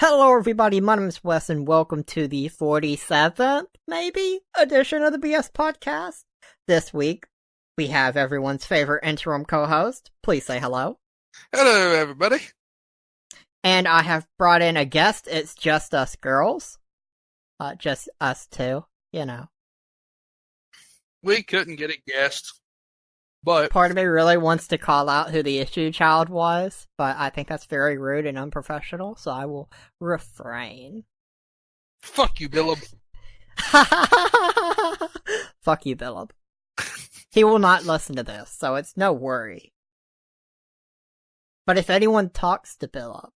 Hello everybody, my name is Wes and welcome to the 47th, maybe, edition of the BS Podcast. This week, we have everyone's favorite interim co-host. Please say hello. Hello, everybody. And I have brought in a guest. It's just us girls. Just us two, you know. We couldn't get a guest, but Part of me really wants to call out who the issue child was, but I think that's very rude and unprofessional, so I will refrain. fuck you, Billum. Fuck you, Billab. He will not listen to this, so it's no worry. But if anyone talks to Billab,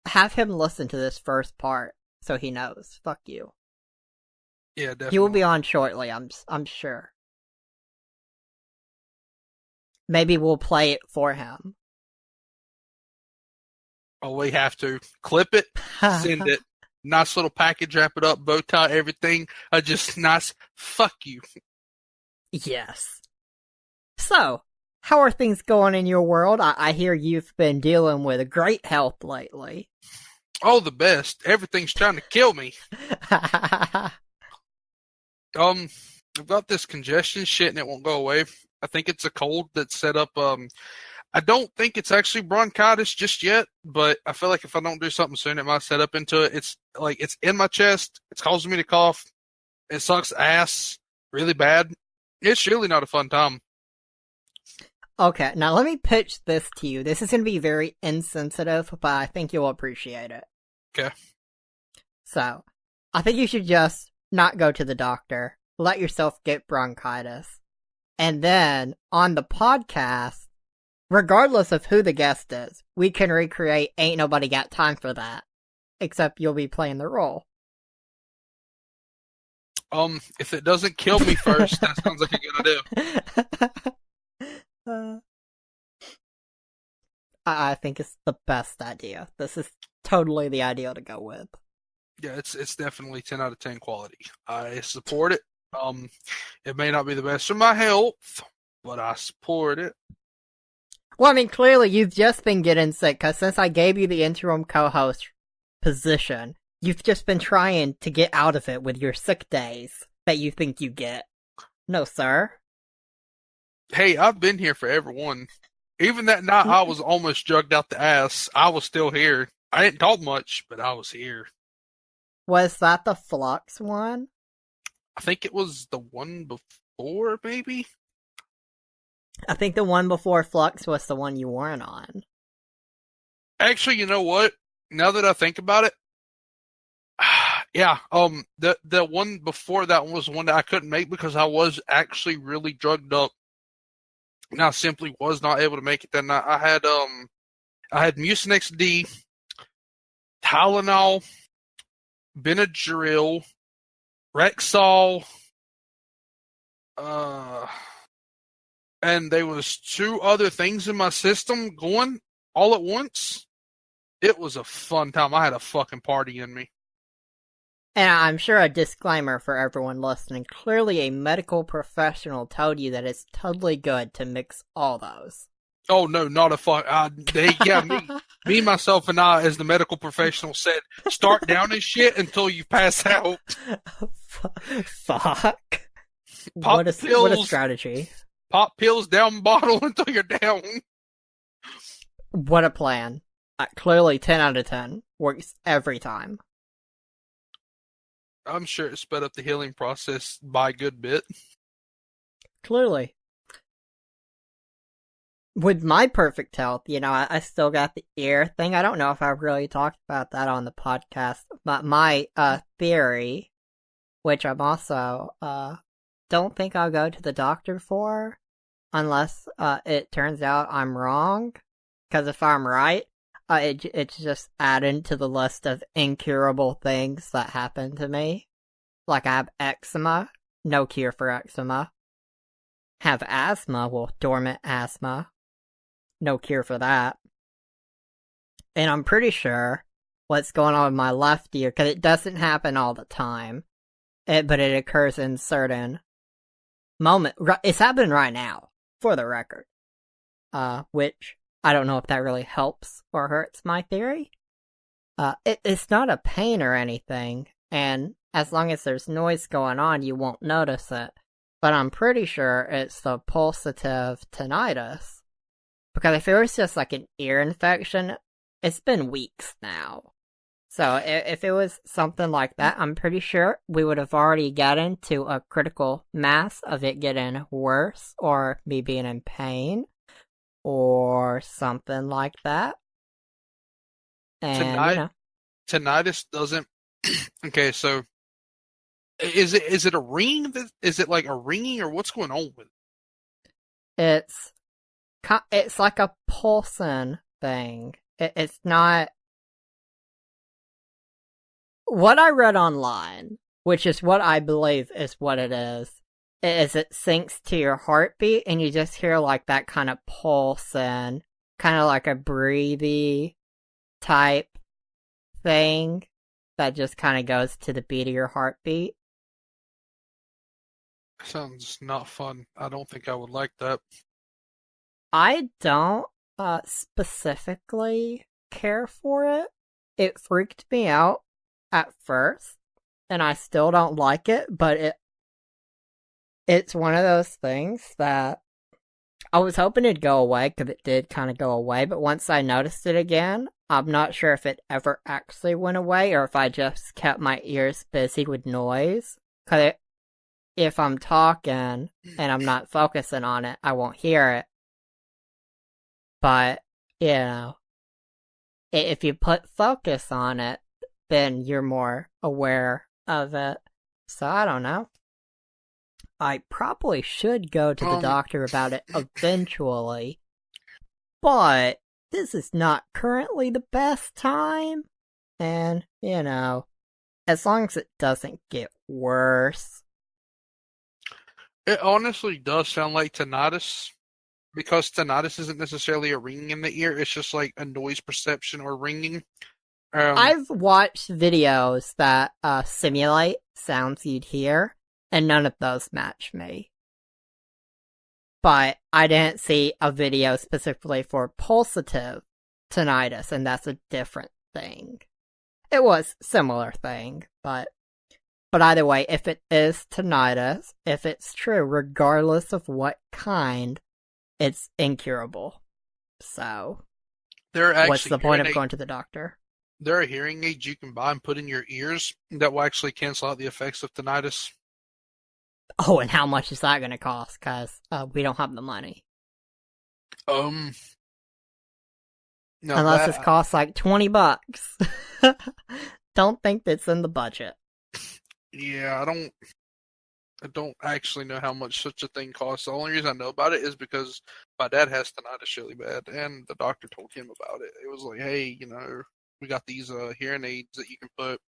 have him listen to this first part so he knows. Fuck you. Yeah, definitely. He will be on shortly, I'm sure. Maybe we'll play it for him. Oh, we have to clip it, send it, nice little package, wrap it up, bow tie, everything. Just nice. Fuck you. Yes. So, how are things going in your world? I hear you've been dealing with great health lately. Oh, the best. Everything's trying to kill me. I've got this congestion shit and it won't go away. I think it's a cold that's set up. I don't think it's actually bronchitis just yet, but I feel like if I don't do something soon, it might set up into it. It's like it's in my chest. It's causing me to cough. It sucks ass really bad. It's really not a fun time. Okay, now let me pitch this to you. This is going to be very insensitive, but I think you'll appreciate it. Okay. So, I think you should just not go to the doctor, let yourself get bronchitis, and then on the podcast, regardless of who the guest is, we can recreate Ain't Nobody Got Time for That, except you'll be playing the role. If it doesn't kill me first, that sounds like a good idea. I think it's the best idea. This is totally the idea to go with. Yeah, it's definitely 10 out of 10 quality. I support it. It may not be the best for my health, but I support it. Well, I mean, clearly you've just been getting sick, because since I gave you the interim co-host position, you've just been trying to get out of it with your sick days that you think you get. No, sir. Hey, I've been here for everyone. Even that night I was almost drugged out the ass, I was still here. I didn't talk much, but I was here. Was that the Flux one? I think it was the one before, maybe? I think the one before Flux was the one you weren't on. Actually, you know what? Now that I think about it, yeah, the one before that one was the one that I couldn't make because I was actually really drugged up. And I simply was not able to make it that night. I had Mucinex D, Tylenol, Benadryl, Rexall, and there was two other things in my system going all at once. It was a fun time. I had a fucking party in me. And I'm sure a disclaimer for everyone listening. Clearly a medical professional told you that it's totally good to mix all those. Oh no, not a fuck. Me, myself, and I, as the medical professional said, start down this shit until you pass out. Fuck. Pop What a strategy. Pop pills down bottle until you're down. What a plan. Clearly 10 out of 10. Works every time. I'm sure it sped up the healing process by a good bit. Clearly. With my perfect health, I still got the ear thing. I don't know if I've really talked about that on the podcast, but my theory, which I'm also don't think I'll go to the doctor for, unless it turns out I'm wrong. Because if I'm right, it's just added to the list of incurable things that happen to me. Like I have eczema, no cure for eczema. Have asthma, dormant asthma. No cure for that. And I'm pretty sure what's going on with my left ear, because it doesn't happen all the time, but it occurs in certain moments. It's happening right now, for the record. Which I don't know if that really helps or hurts my theory. It's not a pain or anything, and as long as there's noise going on, you won't notice it. But I'm pretty sure it's the pulsative tinnitus. Because if it was just like an ear infection, it's been weeks now. So if it was something like that, I'm pretty sure we would have already gotten to a critical mass of it getting worse, or me being in pain, or something like that. And, Tinnitus doesn't. Okay, so is it a ring? Is it like a ringing, or what's going on with it? it's like a pulsing thing. It's not what I read online, which is what I believe is what it is it syncs to your heartbeat, and you just hear like that kind of pulsing, kind of like a breathy type thing that just kind of goes to the beat of your heartbeat. Sounds not fun. I don't think I would like that. I don't specifically care for it. It freaked me out at first, and I still don't like it, but it's one of those things that I was hoping it'd go away, because it did kind of go away, but once I noticed it again, I'm not sure if it ever actually went away, or if I just kept my ears busy with noise. Because if I'm talking and I'm not focusing on it, I won't hear it. But, if you put focus on it, then you're more aware of it. So I don't know. I probably should go to the doctor about it eventually, but this is not currently the best time. And, as long as it doesn't get worse. It honestly does sound like tinnitus, because tinnitus isn't necessarily a ringing in the ear. It's just like a noise perception or ringing. I've watched videos that simulate sounds you'd hear, and none of those match me. But I didn't see a video specifically for pulsative tinnitus, and that's a different thing. It was a similar thing, but either way, if it is tinnitus, if it's true, regardless of what kind, it's incurable. So, what's the point of going to the doctor? There are hearing aids you can buy and put in your ears that will actually cancel out the effects of tinnitus. Oh, and how much is that going to cost? Because we don't have the money. No, unless it costs like $20. Don't think that's in the budget. Yeah, I don't actually know how much such a thing costs. The only reason I know about it is because my dad has tinnitus really bad, and the doctor told him about it. It was like, hey, we got these hearing aids that you can put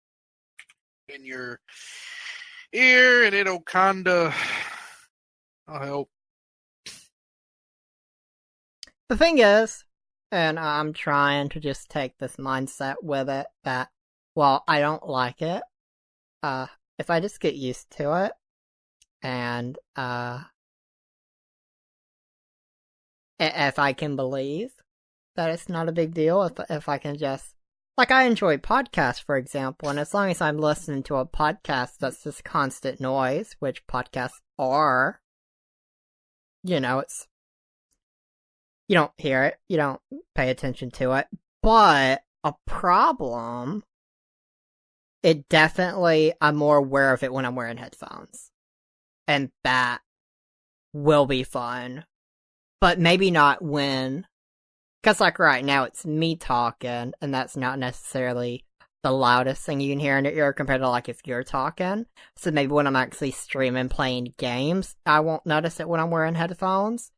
in your ear, and it'll kinda help. The thing is, and I'm trying to just take this mindset with it, that while I don't like it, if I just get used to it, and if I can believe that it's not a big deal, if I can just, like, I enjoy podcasts, for example, and as long as I'm listening to a podcast that's just constant noise, which podcasts are, it's, you don't hear it, you don't pay attention to it, but a problem, it definitely, I'm more aware of it when I'm wearing headphones. And that will be fun. But maybe not when, because like right now it's me talking, and that's not necessarily the loudest thing you can hear in your ear compared to like if you're talking. So maybe when I'm actually streaming, playing games, I won't notice it when I'm wearing headphones.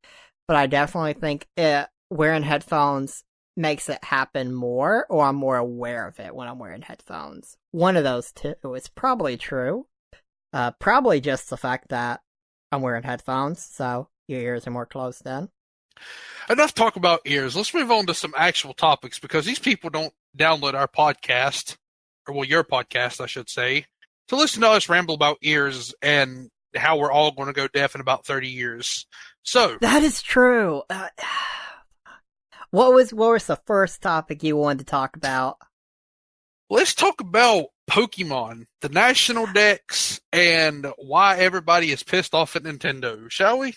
But I definitely think wearing headphones makes it happen more, or I'm more aware of it when I'm wearing headphones. One of those two is probably true. Probably just the fact that I'm wearing headphones, so your ears are more closed in. Enough talk about ears. Let's move on to some actual topics, because these people don't download our podcast, or well, your podcast, I should say, to listen to us ramble about ears and how we're all going to go deaf in about 30 years. So that is true. What was the first topic you wanted to talk about? Let's talk about Pokemon, the national dex, and why everybody is pissed off at Nintendo, shall we?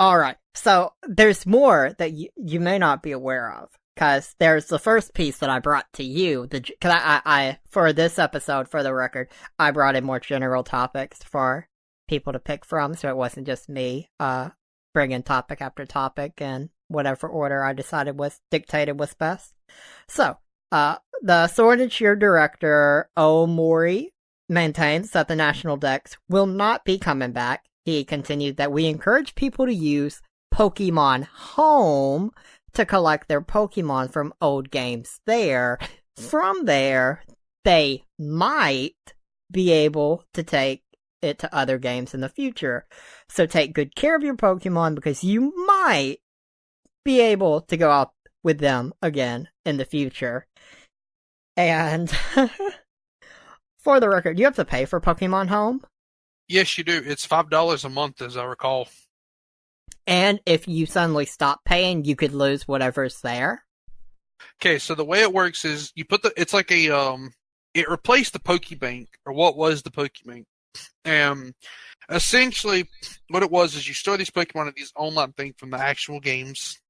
Alright, so there's more that you may not be aware of. Because there's the first piece that I brought to you. Because I, for this episode, for the record, I brought in more general topics for people to pick from, so it wasn't just me bringing topic after topic in whatever order I decided was dictated was best. So, the Sword and Shield director, Omori, maintains that the National Dex will not be coming back. He continued that we encourage people to use Pokemon Home to collect their Pokemon from old games there. From there, they might be able to take it to other games in the future. So take good care of your Pokemon because you might be able to go out with them again in the future. And for the record, you have to pay for Pokemon Home. Yes, you do. It's $5 a month, as I recall. And if you suddenly stop paying, you could lose whatever's there. Okay, so the way it works is you put it's like it replaced the Pokebank, or what was the Pokebank. And essentially, what it was is you store these Pokemon in these online things from the actual games,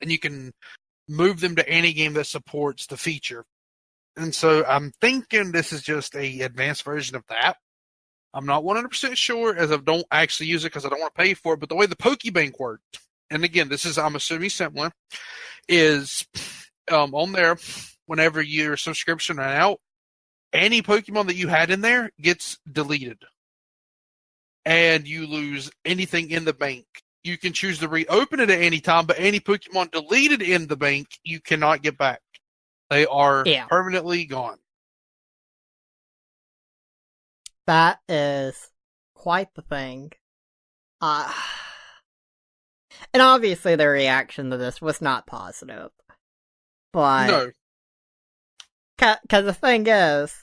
and you can move them to any game that supports the feature. And so I'm thinking this is just a advanced version of that. I'm not 100% sure, as I don't actually use it because I don't want to pay for it. But the way the Pokebank worked, and again, this is, I'm assuming, similar, is on there, whenever your subscription ran out, any Pokemon that you had in there gets deleted. And you lose anything in the bank. You can choose to reopen it at any time, but any Pokemon deleted in the bank, you cannot get back. They are permanently gone. That is quite the thing. And obviously the reaction to this was not positive. But... No. Because the thing is,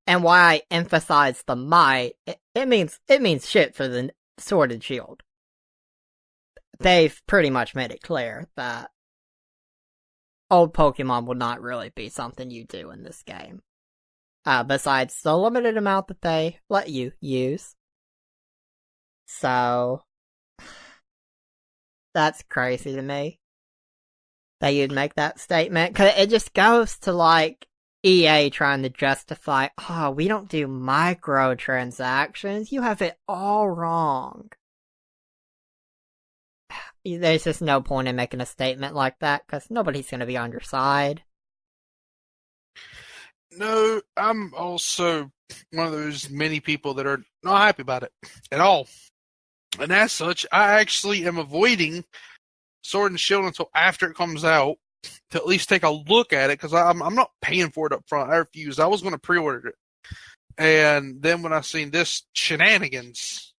and why I emphasize the might, it means shit for the Sword and Shield. They've pretty much made it clear that old Pokemon will not really be something you do in this game. Besides the limited amount that they let you use. So, that's crazy to me. That you'd make that statement. Cause it just goes to like EA trying to justify, oh, we don't do microtransactions. You have it all wrong. There's just no point in making a statement like that because nobody's going to be on your side. No, I'm also one of those many people that are not happy about it at all. And as such, I actually am avoiding Sword and Shield until after it comes out to at least take a look at it because I'm not paying for it up front. I refuse. I was going to pre-order it. And then when I seen this shenanigans,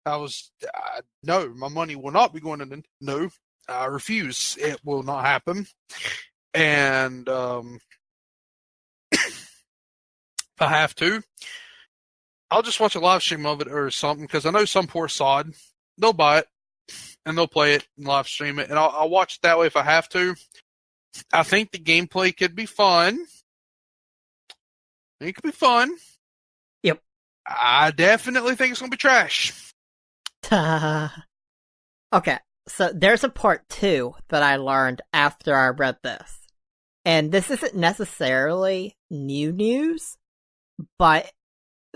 I was, no, my money will not be going to, no, I refuse. It will not happen. And, if I have to, I'll just watch a live stream of it or something because I know some poor sod, they'll buy it and they'll play it and live stream it, and I'll watch it that way if I have to. I think the gameplay could be fun. It could be fun. Yep. I definitely think it's going to be trash. Okay, so there's a part 2 that I learned after I read this. And this isn't necessarily new news, but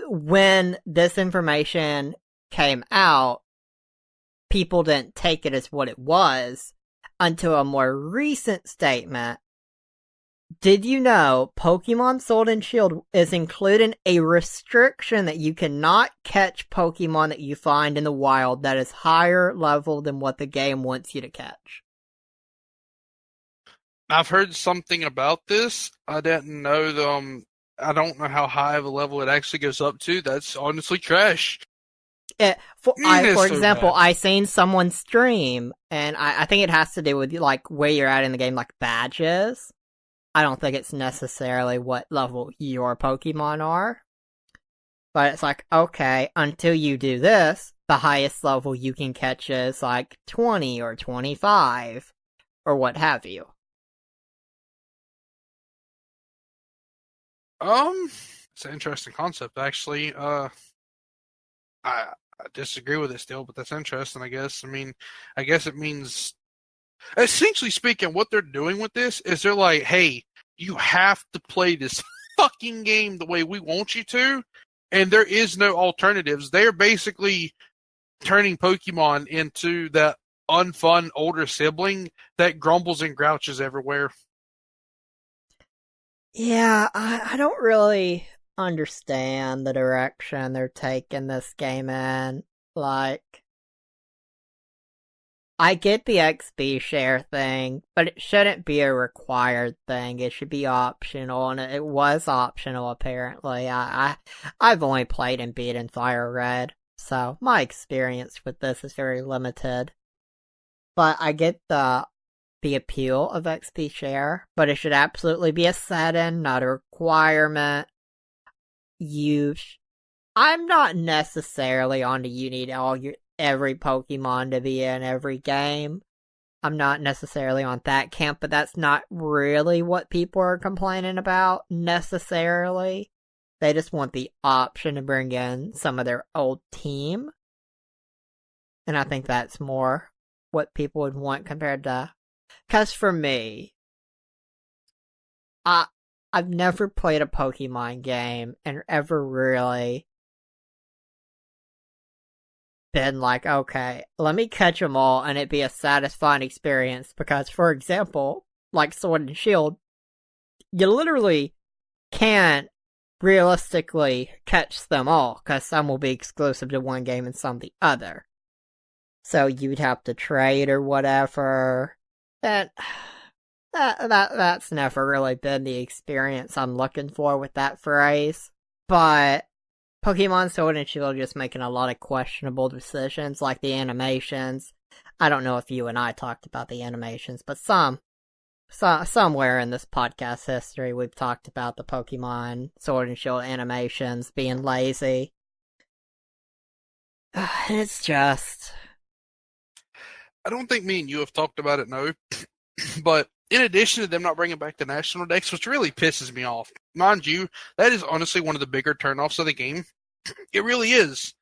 when this information came out, people didn't take it as what it was until a more recent statement. Did you know Pokemon Sword and Shield is including a restriction that you cannot catch Pokemon that you find in the wild that is higher level than what the game wants you to catch? I've heard something about this. I didn't know I don't know how high of a level it actually goes up to. That's honestly trash. For example, I seen someone stream, and I think it has to do with like where you're at in the game, like badges. I don't think it's necessarily what level your Pokemon are. But it's like, okay, until you do this, the highest level you can catch is like 20 or 25, or what have you. It's an interesting concept, actually. I disagree with it still, but that's interesting, I guess. I mean, I guess it means, essentially speaking, what they're doing with this is they're like, hey, you have to play this fucking game the way we want you to, and there is no alternatives. They're basically turning Pokemon into that unfun older sibling that grumbles and grouches everywhere. Yeah, I don't really understand the direction they're taking this game in. Like, I get the XP share thing, but it shouldn't be a required thing. It should be optional, and it was optional apparently. I've only played and beaten Fire Red, so my experience with this is very limited. But I get the appeal of XP share, but it should absolutely be a setting, not a requirement. I'm not necessarily on the you need every Pokemon to be in every game. I'm not necessarily on that camp, but that's not really what people are complaining about necessarily. They just want the option to bring in some of their old team. And I think that's more what people would want compared to. Because for me, I've never played a Pokemon game and ever really been like, okay, let me catch them all and it be a satisfying experience. Because, for example, like Sword and Shield, you literally can't realistically catch them all because some will be exclusive to one game and some the other. So you'd have to trade or whatever. And that's never really been the experience I'm looking for with that phrase. But Pokemon Sword and Shield are just making a lot of questionable decisions, like the animations. I don't know if you and I talked about the animations, but somewhere in this podcast history we've talked about the Pokemon Sword and Shield animations being lazy. It's just... I don't think me and you have talked about it, no. But in addition to them not bringing back the national decks, which really pisses me off, mind you, that is honestly one of the bigger turnoffs of the game. It really is.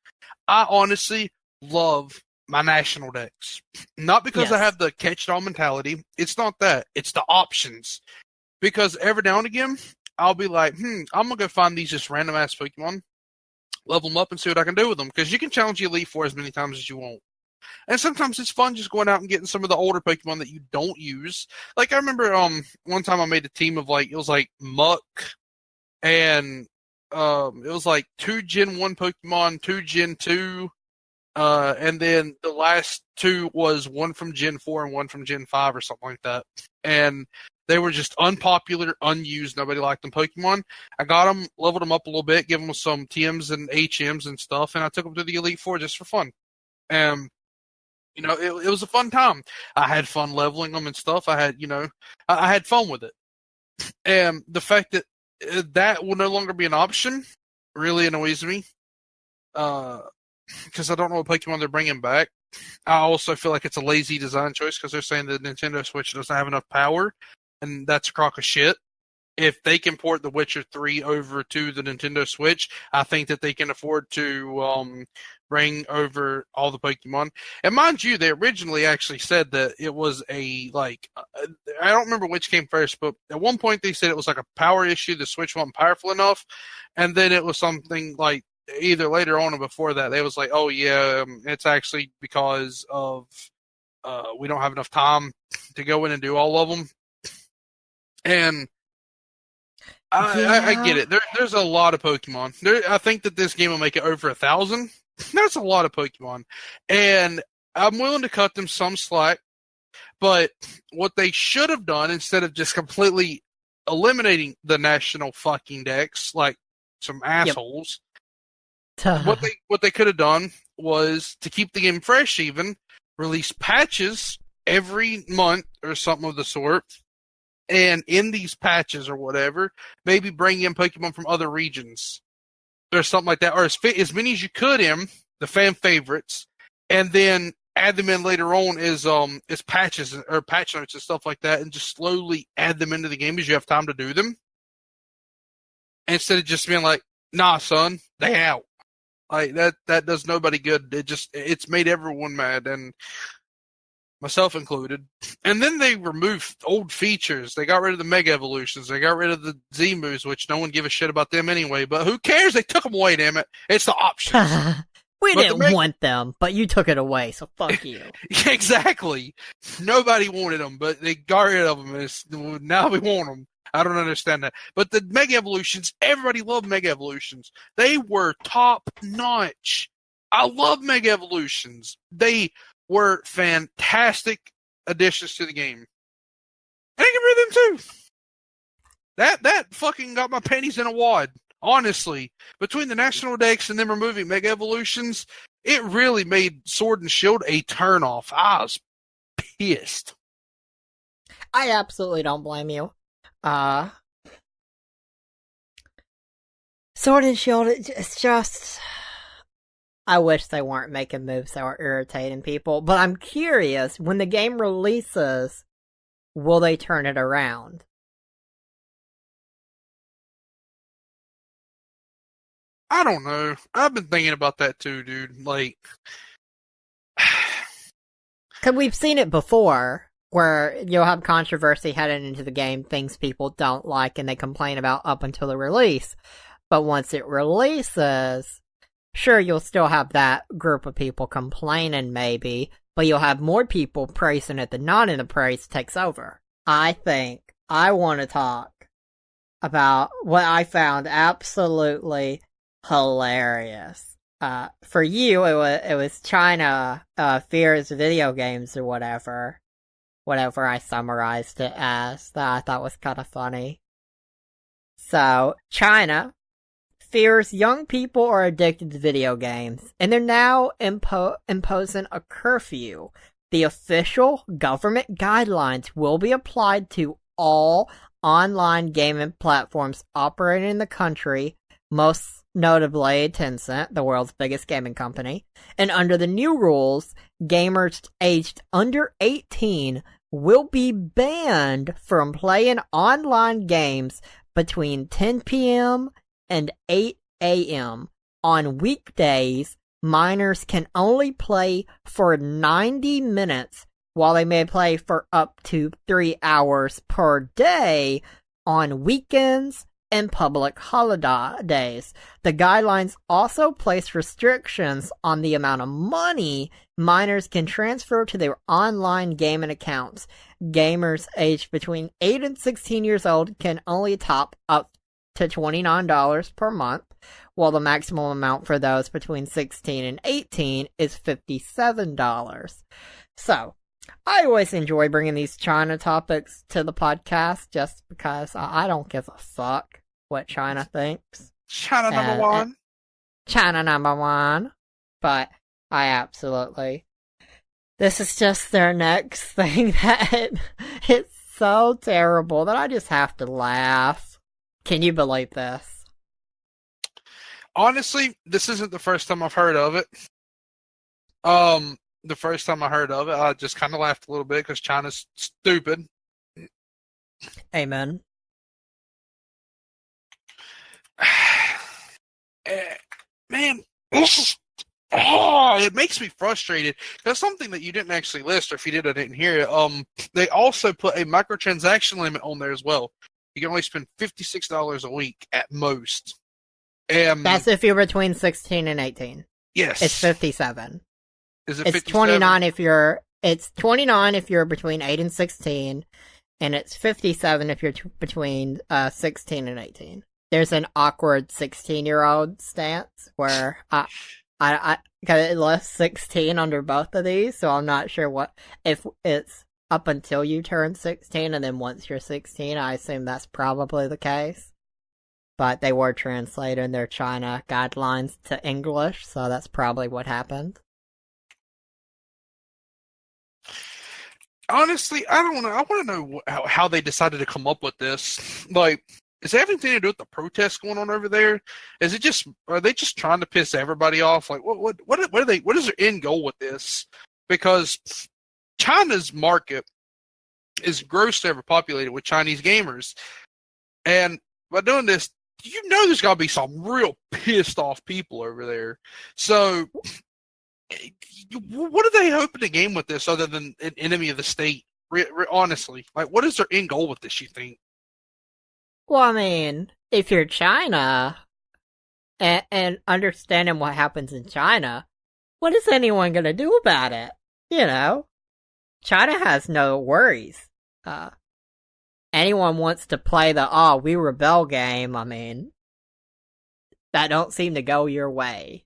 I honestly love my national decks. Not because I have the catch-all mentality. It's not that. It's the options. Because every now and again, I'll be like, I'm going to go find these just random-ass Pokemon, level them up, and see what I can do with them. Because you can challenge the Elite Four as many times as you want. And sometimes it's fun just going out and getting some of the older Pokemon that you don't use. Like, I remember one time I made a team of, like, it was like Muck, and it was like 2 Gen 1 Pokemon, 2 Gen 2, and then the last 2 was 1 from Gen 4 and 1 from Gen 5 or something like that. And they were just unpopular, unused, nobody liked them Pokemon. I got them, leveled them up a little bit, gave them some TMs and HMs and stuff, and I took them to the Elite Four just for fun. And you know, it was a fun time. I had fun leveling them and stuff. I had, I had fun with it. And the fact that that will no longer be an option really annoys me. Because I don't know what Pokemon they're bringing back. I also feel like it's a lazy design choice because they're saying the Nintendo Switch doesn't have enough power. And that's a crock of shit. If they can port The Witcher 3 over to the Nintendo Switch, I think that they can afford to bring over all the Pokemon. And mind you, they originally actually said that it was I don't remember which came first, but at one point they said it was like a power issue. The Switch wasn't powerful enough. And then it was something like either later on or before that, they was like, oh yeah, it's actually because of we don't have enough time to go in and do all of them. And I get it. There's a lot of Pokemon. I think that this game will make it over 1,000. That's a lot of Pokemon. And I'm willing to cut them some slack. But what they should have done, instead of just completely eliminating the national fucking decks like some assholes, what they could have done was to keep the game fresh even, release patches every month or something of the sort. And in these patches or whatever, maybe bring in Pokemon from other regions or something like that, or as many as you could in the fan favorites, and then add them in later on as patches or patch notes and stuff like that, and just slowly add them into the game as you have time to do them. instead of just being like, nah, son, they out. Like that does nobody good. It's made everyone mad, and myself included. And then they removed old features. They got rid of the Mega Evolutions. They got rid of the Z-Moves, which no one give a shit about them anyway. But who cares? They took them away, damn it. It's the options. We didn't want them, but you took it away, so fuck you. Exactly. Nobody wanted them, but they got rid of them. Now we want them. I don't understand that. But the Mega Evolutions, everybody loved Mega Evolutions. They were top notch. I love Mega Evolutions. They were fantastic additions to the game. I get rid of them too. That fucking got my pennies in a wad. Honestly, between the National Dex and them removing Mega Evolutions, it really made Sword and Shield a turnoff. I was pissed. I absolutely don't blame you. Sword and Shield, it's just... I wish they weren't making moves that were irritating people, but I'm curious, when the game releases, will they turn it around? I don't know. I've been thinking about that too, dude. Like... Because we've seen it before, where you'll have controversy heading into the game, things people don't like and they complain about up until the release. But once it releases, sure, you'll still have that group of people complaining maybe, but you'll have more people praising it than not, and the praise takes over. I think I want to talk about what I found absolutely hilarious. For you, it was China fears video games or whatever I summarized it as, that I thought was kind of funny. So, China fears young people are addicted to video games, and they're now imposing a curfew. The official government guidelines will be applied to all online gaming platforms operating in the country, most notably Tencent, the world's biggest gaming company. And under the new rules, gamers aged under 18 will be banned from playing online games between 10 p.m. and 8 a.m. On weekdays, minors can only play for 90 minutes, while they may play for up to 3 hours per day on weekends and public holidays. The guidelines also place restrictions on the amount of money minors can transfer to their online gaming accounts. Gamers aged between 8 and 16 years old can only top up to $29 per month, while the maximum amount for those between 16 and 18 is $57. So, I always enjoy bringing these China topics to the podcast just because I don't give a fuck what China thinks. China number one. China number one. But I absolutely... This is just their next thing that it's so terrible that I just have to laugh. Can you believe this? Honestly, this isn't the first time I've heard of it. The first time I heard of it, I just kind of laughed a little bit because China's stupid. Amen. Man, it makes me frustrated. That's something that you didn't actually list, or if you did, I didn't hear it. They also put a microtransaction limit on there as well. You can only spend $56 a week at most. That's if you're between 16 and 18. Yes. It's 57. Is it it's 57? 29 it's 29 if you're between 8 and 16, and it's 57 if you're between 16 and 18. There's an awkward 16-year-old stance where I it lists 16 under both of these, so I'm not sure if it's up until you turn 16, and then once you're 16, I assume that's probably the case. But they were translating their China guidelines to English, so that's probably what happened. Honestly, I don't know. I want to know how they decided to come up with this. Like, is it anything to do with the protests going on over there? Are they just trying to piss everybody off? Like, what is their end goal with this? Because China's market is grossly overpopulated with Chinese gamers, and by doing this, you know there's got to be some real pissed off people over there. So, what are they hoping to gain with this other than an enemy of the state? Honestly, like, what is their end goal with this, you think? Well, I mean, if you're China and understanding what happens in China, what is anyone gonna do about it? You know, China has no worries. Anyone wants to play the we rebel game. I mean, that don't seem to go your way.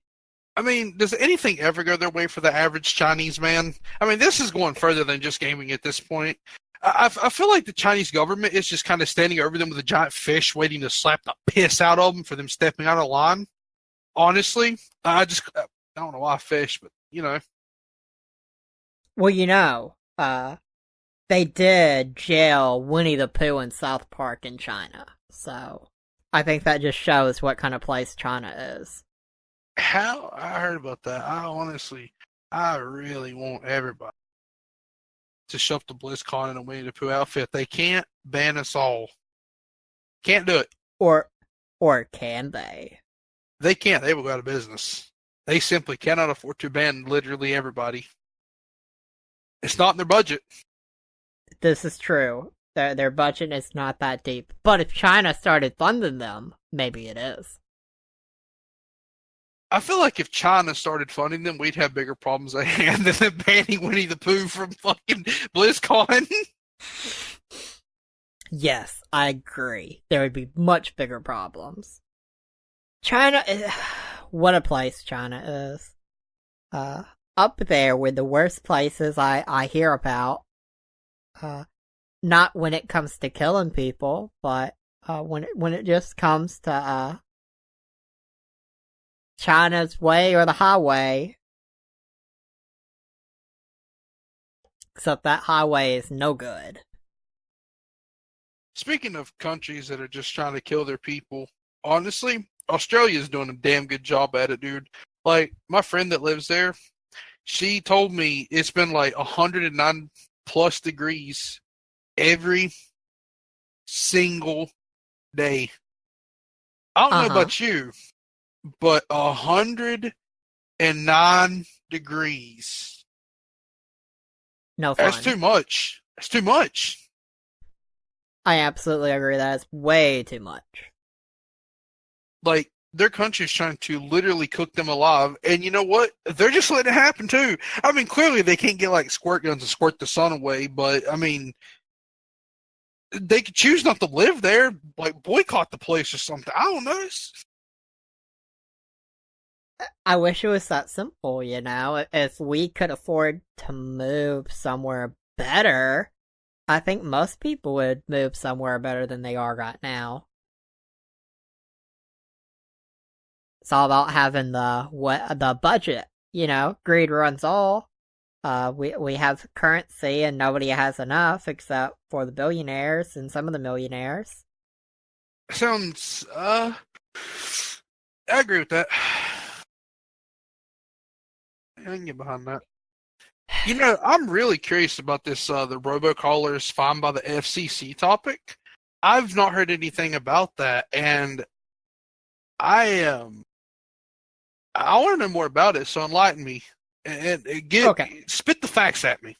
I mean, does anything ever go their way for the average Chinese man? I mean, this is going further than just gaming at this point. I feel like the Chinese government is just kind of standing over them with a giant fish waiting to slap the piss out of them for them stepping out of line. Honestly, I don't know why fish, but, you know. Well, you know, they did jail Winnie the Pooh in South Park in China. So, I think that just shows what kind of place China is. How? I heard about that. I really want everybody to show up to BlizzCon in a Winnie the Pooh outfit. They can't ban us all. Can't do it. Or can they? They can't. They will go out of business. They simply cannot afford to ban literally everybody. It's not in their budget. This is true. Their budget is not that deep. But if China started funding them, maybe it is. I feel like if China started funding them, we'd have bigger problems at hand than them banning Winnie the Pooh from fucking BlizzCon. Yes, I agree. There would be much bigger problems. China is... What a place China is. Up there with the worst places I hear about. Not when it comes to killing people, but when it just comes to China's way or the highway. Except that highway is no good. Speaking of countries that are just trying to kill their people, honestly, Australia's doing a damn good job at it, dude. Like, my friend that lives there, she told me it's been like 109 plus degrees every single day. I don't know about you, but 109 degrees. No fun. That's too much. That's too much. I absolutely agree. That is way too much. Like, their country's trying to literally cook them alive, and you know what? They're just letting it happen too. I mean, clearly they can't get like squirt guns and squirt the sun away, but I mean, they could choose not to live there, like boycott the place or something. I don't know. I wish it was that simple, you know? If we could afford to move somewhere better, I think most people would move somewhere better than they are right now. It's all about having the budget, you know? Greed runs all. We have currency and nobody has enough except for the billionaires and some of the millionaires. Sounds, I agree with that. I can get behind that. You know, I'm really curious about this, the robocallers fined by the FCC topic. I've not heard anything about that, and I want to know more about it, so enlighten me. And spit the facts at me.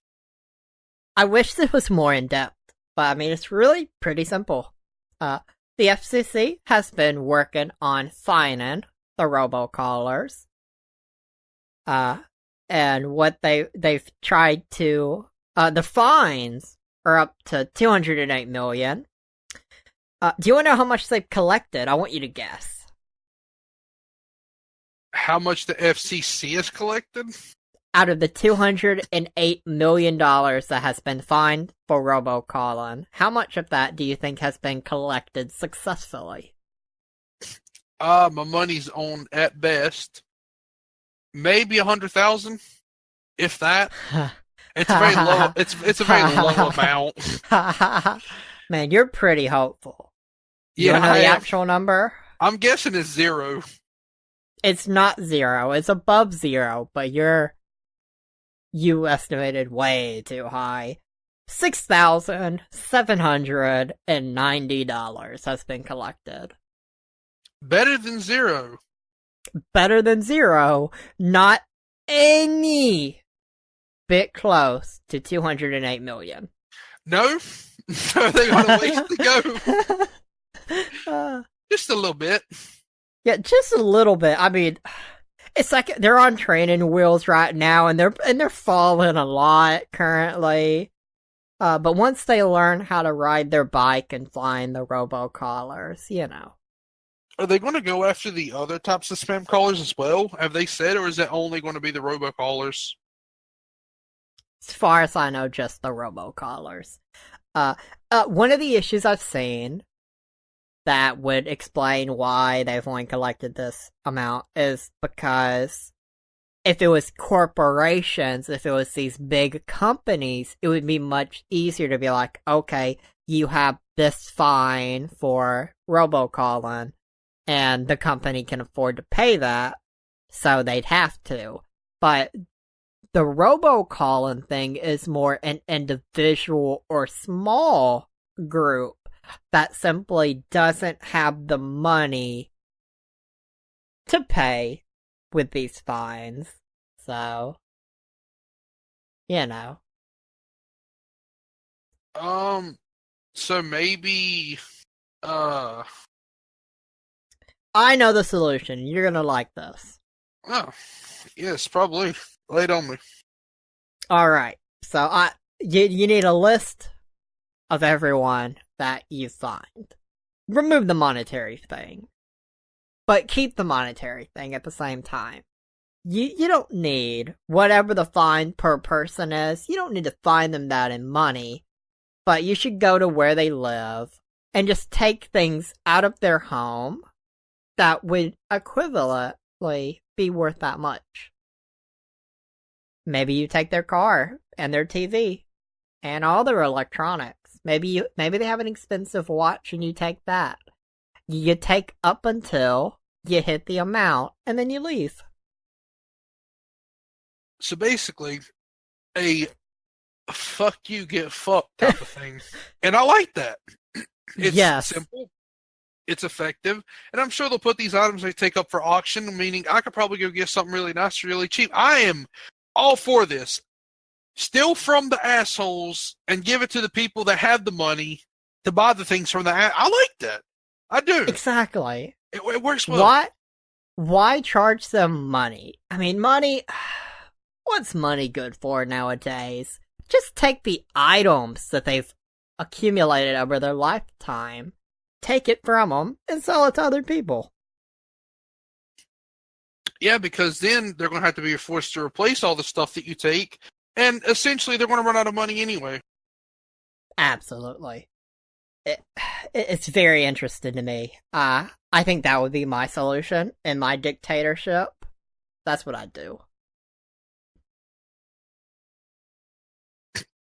I wish this was more in depth, but I mean, it's really pretty simple. The FCC has been working on fining the robocallers. And what they've tried to, the fines are up to $208 million. Do you want to know how much they've collected? I want you to guess. How much the FCC has collected? Out of the $208 million that has been fined for robocalling, how much of that do you think has been collected successfully? My money's on, at best, maybe 100,000, if that. It's very low. It's a very low amount. Man, you're pretty hopeful. Yeah, you know the actual number? I'm guessing it's 0. It's not 0. It's above 0, but you estimated way too high. $6,790 has been collected. Better than zero. Better than zero. Not any bit close to 208 million. No, they got a ways to go. Just a little bit. Yeah, just a little bit. I mean, it's like they're on training wheels right now, and they're falling a lot currently. But once they learn how to ride their bike and flying the robocallers, you know. Are they going to go after the other types of spam callers as well? Have they said, or is it only going to be the robocallers? As far as I know, just the robocallers. One of the issues I've seen that would explain why they've only collected this amount is because if it was corporations, if it was these big companies, it would be much easier to be like, okay, you have this fine for robocalling, and the company can afford to pay that, so they'd have to. But the robocalling thing is more an individual or small group that simply doesn't have the money to pay with these fines. So, you know. So maybe, uh, I know the solution. You're gonna like this. oh, yes, probably. Lay it on me. Alright. So, you need a list of everyone that you find. Remove the monetary thing, but keep the monetary thing at the same time. You don't need whatever the fine per person is. You don't need to fine them that in money, but you should go to where they live and just take things out of their home that would equivalently be worth that much. Maybe you take their car and their TV and all their electronics. Maybe they have an expensive watch and you take that. You take up until you hit the amount and then you leave. So basically, a fuck you, get fucked type of thing. And I like that. It's simple, it's effective, and I'm sure they'll put these items they take up for auction, meaning I could probably go get something really nice, really cheap. I am all for this. Steal from the assholes and give it to the people that have the money to buy the things from the I like that. I do. Exactly. It works well. Why charge them money? I mean, money... What's money good for nowadays? Just take the items that they've accumulated over their lifetime, take it from them, and sell it to other people. Yeah, because then they're going to have to be forced to replace all the stuff that you take, and essentially they're going to run out of money anyway. Absolutely. It's very interesting to me. I think that would be my solution in my dictatorship. That's what I'd do.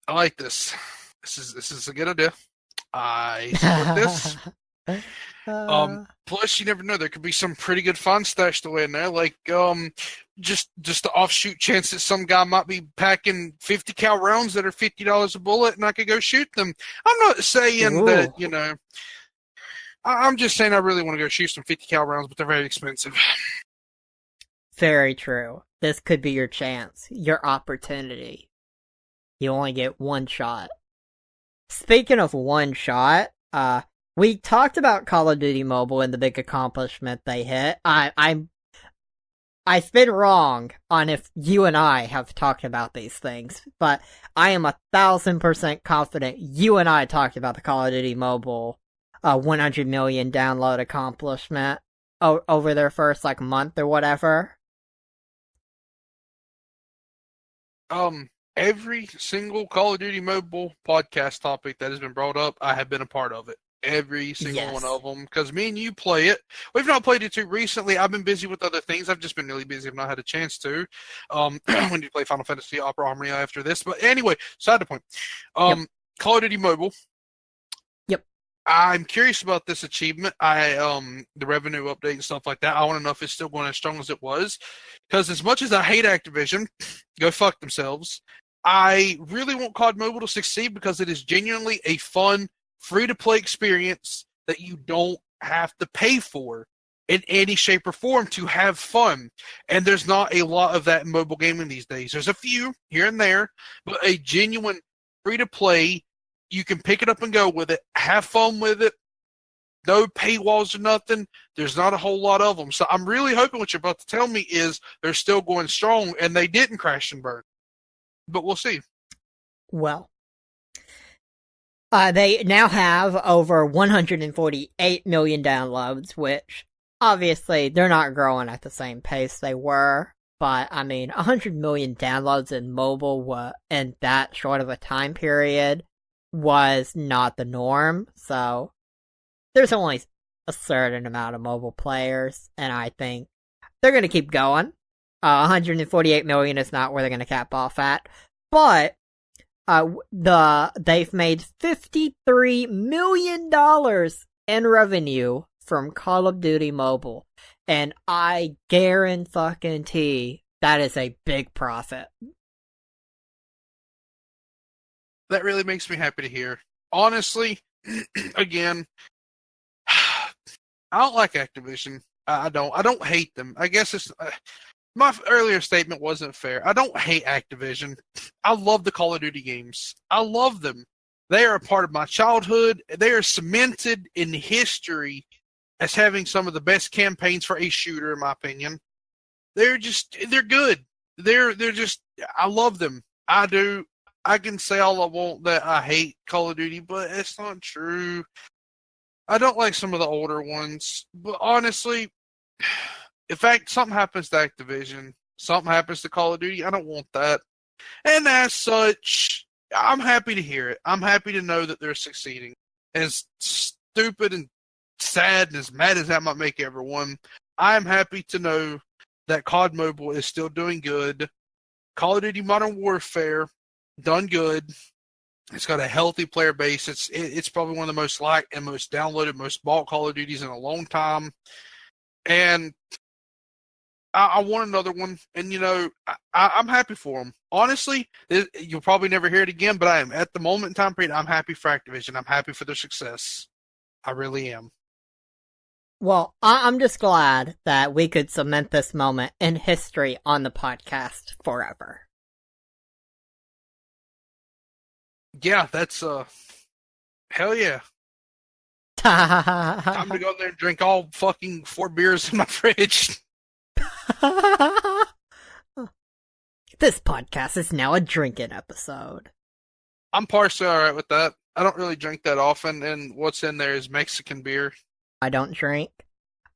I like this. This is a good idea. I support this. Plus, you never know. There could be some pretty good fun stashed away in there. Like, just the offshoot chance that some guy might be packing 50 cal rounds that are $50 a bullet, and I could go shoot them. I'm not saying that, you know. I'm just saying I really want to go shoot some 50 cal rounds, but they're very expensive. Very true. This could be your chance, your opportunity. You only get one shot. Speaking of one shot, we talked about Call of Duty Mobile and the big accomplishment they hit. I've been wrong on if you and I have talked about these things, but I am 1,000% confident you and I talked about the Call of Duty Mobile 100 million download accomplishment over their first month or whatever. Every single Call of Duty Mobile podcast topic that has been brought up, I have been a part of it. Every single one of them. Because me and you play it. We've not played it too recently. I've been busy with other things. I've just been really busy. I've not had a chance to. When you play Final Fantasy Opera Harmony after this. But anyway, side to point. Call of Duty Mobile. Yep. I'm curious about this achievement. The revenue update and stuff like that. I want to know if it's still going as strong as it was. Because as much as I hate Activision, go fuck themselves. I really want COD Mobile to succeed because it is genuinely a fun, free-to-play experience that you don't have to pay for. in any shape or form to have fun. And there's not a lot of that in mobile gaming these days. There's a few here and there, but a genuine free-to-play, you can pick it up and go with it, have fun with it, no paywalls or nothing. There's not a whole lot of them. So I'm really hoping what you're about to tell me is they're still going strong and they didn't crash and burn. But we'll see. Well, they now have over 148 million downloads, which obviously they're not growing at the same pace they were. But I mean, 100 million downloads in mobile in that short of a time period was not the norm. So there's only a certain amount of mobile players, and I think they're going to keep going. 148 million is not where they're going to cap off at, but they've made $53 million in revenue from Call of Duty Mobile, and I guarantee that is a big profit. That really makes me happy to hear. Honestly, again, I don't like Activision. I don't hate them. I guess it's my earlier statement wasn't fair. I don't hate Activision. I love the Call of Duty games. I love them. They are a part of my childhood. They are cemented in history as having some of the best campaigns for a shooter, in my opinion. They're good. They're just, I love them. I do. I can say all I want that I hate Call of Duty, but it's not true. I don't like some of the older ones, but honestly, if something happens to Activision, something happens to Call of Duty, I don't want that. And as such, I'm happy to hear it. I'm happy to know that they're succeeding. As stupid and sad and as mad as that might make everyone, I'm happy to know that COD Mobile is still doing good. Call of Duty Modern Warfare, done good. It's got a healthy player base. It's probably one of the most liked and most downloaded, most bought Call of Duties in a long time. And I want another one. And, I'm happy for them. Honestly, you'll probably never hear it again, but I am, at the moment in time period, I'm happy for Activision. I'm happy for their success. I really am. Well, I'm just glad that we could cement this moment in history on the podcast forever. Yeah, that's, hell yeah. Time to go there and drink all fucking 4 beers in my fridge. This podcast is now a drinking episode. I'm partially alright with that. I don't really drink that often, and what's in there is Mexican beer. I don't drink.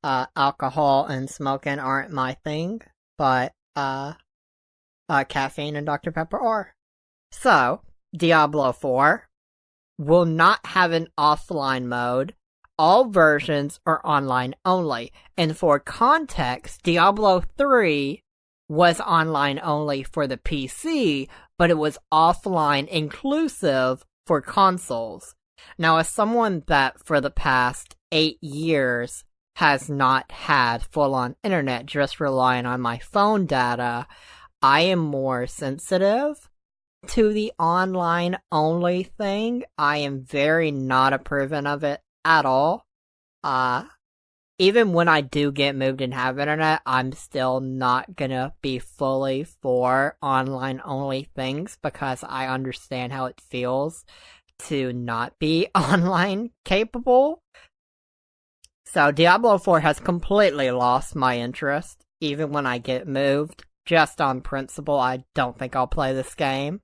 Alcohol and smoking aren't my thing, but caffeine and Dr. Pepper are. So, Diablo 4 will not have an offline mode. All versions are online only. And for context, Diablo 3 was online only for the PC, but it was offline inclusive for consoles. Now, as someone that for the past 8 years has not had full-on internet, just relying on my phone data, I am more sensitive to the online only thing. I am very not approving of it at all. Even when I do get moved and have internet, I'm still not gonna be fully for online only things because I understand how it feels to not be online capable. So Diablo 4 has completely lost my interest, even when I get moved. Just on principle, I don't think I'll play this game.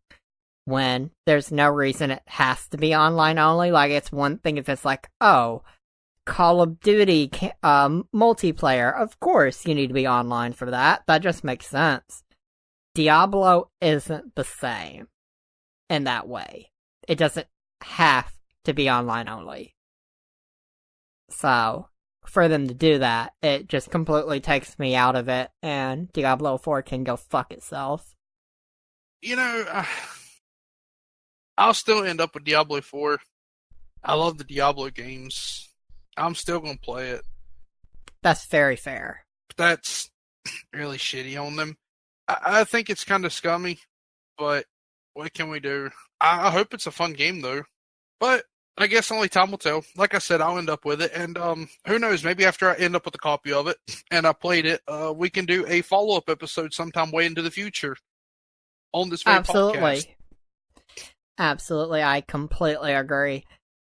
When there's no reason it has to be online only. Like, it's one thing if it's like, oh, Call of Duty multiplayer. Of course you need to be online for that. That just makes sense. Diablo isn't the same in that way. It doesn't have to be online only. So, for them to do that, it just completely takes me out of it, and Diablo 4 can go fuck itself. I'll still end up with Diablo 4. I love the Diablo games. I'm still going to play it. That's very fair. That's really shitty on them. I think it's kind of scummy, but what can we do? I hope it's a fun game, though. But I guess only time will tell. Like I said, I'll end up with it, and who knows? Maybe after I end up with a copy of it and I played it, we can do a follow-up episode sometime way into the future on this very podcast. Absolutely. Absolutely, I completely agree.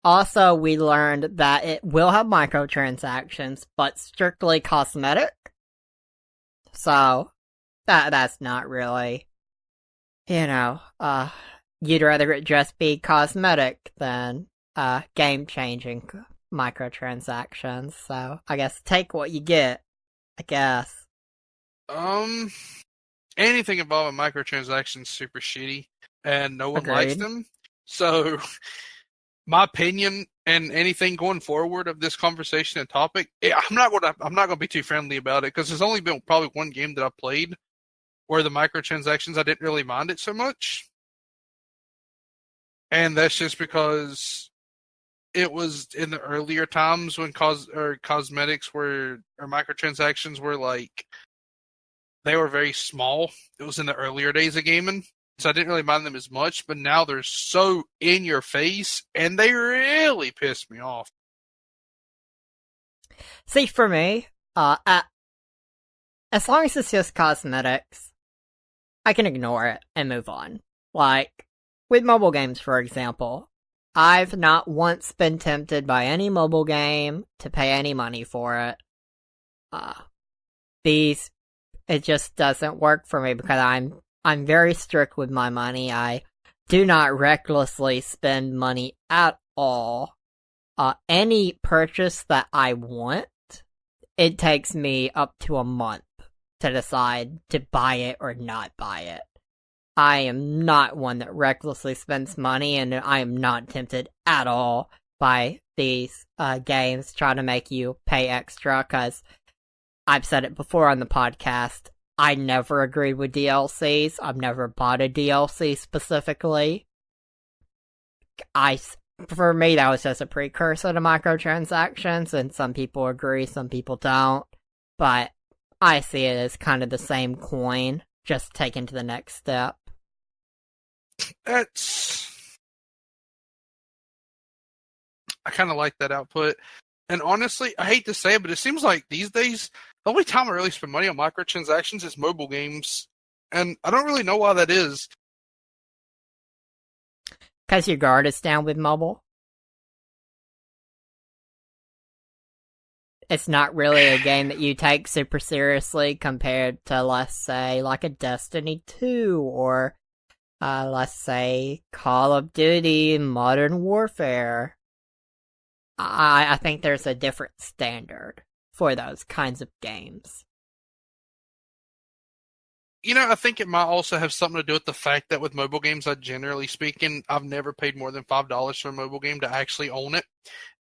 Also, we learned that it will have microtransactions, but strictly cosmetic. So, that's not really, you'd rather it just be cosmetic than game-changing microtransactions. So, I guess take what you get, I guess. Anything involving microtransactions is super shitty, and no one likes Agreed. them. So, my opinion and anything going forward of this conversation and topic, I'm not gonna be too friendly about it because there's only been probably one game that I played where the microtransactions I didn't really mind it so much, and that's just because it was in the earlier times when cosmetics were or microtransactions were like they were very small. It was in the earlier days of gaming. So I didn't really mind them as much, but now they're so in your face, and they really piss me off. See, for me, as long as it's just cosmetics, I can ignore it and move on. Like, with mobile games, for example, I've not once been tempted by any mobile game to pay any money for it. It just doesn't work for me because I'm very strict with my money. I do not recklessly spend money at all. Any purchase that I want, it takes me up to a month to decide to buy it or not buy it. I am not one that recklessly spends money, and I am not tempted at all by these games trying to make you pay extra, because I've said it before on the podcast, I never agreed with DLCs. I've never bought a DLC specifically. For me, that was just a precursor to microtransactions, and some people agree, some people don't. But I see it as kind of the same coin, just taken to the next step. I kind of like that output. And honestly, I hate to say it, but it seems like these days, the only time I really spend money on microtransactions is mobile games. And I don't really know why that is. Because your guard is down with mobile? It's not really a game that you take super seriously compared to, let's say, like a Destiny 2 or, let's say, Call of Duty Modern Warfare. I think there's a different standard for those kinds of games. I think it might also have something to do with the fact that with mobile games, generally speaking, I've never paid more than $5 for a mobile game to actually own it.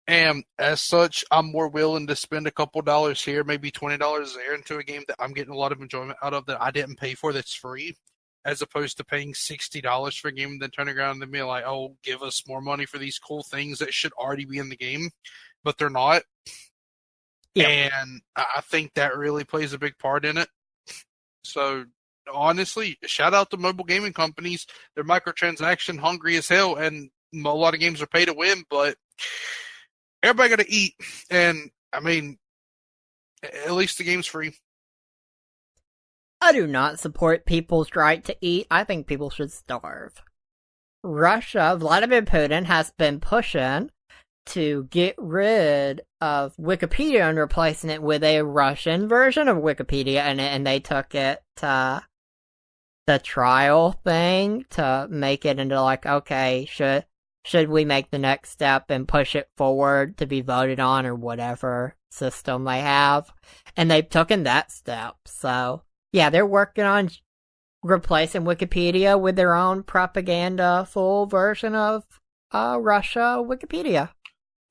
And as such, I'm more willing to spend a couple dollars here, maybe $20 there into a game that I'm getting a lot of enjoyment out of that I didn't pay for that's free, as opposed to paying $60 for a game and then turning around and being like, oh, give us more money for these cool things that should already be in the game, but they're not. Yeah. And I think that really plays a big part in it. So, honestly, shout out to mobile gaming companies. They're microtransaction hungry as hell, and a lot of games are pay to win, but everybody got to eat. And, I mean, at least the game's free. I do not support people's right to eat. I think people should starve. Russia, Vladimir Putin, has been pushing to get rid of Wikipedia and replacing it with a Russian version of Wikipedia, and they took it to the trial thing to make it into like, okay, should we make the next step and push it forward to be voted on or whatever system they have? And they've taken that step, so yeah, they're working on replacing Wikipedia with their own propaganda full version of Russia Wikipedia.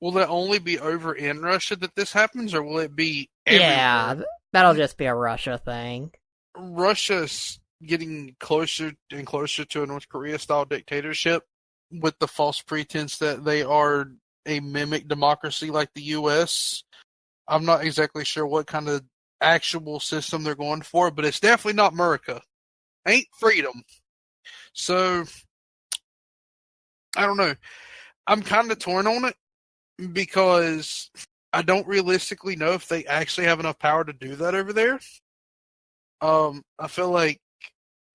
Will it only be over in Russia that this happens, or will it be everywhere? Yeah, that'll just be a Russia thing. Russia's getting closer and closer to a North Korea-style dictatorship with the false pretense that they are a mimic democracy like the U.S. I'm not exactly sure what kind of actual system they're going for, but it's definitely not America. Ain't freedom. So, I don't know. I'm kind of torn on it because I don't realistically know if they actually have enough power to do that over there. I feel like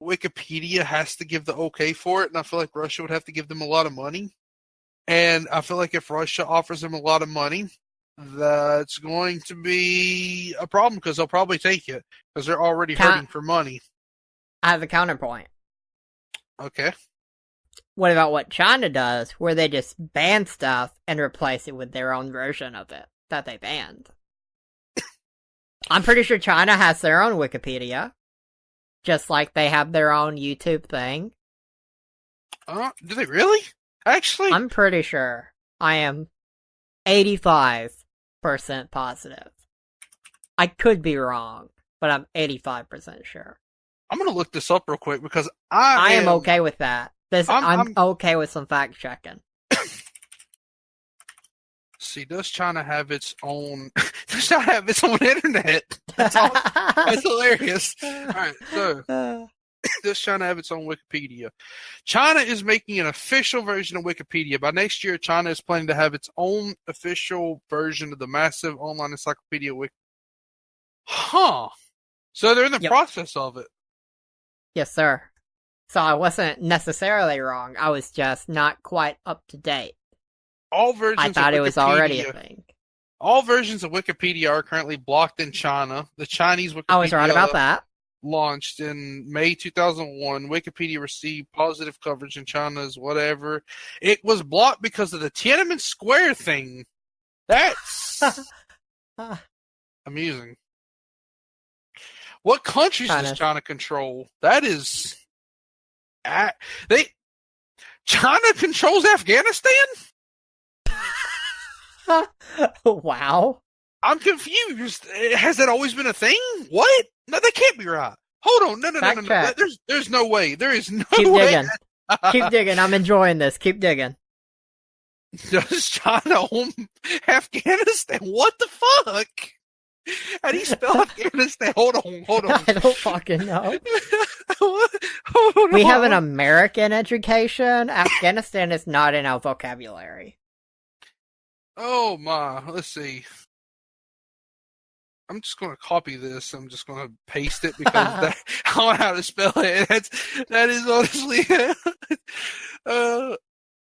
Wikipedia has to give the okay for it, and I feel like Russia would have to give them a lot of money. And I feel like if Russia offers them a lot of money, that's going to be a problem because they'll probably take it because they're already hurting for money. I have a counterpoint. Okay. What about what China does, where they just ban stuff and replace it with their own version of it that they banned? I'm pretty sure China has their own Wikipedia, just like they have their own YouTube thing. Do they really? Actually? I'm pretty sure. I am 85% positive. I could be wrong, but I'm 85% sure. I'm going to look this up real quick because I am okay with that. I'm okay with some fact checking. See, does China have its own? Does China have its own internet? That's hilarious. All right, so does China have its own Wikipedia? China is making an official version of Wikipedia. By next year, China is planning to have its own official version of the massive online encyclopedia. So they're in the process of it. Yes, sir. So I wasn't necessarily wrong. I was just not quite up to date. All versions I thought it was already a thing. All versions of Wikipedia are currently blocked in China. The Chinese Wikipedia I was right about that. Launched in May 2001. Wikipedia received positive coverage in China's whatever. It was blocked because of the Tiananmen Square thing. That's amusing. What countries does China control? That is... China controls Afghanistan? Wow. I'm confused. Has that always been a thing? What? No, that can't be right. Hold on. No. There's no way. There is no Keep way. Digging. Keep digging. I'm enjoying this. Keep digging. Does China own Afghanistan? What the fuck? How do you spell Afghanistan? Hold on. I don't fucking know. Hold on. We have an American education. Afghanistan is not in our vocabulary. Oh my. Let's see. I'm just going to copy this. I'm just going to paste it because I don't know how to spell it. That is honestly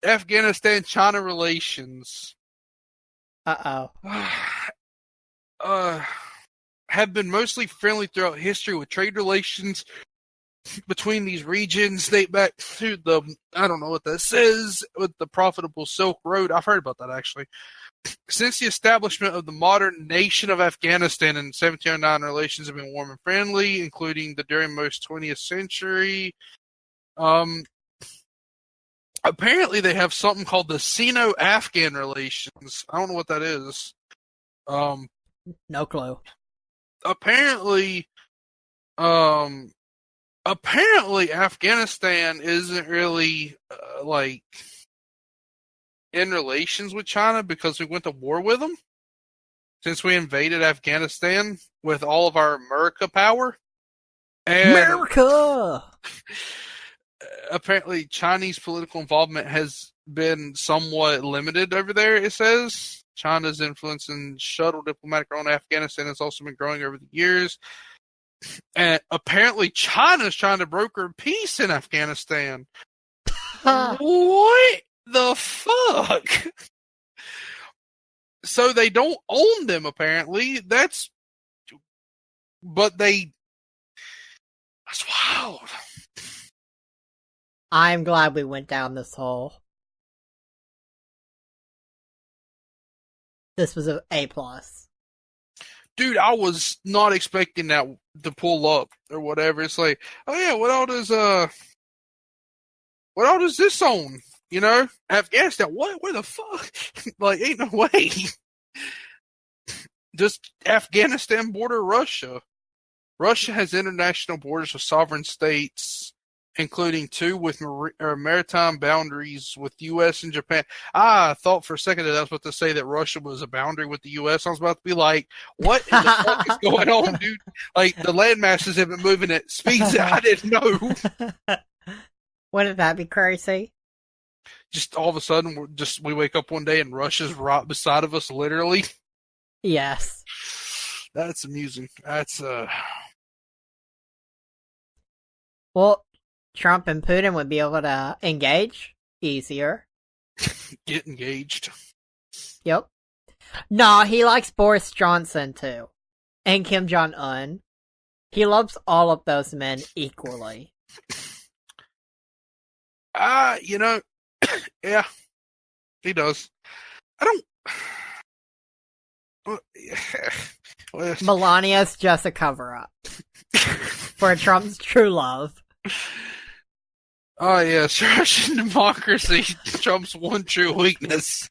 Afghanistan-China relations. Have been mostly friendly throughout history, with trade relations between these regions date back to I don't know what that says, with the profitable Silk Road. I've heard about that actually. Since the establishment of the modern nation of Afghanistan in 1709, relations have been warm and friendly, including during most 20th century. Apparently they have something called the Sino-Afghan relations. I don't know what that is. No clue. Apparently Afghanistan isn't really in relations with China because we went to war with them since we invaded Afghanistan with all of our America power. And America! Apparently Chinese political involvement has been somewhat limited over there, it says. China's influence in shuttle diplomatic role in Afghanistan has also been growing over the years. And apparently China's trying to broker peace in Afghanistan. What the fuck? So they don't own them, apparently. That's wild. I'm glad we went down this hole. This was an A+. Dude, I was not expecting that to pull up or whatever. It's like, oh yeah, what all does this own? You know? Afghanistan, what? Where the fuck? Like, ain't no way. Just Afghanistan border Russia. Russia has international borders with sovereign states, including 2 with maritime boundaries with U.S. and Japan. I thought for a second that I was about to say that Russia was a boundary with the U.S. I was about to be like, what in the fuck is going on, dude? Like, the land masses have been moving at speeds that I didn't know. Wouldn't that be crazy? Just all of a sudden, we wake up one day and Rush is right beside of us, literally. Yes. That's amusing. That's Well, Trump and Putin would be able to engage easier. get engaged. Yep. No, he likes Boris Johnson too. And Kim Jong-un. He loves all of those men equally. You know, yeah, he does. I don't. Well, Melania's just a cover-up for Trump's true love. Oh yes, Russian democracy, Trump's one true weakness.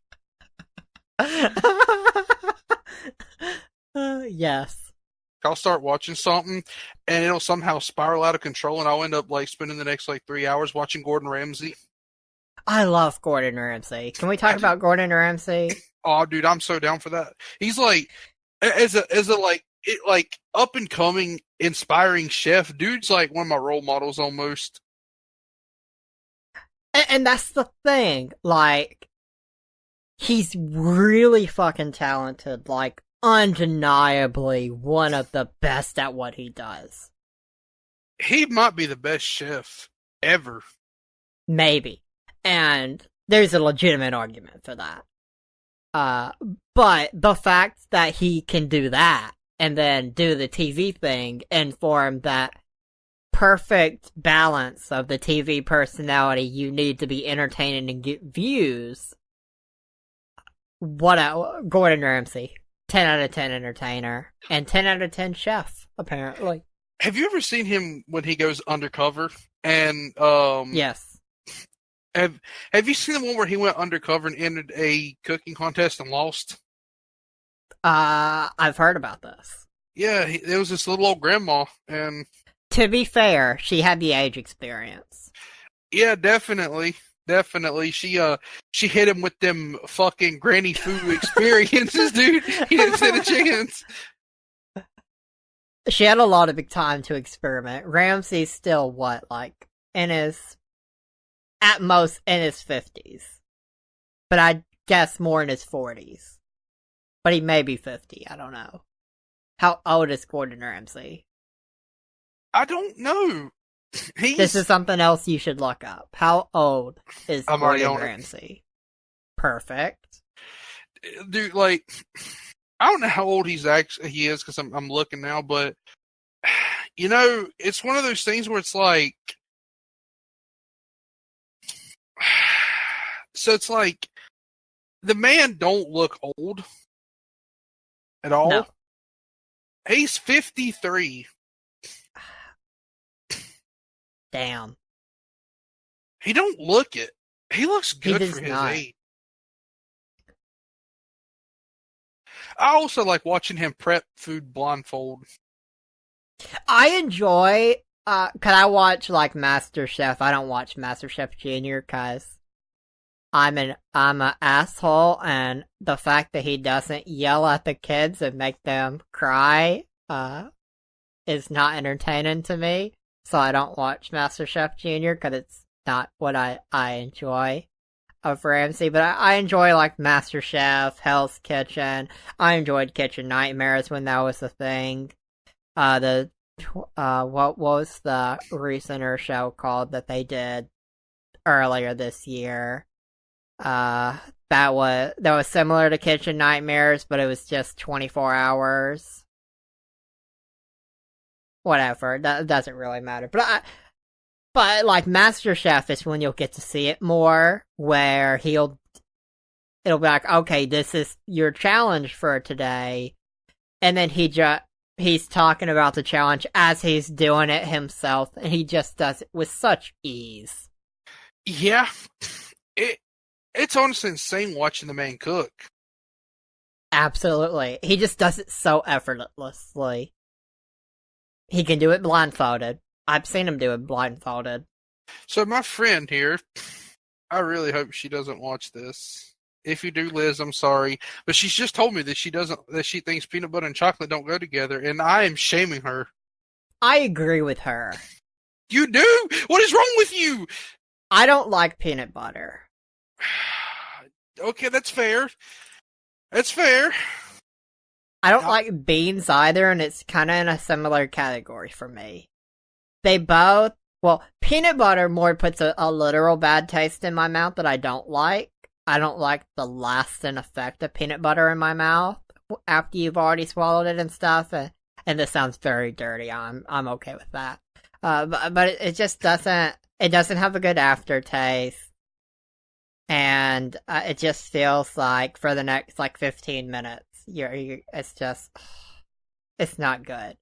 Yes. I'll start watching something, and it'll somehow spiral out of control, and I'll end up like spending the next like 3 hours watching Gordon Ramsay. I love Gordon Ramsay. Can we talk about Gordon Ramsay? Oh, dude, I'm so down for that. He's like, as a like up and coming, inspiring chef. Dude's like one of my role models almost. And that's the thing. Like, he's really fucking talented. Like, undeniably one of the best at what he does. He might be the best chef ever. Maybe. And there's a legitimate argument for that. But the fact that he can do that and then do the TV thing and form that perfect balance of the TV personality you need to be entertaining and get views. Gordon Ramsay. 10 out of 10 entertainer. And 10 out of 10 chef, apparently. Have you ever seen him when he goes undercover? And yes. Have you seen the one where he went undercover and entered a cooking contest and lost? I've heard about this. Yeah, there was this little old grandma, and to be fair, she had the age experience. Yeah, definitely. She hit him with them fucking granny food experiences, dude. He didn't stand a chance. She had a lot of time to experiment. Ramsay's still at most in his 50s. But I guess more in his 40s. But he may be 50, I don't know. How old is Gordon Ramsay? I don't know. This is something else you should look up. How old is Gordon Ramsay? Perfect. Dude, like, I don't know how old he is because I'm looking now, but you know, it's one of those things where it's like, so it's like the man don't look old at all. No. He's 53. Damn. He don't look it. He looks good for his age. I also like watching him prep food blindfold. I enjoy, cause I watch like MasterChef. I don't watch MasterChef Junior cause I'm an asshole, and the fact that he doesn't yell at the kids and make them cry, is not entertaining to me. So I don't watch MasterChef Junior cause it's not what I enjoy of Ramsay, but I enjoy like MasterChef, Hell's Kitchen. I enjoyed Kitchen Nightmares when that was a thing. What was the recenter show called that they did earlier this year? That was similar to Kitchen Nightmares, but it was just 24 hours. Whatever, that doesn't really matter. But like MasterChef is when you'll get to see it more, where it'll be like, okay, this is your challenge for today, and then he's talking about the challenge as he's doing it himself, and he just does it with such ease. Yeah, it's honestly insane watching the man cook. Absolutely, he just does it so effortlessly. He can do it blindfolded. I've seen him do it blindfolded. So my friend here, I really hope she doesn't watch this. If you do, Liz, I'm sorry. But she's just told me that she thinks peanut butter and chocolate don't go together, and I am shaming her. I agree with her. You do? What is wrong with you? I don't like peanut butter. Okay, that's fair. That's fair. I don't like beans either, and it's kind of in a similar category for me. They both, well, peanut butter more puts a literal bad taste in my mouth that I don't like. I don't like the lasting effect of peanut butter in my mouth after you've already swallowed it and stuff. And this sounds very dirty. I'm okay with that. But it just doesn't. It doesn't have a good aftertaste. And it just feels like for the next 15 minutes, it's just, it's not good.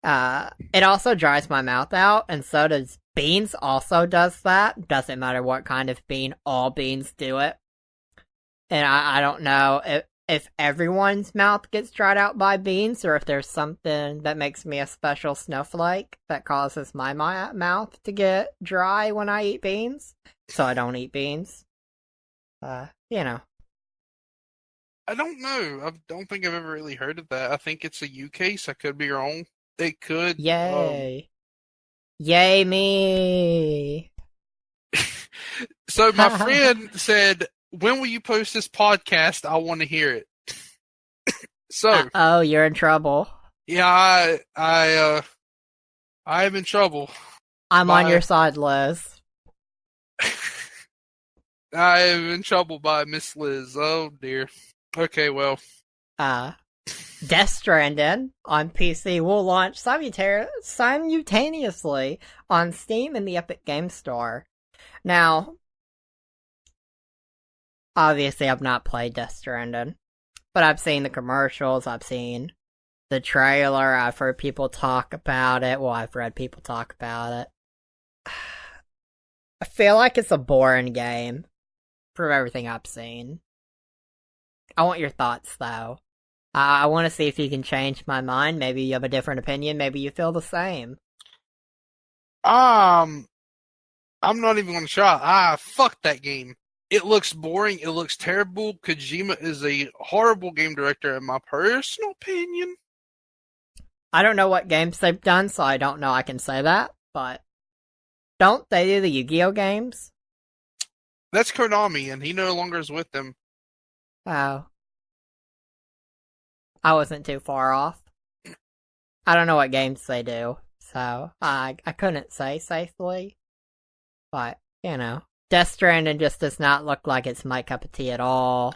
It also dries my mouth out, and so does beans. Also does that. Doesn't matter what kind of bean, all beans do it. And I don't know if everyone's mouth gets dried out by beans, or if there's something that makes me a special snowflake that causes my mouth to get dry when I eat beans. So I don't eat beans. You know. I don't know. I don't think I've ever really heard of that. I think it's a you case. I could be wrong. They could. Yay. Yay me. So my friend said, when will you post this podcast? I want to hear it. So. Oh, you're in trouble. Yeah, I am in trouble. I'm on your side, Liz. I am in trouble by Miss Liz. Oh dear. Okay, well. Death Stranding on PC will launch simultaneously on Steam and the Epic Game Store. Now, obviously I've not played Death Stranding, but I've seen the commercials, I've seen the trailer, I've heard people talk about it, well, I've read people talk about it. I feel like it's a boring game from everything I've seen. I want your thoughts, though. I want to see if you can change my mind. Maybe you have a different opinion. Maybe you feel the same. I'm not even going to try. Fuck that game. It looks boring. It looks terrible. Kojima is a horrible game director, in my personal opinion. I don't know what games they've done, so I don't know I can say that, but don't they do the Yu-Gi-Oh games? That's Konami, and he no longer is with them. Oh. I wasn't too far off. I don't know what games they do, so I couldn't say safely. But, you know, Death Stranding just does not look like it's my cup of tea at all.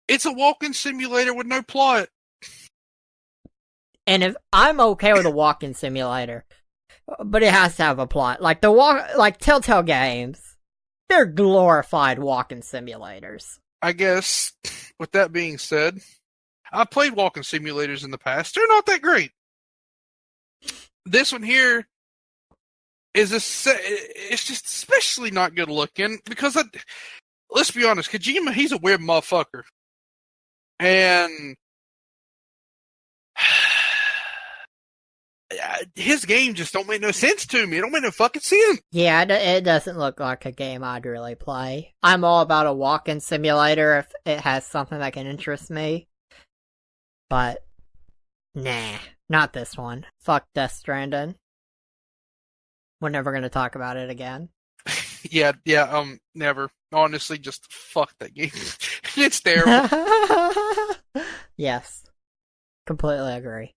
It's a walking simulator with no plot. And if I'm okay with a walking simulator, but it has to have a plot. Like Telltale games, they're glorified walking simulators. I guess, with that being said, I've played walking simulators in the past. They're not that great. This one here is it's just especially not good looking because let's be honest, Kojima, he's a weird motherfucker. And his game just don't make no sense to me. It don't make no fucking sense. Yeah, it doesn't look like a game I'd really play. I'm all about a walking simulator if it has something that can interest me. But, nah, not this one. Fuck Death Stranding. We're never gonna talk about it again. Yeah, never. Honestly, just fuck that game. It's terrible. Yes. Completely agree.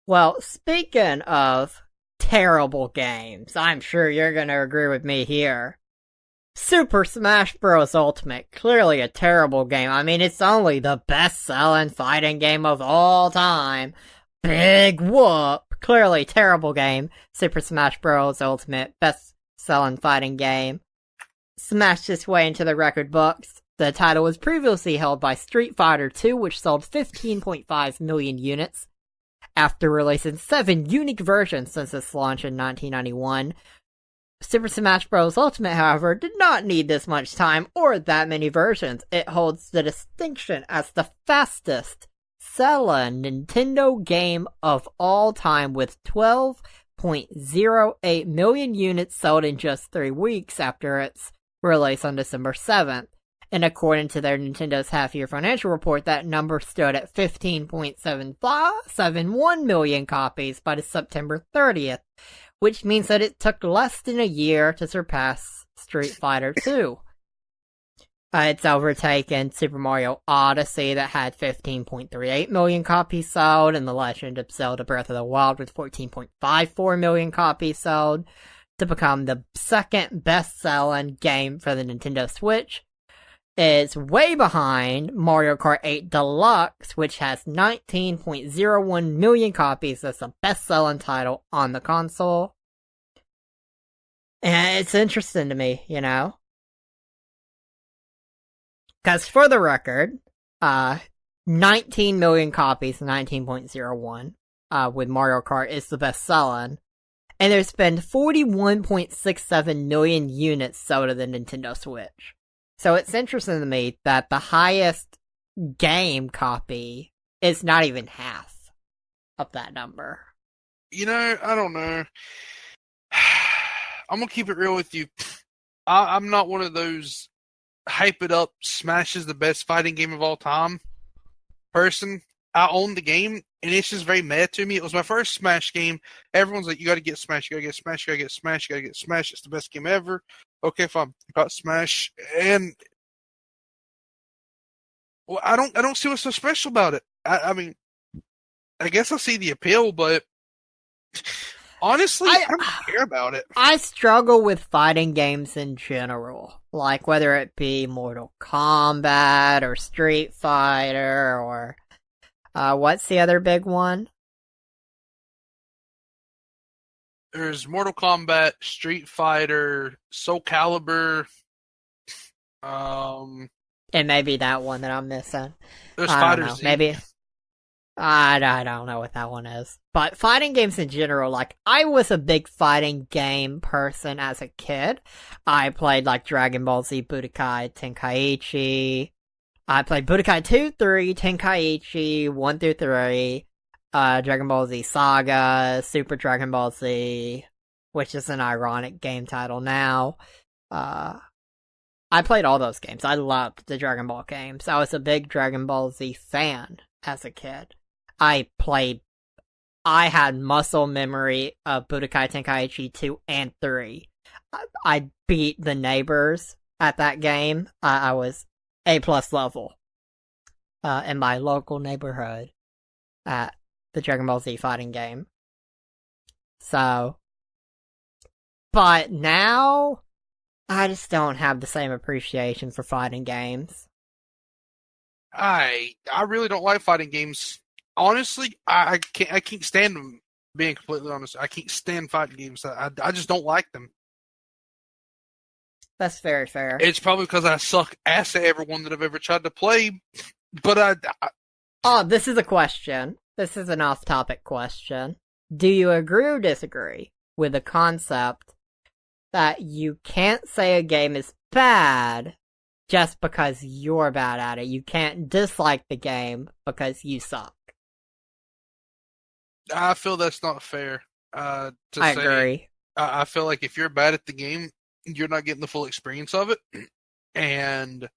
Well, speaking of terrible games, I'm sure you're gonna agree with me here. Super Smash Bros. Ultimate, clearly a terrible game. I mean, it's only the best-selling fighting game of all time. Big whoop. Clearly terrible game. Super Smash Bros. Ultimate, best-selling fighting game. Smashed its way into the record books. The title was previously held by Street Fighter II, which sold 15.5 million units after releasing 7 unique versions since its launch in 1991. Super Smash Bros. Ultimate, however, did not need this much time or that many versions. It holds the distinction as the fastest selling Nintendo game of all time with 12.08 million units sold in just 3 weeks after its release on December 7th. And according to their Nintendo's half-year financial report, that number stood at 15.71 million copies by September 30th, which means that it took less than a year to surpass Street Fighter II. It's overtaken Super Mario Odyssey that had 15.38 million copies sold, and The Legend of Zelda Breath of the Wild with 14.54 million copies sold to become the second best-selling game for the Nintendo Switch. It's way behind Mario Kart 8 Deluxe, which has 19.01 million copies as the best-selling title on the console. And it's interesting to me, you know? Because for the record, 19 million copies, 19.01, with Mario Kart is the best selling. And there's been 41.67 million units sold of the Nintendo Switch. So it's interesting to me that the highest game copy is not even half of that number. You know, I don't know. I'm going to keep it real with you. I'm not one of those hype it up, Smash is the best fighting game of all time person. I own the game, and it's just very mad to me. It was my first Smash game. Everyone's like, you gotta get Smash, you gotta get Smash, you gotta get Smash, you gotta get Smash. It's the best game ever. Okay, fine. I got Smash, and well, I don't see what's so special about it. I mean, I guess I see the appeal, but honestly, I don't care about it. I struggle with fighting games in general. Like, whether it be Mortal Kombat, or Street Fighter, or, what's the other big one? There's Mortal Kombat, Street Fighter, Soul Calibur, It may be that one that I'm missing. There's Fighter Z. Maybe. I don't know what that one is. But fighting games in general, like, I was a big fighting game person as a kid. I played, like, Dragon Ball Z Budokai Tenkaichi. I played Budokai 2, 3, Tenkaichi 1 through 3, Dragon Ball Z Saga, Super Dragon Ball Z, which is an ironic game title now. I played all those games. I loved the Dragon Ball games. I was a big Dragon Ball Z fan as a kid. I had muscle memory of Budokai Tenkaichi 2 and 3. I beat the neighbors at that game. I was A+ level in my local neighborhood at the Dragon Ball Z fighting game. So, but now, I just don't have the same appreciation for fighting games. I really don't like fighting games. Honestly, I can't stand them. Being completely honest, I can't stand fighting games. I just don't like them. That's very fair. It's probably because I suck ass at everyone that I've ever tried to play. But Oh, this is a question. This is an off-topic question. Do you agree or disagree with the concept that you can't say a game is bad just because you're bad at it? You can't dislike the game because you suck. I feel that's not fair. I agree. I feel like if you're bad at the game, you're not getting the full experience of it. And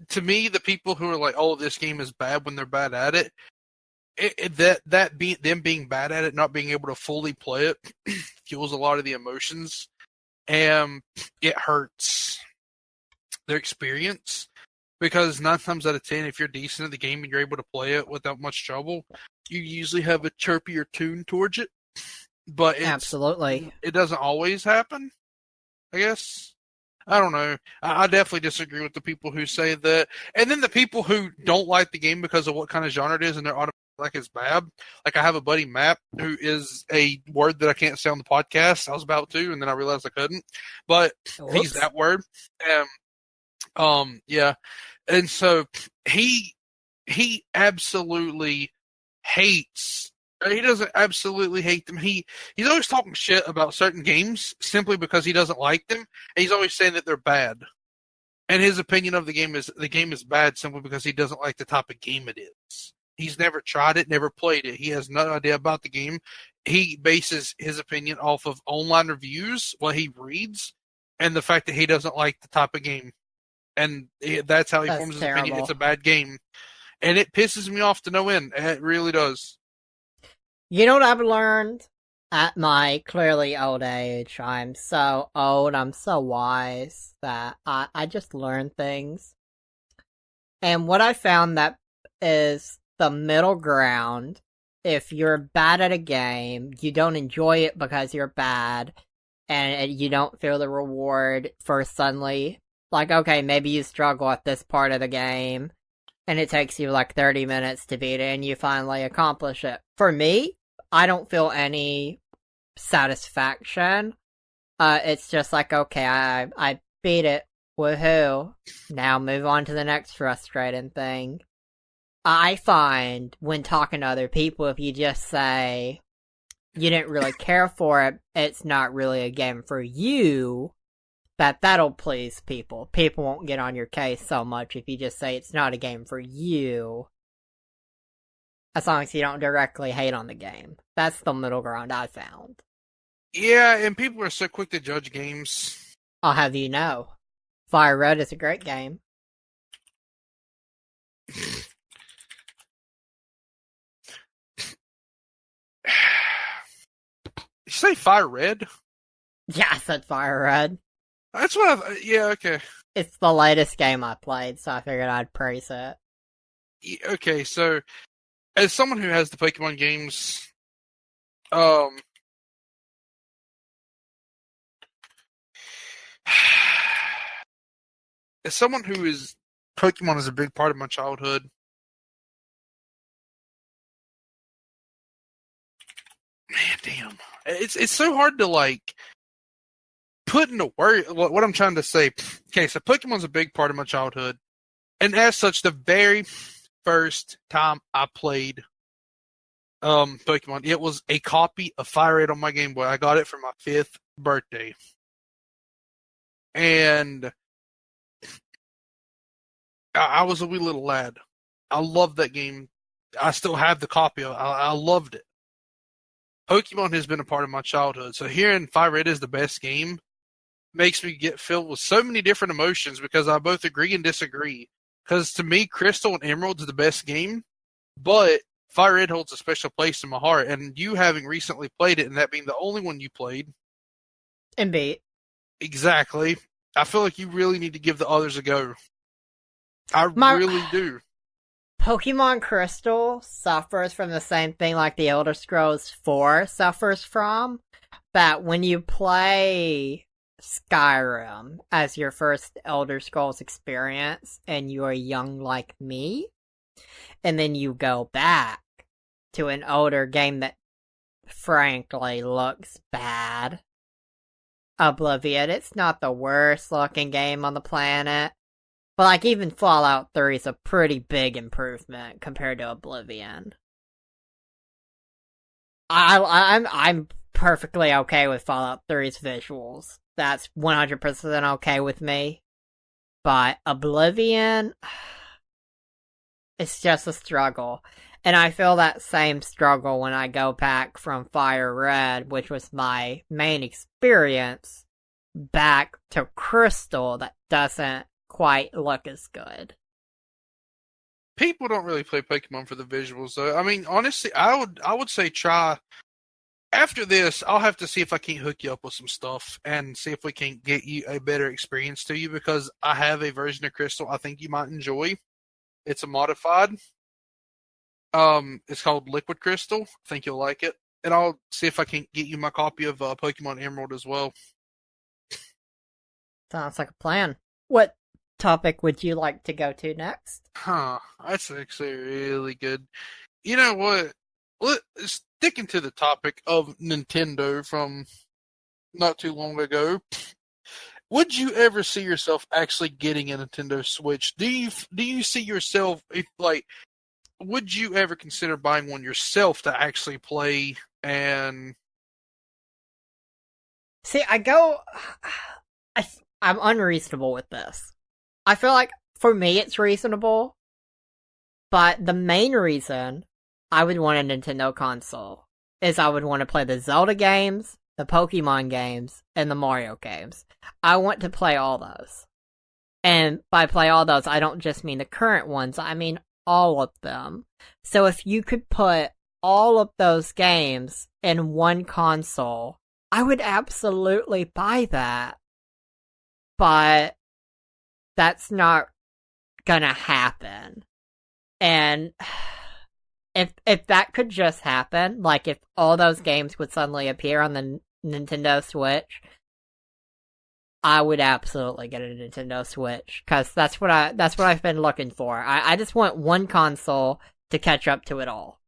to me, the people who are like, "Oh, this game is bad," when they're bad at it, them being bad at it, not being able to fully play it, fuels a lot of the emotions, and it hurts their experience. Because 9 times out of 10, if you're decent at the game and you're able to play it without much trouble, you usually have a chirpier tune towards it. But absolutely, it doesn't always happen, I guess. I don't know. I definitely disagree with the people who say that. And then the people who don't like the game because of what kind of genre it is and they're automatically like it's bad. Like, I have a buddy, Matt, who is a word that I can't say on the podcast. I was about to, and then I realized I couldn't. But he's that word. Yeah. And so he absolutely hates. He doesn't absolutely hate them. He's always talking shit about certain games simply because he doesn't like them, and he's always saying that they're bad. And his opinion of the game is bad simply because he doesn't like the type of game it is. He's never tried it, never played it. He has no idea about the game. He bases his opinion off of online reviews, what he reads, and the fact that he doesn't like the type of game. And that's how he forms his opinion. It's a bad game. And it pisses me off to no end. It really does. You know what I've learned At my clearly old age, I'm so old, I'm so wise that I just learn things. And what I found that is the middle ground. If you're bad at a game, you don't enjoy it because you're bad, and you don't feel the reward for suddenly, like, okay, maybe you struggle at this part of the game, and it takes you like 30 minutes to beat it, and you finally accomplish it. For me, I don't feel any satisfaction. It's just like, okay, I beat it, woohoo. Now move on to the next frustrating thing. I find when talking to other people, if you just say you didn't really care for it, it's not really a game for you, that'll please people. People won't get on your case so much if you just say it's not a game for you. As long as you don't directly hate on the game. That's the middle ground I found. Yeah, and people are so quick to judge games. I'll have you know, Fire Red is a great game. You say Fire Red? Yeah, I said Fire Red. That's what yeah, okay. It's the latest game I played, so I figured I'd praise it. Okay, so as someone who has the Pokemon games, as someone who is Pokemon is a big part of my childhood. Man, damn, it's so hard to like put into word what I'm trying to say. Okay, so Pokemon's a big part of my childhood, and as such, the very first time I played Pokemon, it was a copy of Fire Red on my Game Boy. I got it for my 5th birthday, and I was a wee little lad. I loved that game. I still have the copy of it. I loved it. Pokemon has been a part of my childhood, so hearing Fire Red is the best game makes me get filled with so many different emotions because I both agree and disagree. Because to me, Crystal and Emerald is the best game, but Fire Red holds a special place in my heart. And you having recently played it, and that being the only one you played, And beat. exactly. I feel like you really need to give the others a go. I really do. Pokemon Crystal suffers from the same thing like the Elder Scrolls 4 suffers from. That when you play Skyrim as your first Elder Scrolls experience and you're young like me, and then you go back to an older game that frankly looks bad, Oblivion, it's not the worst looking game on the planet. But like even Fallout 3 is a pretty big improvement compared to Oblivion. I'm perfectly okay with Fallout 3's visuals. That's 100% okay with me. But Oblivion, it's just a struggle. And I feel that same struggle when I go back from Fire Red, which was my main experience, back to Crystal that doesn't quite look as good. People don't really play Pokemon for the visuals, though. I mean, honestly, I would say try. After this, I'll have to see if I can't hook you up with some stuff and see if we can get you a better experience to you because I have a version of Crystal I think you might enjoy. It's a modified. It's called Liquid Crystal. I think you'll like it. And I'll see if I can get you my copy of Pokemon Emerald as well. Sounds like a plan. What topic would you like to go to next? That's actually really good. You know what? Sticking to the topic of Nintendo from not too long ago, would you ever see yourself actually getting a Nintendo Switch? Do you see yourself would you ever consider buying one yourself to actually play and see? I'm unreasonable with this. I feel like for me it's reasonable, but the main reason I would want a Nintendo console is I would want to play the Zelda games, the Pokemon games, and the Mario games. I want to play all those. And by play all those, I don't just mean the current ones, I mean all of them. So if you could put all of those games in one console, I would absolutely buy that. But that's not gonna happen. And if that could just happen, like if all those games would suddenly appear on the Nintendo Switch, I would absolutely get a Nintendo Switch because that's what I've been looking for. I just want one console to catch up to it all.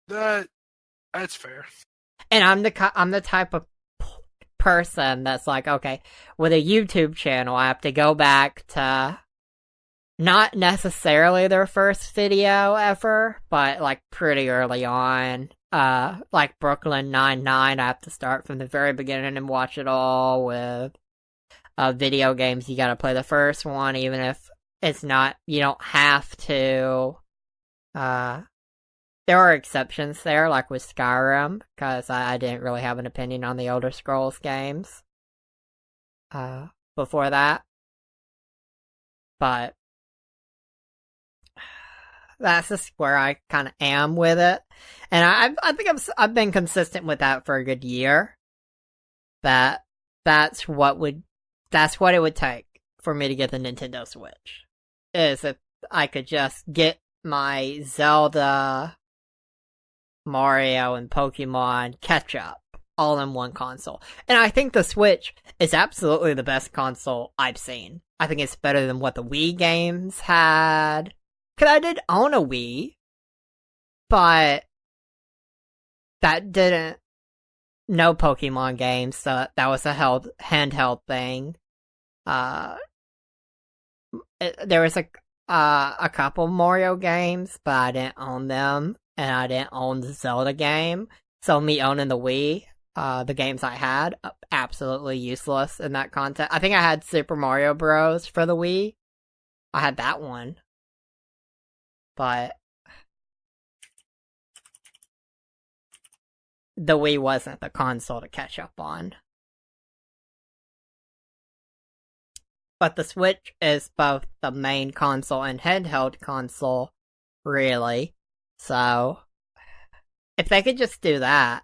That's fair. And I'm the type of person that's like, okay, with a YouTube channel, I have to go back to not necessarily their first video ever, but like pretty early on. Like Brooklyn Nine-Nine, I have to start from the very beginning and watch it all. With video games, you gotta play the first one, even if it's not, you don't have to. There are exceptions there, like with Skyrim, because I didn't really have an opinion on the Elder Scrolls games before that. But that's just where I kind of am with it. And I think I've been consistent with that for a good year. That's what it would take for me to get the Nintendo Switch. Is if I could just get my Zelda, Mario, and Pokemon catch up all in one console. And I think the Switch is absolutely the best console I've seen. I think it's better than what the Wii games had. Because I did own a Wii, but that didn't. No Pokemon games, so that was a handheld thing. There was a couple Mario games, but I didn't own them, and I didn't own the Zelda game. So me owning the Wii, the games I had, absolutely useless in that context. I think I had Super Mario Bros. For the Wii. I had that one. But the Wii wasn't the console to catch up on. But the Switch is both the main console and handheld console, really. So, if they could just do that.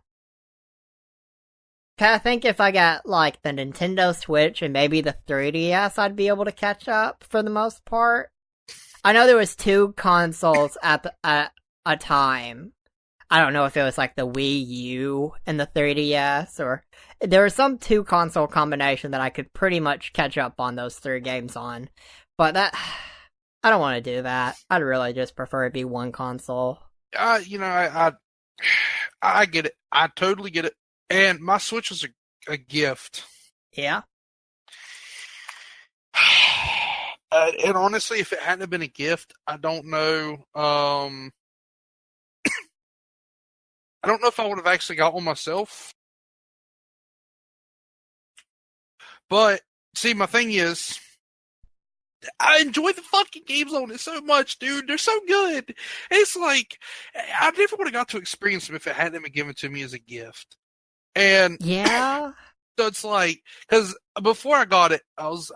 I think if I got, like, the Nintendo Switch and maybe the 3DS, I'd be able to catch up for the most part. I know there was two consoles at a time. I don't know if it was like the Wii U and the 3DS, or there was some two console combination that I could pretty much catch up on those three games on. But I don't want to do that. I'd really just prefer it be one console. I get it. I totally get it. And my Switch was a gift. Yeah. And honestly, if it hadn't been a gift, I don't know. I don't know if I would have actually got one myself. But see, my thing is, I enjoy the fucking games on it so much, dude. They're so good. It's like I never would have got to experience them if it hadn't been given to me as a gift. And yeah. So it's like, because before I got it, I was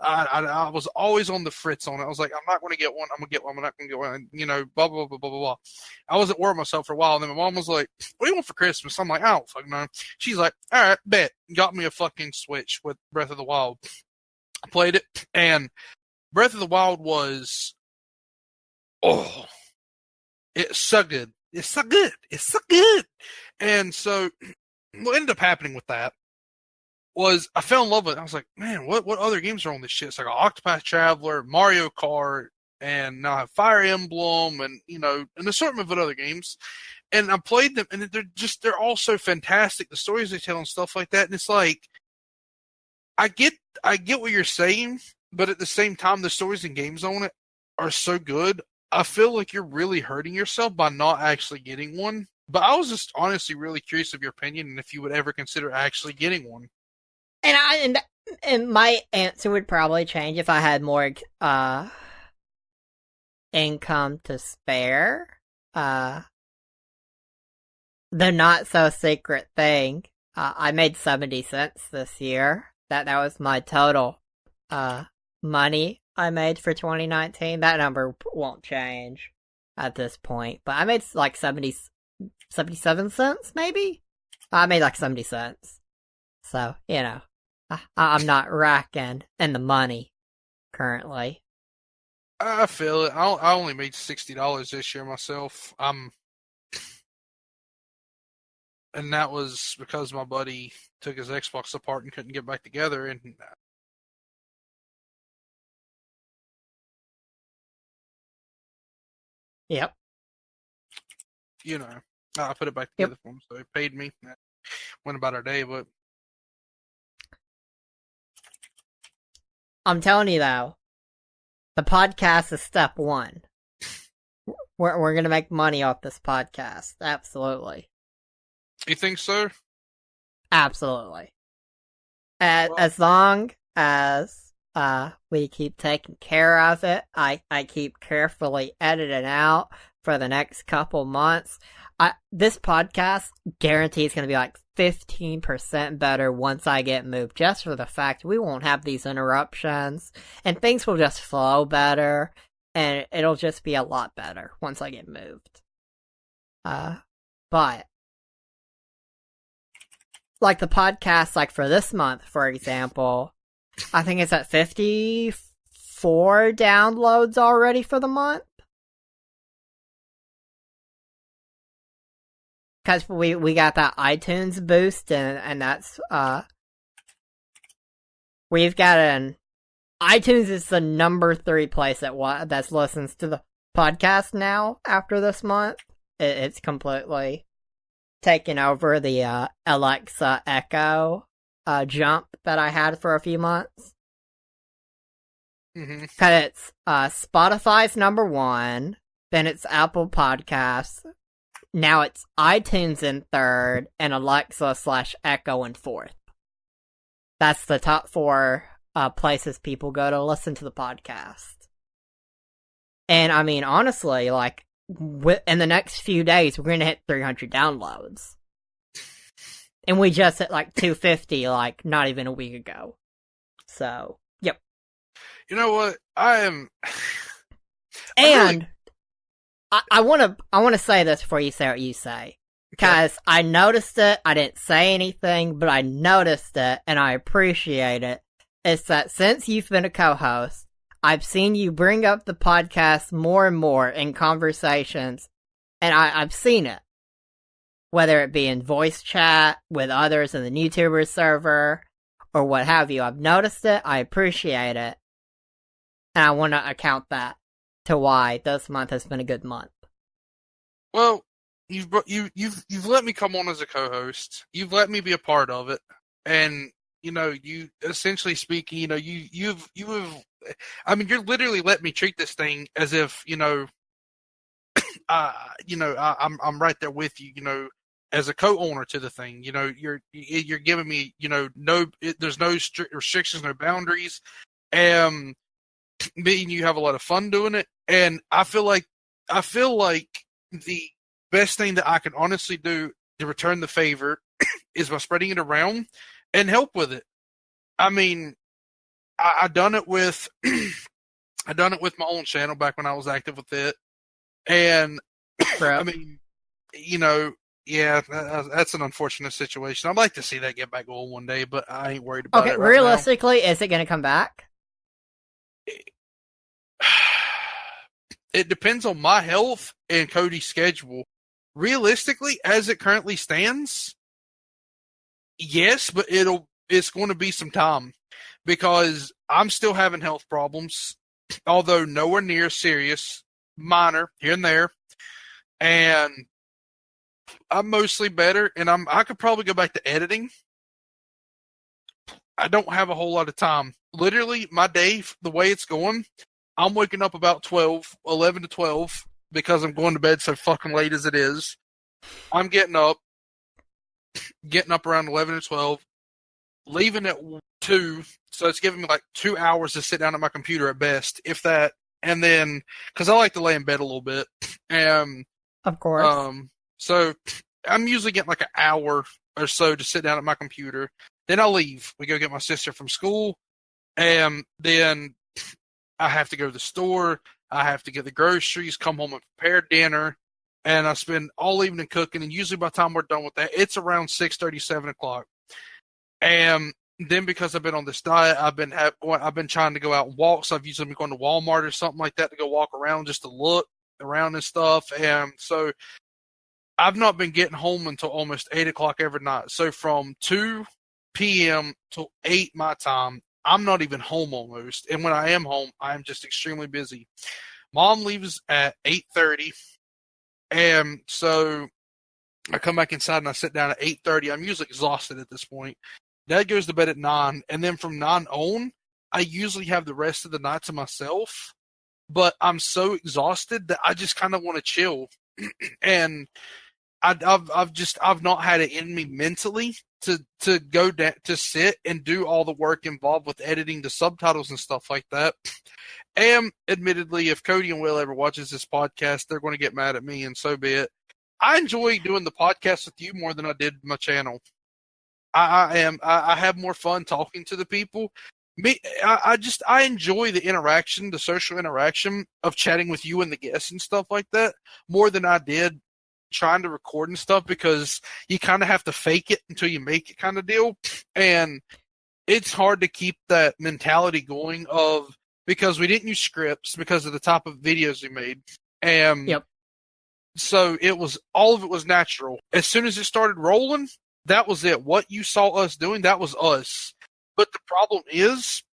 always on the fritz on it. I was like, I'm not going to get one. I'm going to get one. I'm not going to get one. You know, blah, blah, blah, blah, blah, blah. I was at war with myself for a while. And then my mom was like, what do you want for Christmas? I'm like, I don't fucking know. She's like, all right, bet. Got me a fucking Switch with Breath of the Wild. I played it. And Breath of the Wild was, it's so good. It's so good. It's so good. And so what ended up happening with that was I fell in love with it. I was like, man, what other games are on this shit? It's like Octopath Traveler, Mario Kart, and now I have Fire Emblem, and you know, an assortment of other games. And I played them, and they're all so fantastic. The stories they tell and stuff like that. And it's like, I get what you're saying, but at the same time, the stories and games on it are so good. I feel like you're really hurting yourself by not actually getting one. But I was just honestly really curious of your opinion, and if you would ever consider actually getting one. And my answer would probably change if I had more income to spare. The not so secret thing. I made 70 cents this year. That was my total money I made for 2019. That number won't change. at this point. But I made like 77 cents, maybe? I made like 70 cents. So, I'm not racking in the money currently. I feel it. I only made $60 this year myself. And that was because my buddy took his Xbox apart and couldn't get back together. And yep. I put it back together for him, so he paid me. Went about our day, but I'm telling you though, the podcast is step one. We're gonna make money off this podcast. Absolutely. You think so? Absolutely. As long as we keep taking care of it, I keep carefully editing out for the next couple months. This podcast guarantees going to be like 15% better once I get moved, just for the fact we won't have these interruptions, and things will just flow better, and it'll just be a lot better once I get moved. But like the podcast, like for this month, for example, I think it's at 54 downloads already for the month. Because we got that iTunes boost, and that's, we've got iTunes is the number 3 place that listens to the podcast now after this month. It's completely taken over the Alexa Echo jump that I had for a few months. Mm-hmm. Because it's Spotify's number 1, then it's Apple Podcasts, now it's iTunes in 3rd, and Alexa/Echo in 4th. That's the top 4 places people go to listen to the podcast. And I mean, honestly, like, in the next few days, we're going to hit 300 downloads. And we just hit like 250, like, not even a week ago. So, yep. You know what? I am... And I want to say this before you say what you say. Because I noticed it, I didn't say anything, but I noticed it, and I appreciate it. It's that since you've been a co-host, I've seen you bring up the podcast more and more in conversations, and I've seen it. Whether it be in voice chat with others in the YouTuber server, or what have you. I've noticed it, I appreciate it, and I want to account that to why this month has been a good month. Well, you've let me come on as a co-host. You've let me be a part of it, and you essentially speaking, you're literally let me treat this thing as if I'm right there with you, as a co-owner to the thing. You're giving me, there's no strict restrictions, no boundaries, and me and you have a lot of fun doing it. And I feel like the best thing that I can honestly do to return the favor is by spreading it around and help with it. I mean, I done it with my own channel back when I was active with it, and I mean, yeah, that's an unfortunate situation. I'd like to see that get back going one day, but I ain't worried about it. Okay, realistically, is it going to come back? It depends on my health and Cody's schedule. Realistically, as it currently stands, yes, but it's going to be some time because I'm still having health problems, although nowhere near serious, minor here and there, and I'm mostly better. And I could probably go back to editing. I don't have a whole lot of time. Literally, my day, the way it's going, I'm waking up about 11 to 12 because I'm going to bed so fucking late as it is. I'm getting up around 11 or 12, leaving at 2, so it's giving me like 2 hours to sit down at my computer at best, if that. And then, because I like to lay in bed a little bit. Of course. So I'm usually getting like an hour or so to sit down at my computer. Then I'll leave. We go get my sister from school, and then I have to go to the store. I have to get the groceries, come home and prepare dinner, and I spend all evening cooking. And usually by the time we're done with that, it's around 6:30, 7 o'clock. And then because I've been on this diet, I've been trying to go out and walk. So I've usually been going to Walmart or something like that to go walk around just to look around and stuff. And so I've not been getting home until almost 8 o'clock every night. So from 2 p.m. till 8 my time, I'm not even home almost. And when I am home, I'm just extremely busy. Mom leaves at 8:30. And so I come back inside and I sit down at 8:30. I'm usually exhausted at this point. Dad goes to bed at 9. And then from 9 on, I usually have the rest of the night to myself. But I'm so exhausted that I just kind of want to chill. And I've not had it in me mentally to go down, to sit and do all the work involved with editing the subtitles and stuff like that. And admittedly, if Cody and Will ever watches this podcast, they're going to get mad at me, and so be it. I enjoy doing the podcast with you more than I did my channel. I have more fun talking to the people. I enjoy the interaction, the social interaction of chatting with you and the guests and stuff like that more than I did trying to record and stuff, because you kind of have to fake it until you make it kind of deal. And it's hard to keep that mentality going because we didn't use scripts because of the type of videos we made. And Yep. so all of it was natural. As soon as it started rolling, that was it. What you saw us doing, that was us. But the problem is,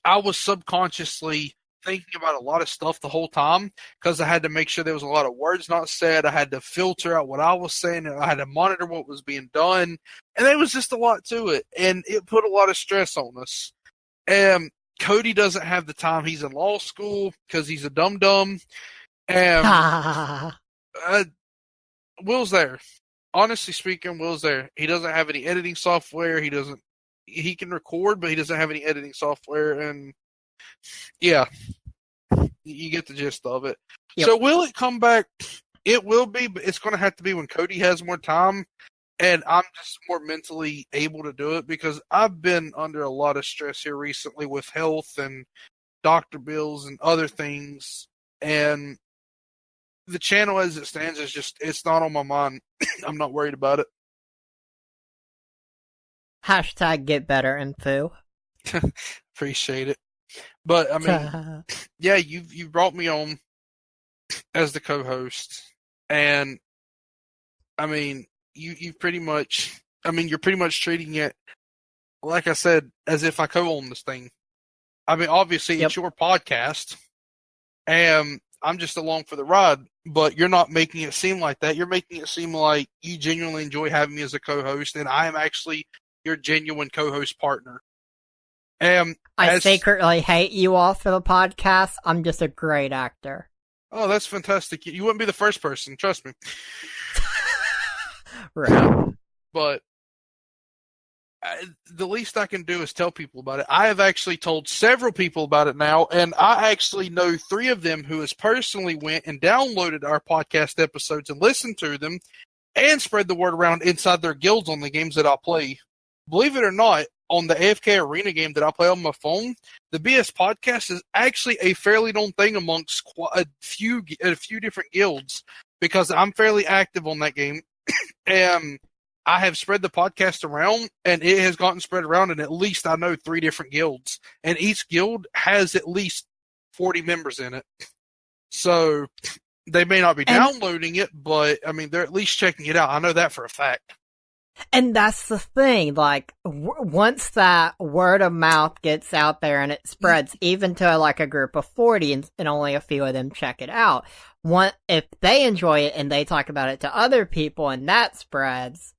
I was subconsciously thinking about a lot of stuff the whole time because I had to make sure there was a lot of words not said. I had to filter out what I was saying, and I had to monitor what was being done. And there was just a lot to it, and it put a lot of stress on us. And Cody doesn't have the time. He's in law school because he's a dum-dum. And Will's there. Honestly speaking, Will's there. He doesn't have any editing software. He can record, but he doesn't have any editing software. And yeah, you get the gist of it. Yep. So will it come back? It will be, but it's going to have to be when Cody has more time and I'm just more mentally able to do it, because I've been under a lot of stress here recently with health and doctor bills and other things. And the channel as it stands is just, it's not on my mind. I'm not worried about it. Hashtag get better, Infu. Appreciate it. But I mean, yeah, you brought me on as the co-host, and I mean, you pretty much, I mean, you're pretty much treating it, like I said, as if I co-own this thing. I mean, obviously it's your podcast, and I'm just along for the ride, but you're not making it seem like that. You're making it seem like you genuinely enjoy having me as a co-host, and I am actually your genuine co-host partner. I secretly hate you all for the podcast. I'm just a great actor. Oh, that's fantastic. You wouldn't be the first person, trust me. Right. But the least I can do is tell people about it. I have actually told several people about it now, and I actually know 3 of them who has personally went and downloaded our podcast episodes and listened to them and spread the word around inside their guilds on the games that I play. Believe it or not, on the AFK Arena game that I play on my phone, the BS podcast is actually a fairly known thing amongst a few different guilds, because I'm fairly active on that game. And I have spread the podcast around, and it has gotten spread around in at least, I know, 3 different guilds. And each guild has at least 40 members in it. So they may not be downloading it, but, I mean, they're at least checking it out. I know that for a fact. And that's the thing, like, once that word of mouth gets out there and it spreads even to, like, a group of 40 and only a few of them check it out, if they enjoy it and they talk about it to other people and that spreads,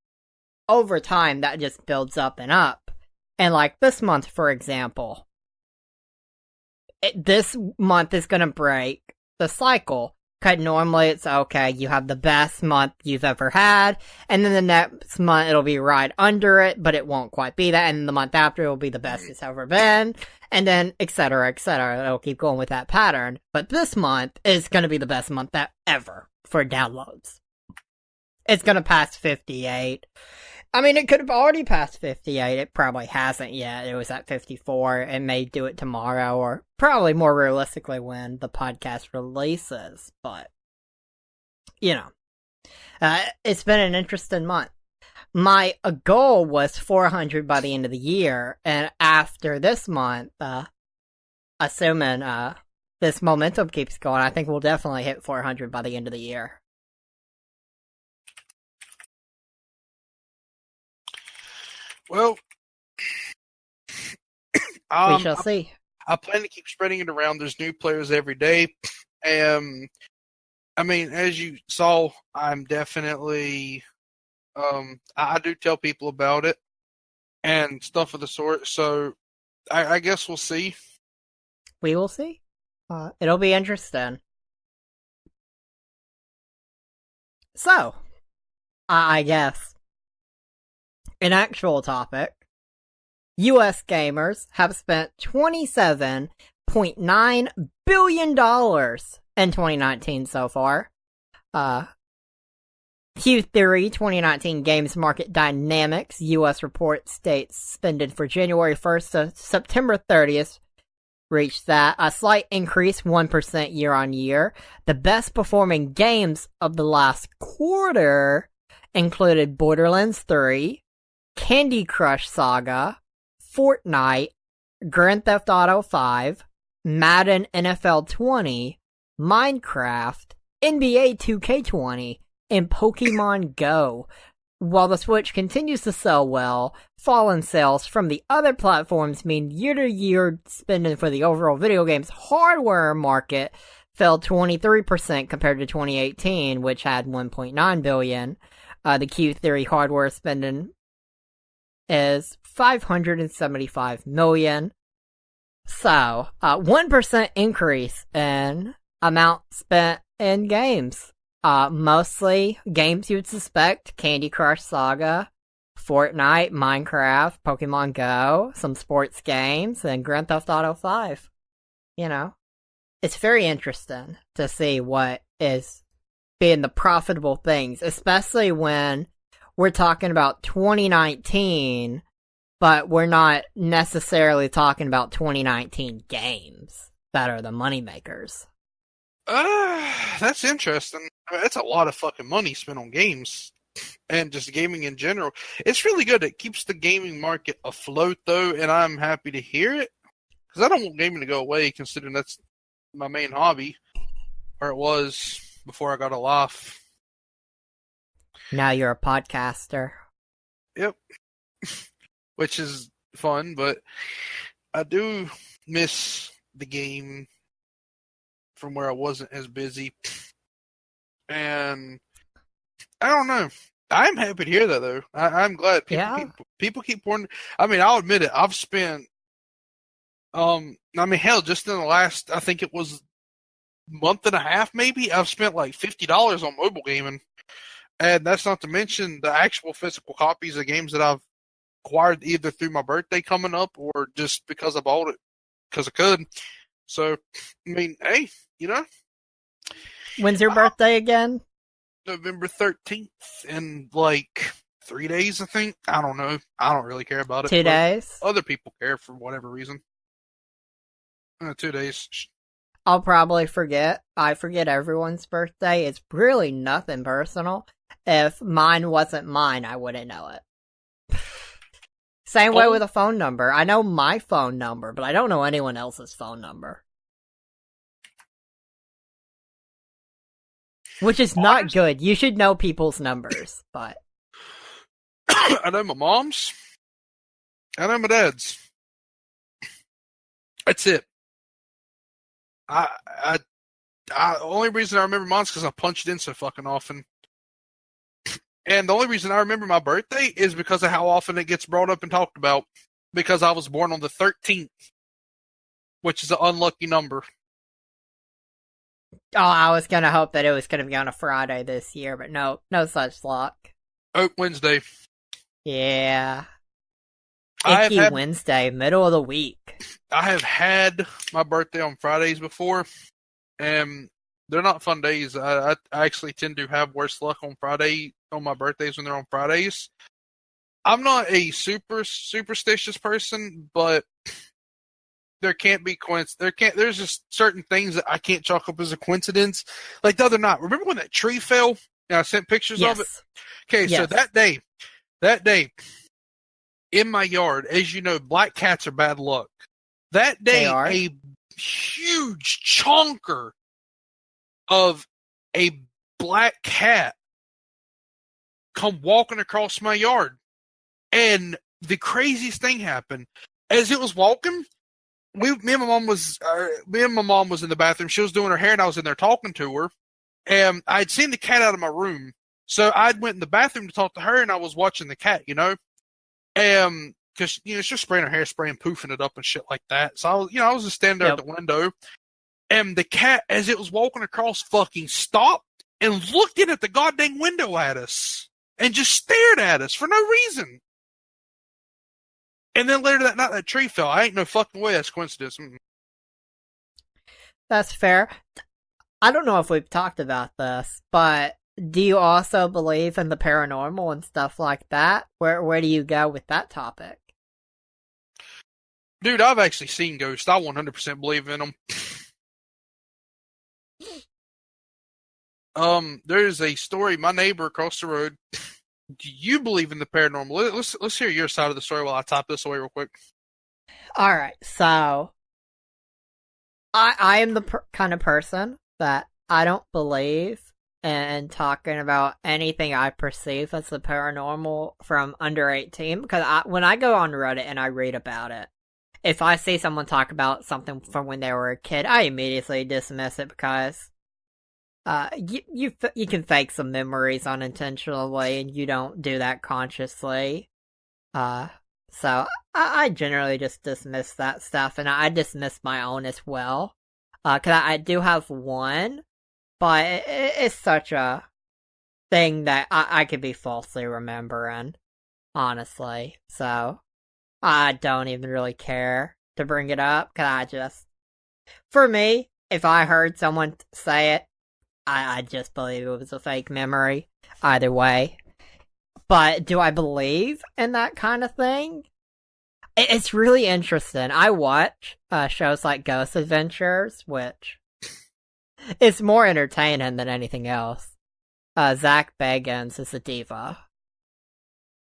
over time that just builds up and up. And, like, this month, for example, this month is gonna break the cycle. Because normally it's, okay, you have the best month you've ever had, and then the next month it'll be right under it, but it won't quite be that, and then the month after it'll be the best it's ever been, and then etc., etc. It'll keep going with that pattern. But this month is going to be the best month ever for downloads. It's going to pass 58. I mean, it could have already passed 58. It probably hasn't yet. It was at 54. It may do it tomorrow, or probably more realistically when the podcast releases. But, it's been an interesting month. My goal was 400 by the end of the year, and after this month, assuming this momentum keeps going, I think we'll definitely hit 400 by the end of the year. Well, we shall see. I plan to keep spreading it around. There's new players every day. I mean, as you saw, I'm definitely... I do tell people about it and stuff of the sort, so I guess we'll see. We will see. It'll be interesting. So, I guess, an actual topic, US gamers have spent $27.9 billion in 2019 so far. Q3 2019 Games Market Dynamics US report states spending for January 1st to September 30th reached that, a slight increase 1% year on year. The best performing games of the last quarter included Borderlands 3, Candy Crush Saga, Fortnite, Grand Theft Auto 5, Madden NFL 20, Minecraft, NBA 2K20, and Pokemon Go. While the Switch continues to sell well, fallen sales from the other platforms mean year-to-year spending for the overall video games hardware market fell 23% compared to 2018, which had $1.9 billion. The Q3 hardware spending is $575 million. So, 1% increase in amount spent in games. Mostly games you would suspect: Candy Crush Saga, Fortnite, Minecraft, Pokemon Go, some sports games, and Grand Theft Auto 5. It's very interesting to see what is being the profitable things, especially when we're talking about 2019, but we're not necessarily talking about 2019 games that are the moneymakers. That's interesting. I mean, that's a lot of fucking money spent on games and just gaming in general. It's really good. It keeps the gaming market afloat, though, and I'm happy to hear it because I don't want gaming to go away, considering that's my main hobby, or it was before I got a life. Now you're a podcaster. Yep. Which is fun, but I do miss the game from where I wasn't as busy. And I don't know. I'm happy to hear that, though. I'm glad people keep pouring. I mean, I'll admit it. I've spent, hell, just in the last, I think it was month and a half, maybe, I've spent like $50 on mobile gaming. And that's not to mention the actual physical copies of games that I've acquired either through my birthday coming up or just because I bought it because I could. So, I mean, hey, When's your birthday again? November 13th in like 3 days, I think. I don't know. I don't really care about it. 2 days? Other people care for whatever reason. 2 days. I'll probably forget. I forget everyone's birthday. It's really nothing personal. If mine wasn't mine, I wouldn't know it. Same way with a phone number. I know my phone number, but I don't know anyone else's phone number. Which is not good. You should know people's numbers, but... I know my mom's. I know my dad's. That's it. The only reason I remember mine's because I punched in so fucking often. And the only reason I remember my birthday is because of how often it gets brought up and talked about. Because I was born on the 13th, which is an unlucky number. Oh, I was gonna hope that it was gonna be on a Friday this year, but no such luck. Oak Wednesday. Yeah. Icky Wednesday, middle of the week. I have had my birthday on Fridays before, and they're not fun days. I actually tend to have worse luck on my birthdays when they're on Fridays. I'm not a super superstitious person, but there can't be there's just certain things that I can't chalk up as a coincidence. Like the other night, remember when that tree fell? And I sent pictures of it. Yes. Okay, so Yes. that day in my yard, as you know, black cats are bad luck. That They day, are. a huge chonker of a black cat come walking across my yard. And the craziest thing happened. As it was walking, me and my mom was in the bathroom. She was doing her hair, and I was in there talking to her. And I'd seen the cat out of my room, so I went in the bathroom to talk to her, and I was watching the cat, because she's spraying her hair, spraying, poofing it up and shit like that. So I was just standing there at the window, and the cat, as it was walking across, fucking stopped and looked in at the goddamn window at us, and just stared at us for no reason. And then later that night, that tree fell. I ain't no fucking way that's coincidence. That's fair. I don't know if we've talked about this, but do you also believe in the paranormal and stuff like that? Where do you go with that topic? Dude, I've actually seen ghosts. I 100% believe in them. There's a story. My neighbor across the road. Do you believe in the paranormal? Let's hear your side of the story while I type this away real quick. All right, so I am the kind of person that I don't believe in talking about anything I perceive as the paranormal from under 18, because when I go on Reddit and I read about it, if I see someone talk about something from when they were a kid, I immediately dismiss it because you can fake some memories unintentionally, and you don't do that consciously. So I generally just dismiss that stuff, and I dismiss my own as well. Cause I do have one, but it's such a thing that I could be falsely remembering, honestly. So I don't even really care to bring it up, cause for me, if I heard someone say it, I just believe it was a fake memory, either way. But do I believe in that kind of thing? It's really interesting. I watch shows like Ghost Adventures, which is more entertaining than anything else. Zach Bagans is a diva.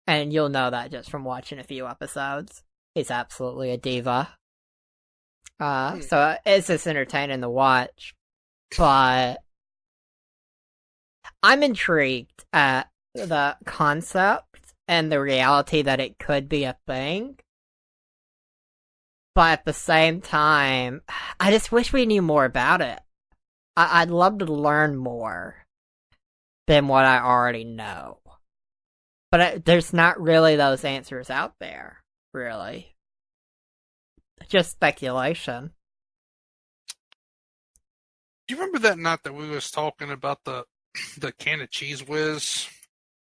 And you'll know that just from watching a few episodes. He's absolutely a diva. So it's just entertaining to watch. But I'm intrigued at the concept and the reality that it could be a thing. But at the same time, I just wish we knew more about it. I'd love to learn more than what I already know. But there's not really those answers out there, really. Just speculation. Do you remember that night that we was talking about the can of Cheese Whiz?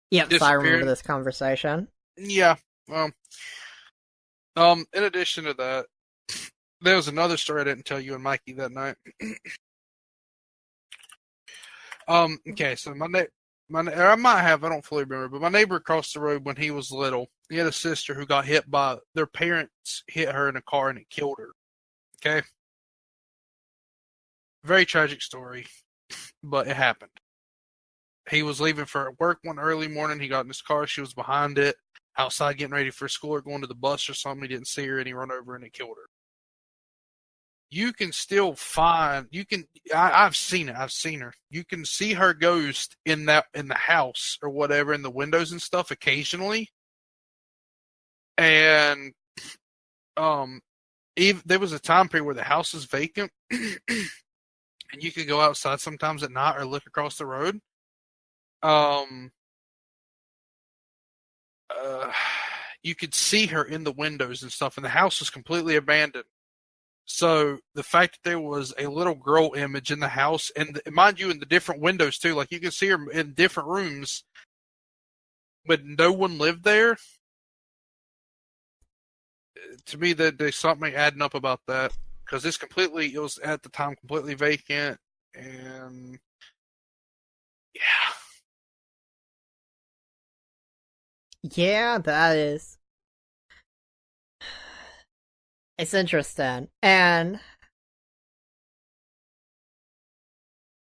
Yes, I remember this conversation. Yeah. In addition to that, there was another story I didn't tell you and Mikey that night. Okay, so I might have, I don't fully remember, but my neighbor across the road when he was little, he had a sister who got hit by, their parents hit her in a car and it killed her. Okay? Very tragic story, but it happened. He was leaving for work one early morning. He got in his car. She was behind it, outside getting ready for school or going to the bus or something. He didn't see her, and he run over and it killed her. You can still find. I've seen it. I've seen her. You can see her ghost in the house or whatever, in the windows and stuff occasionally. And there was a time period where the house was vacant, and you could go outside sometimes at night or look across the road. You could see her in the windows and stuff, and the house was completely abandoned. So the fact that there was a little girl image in the house, and mind you, in the different windows too, like you can see her in different rooms, but no one lived there. To me, there's something adding up about that, because it was at the time completely vacant, and yeah. Yeah, that is. It's interesting. And,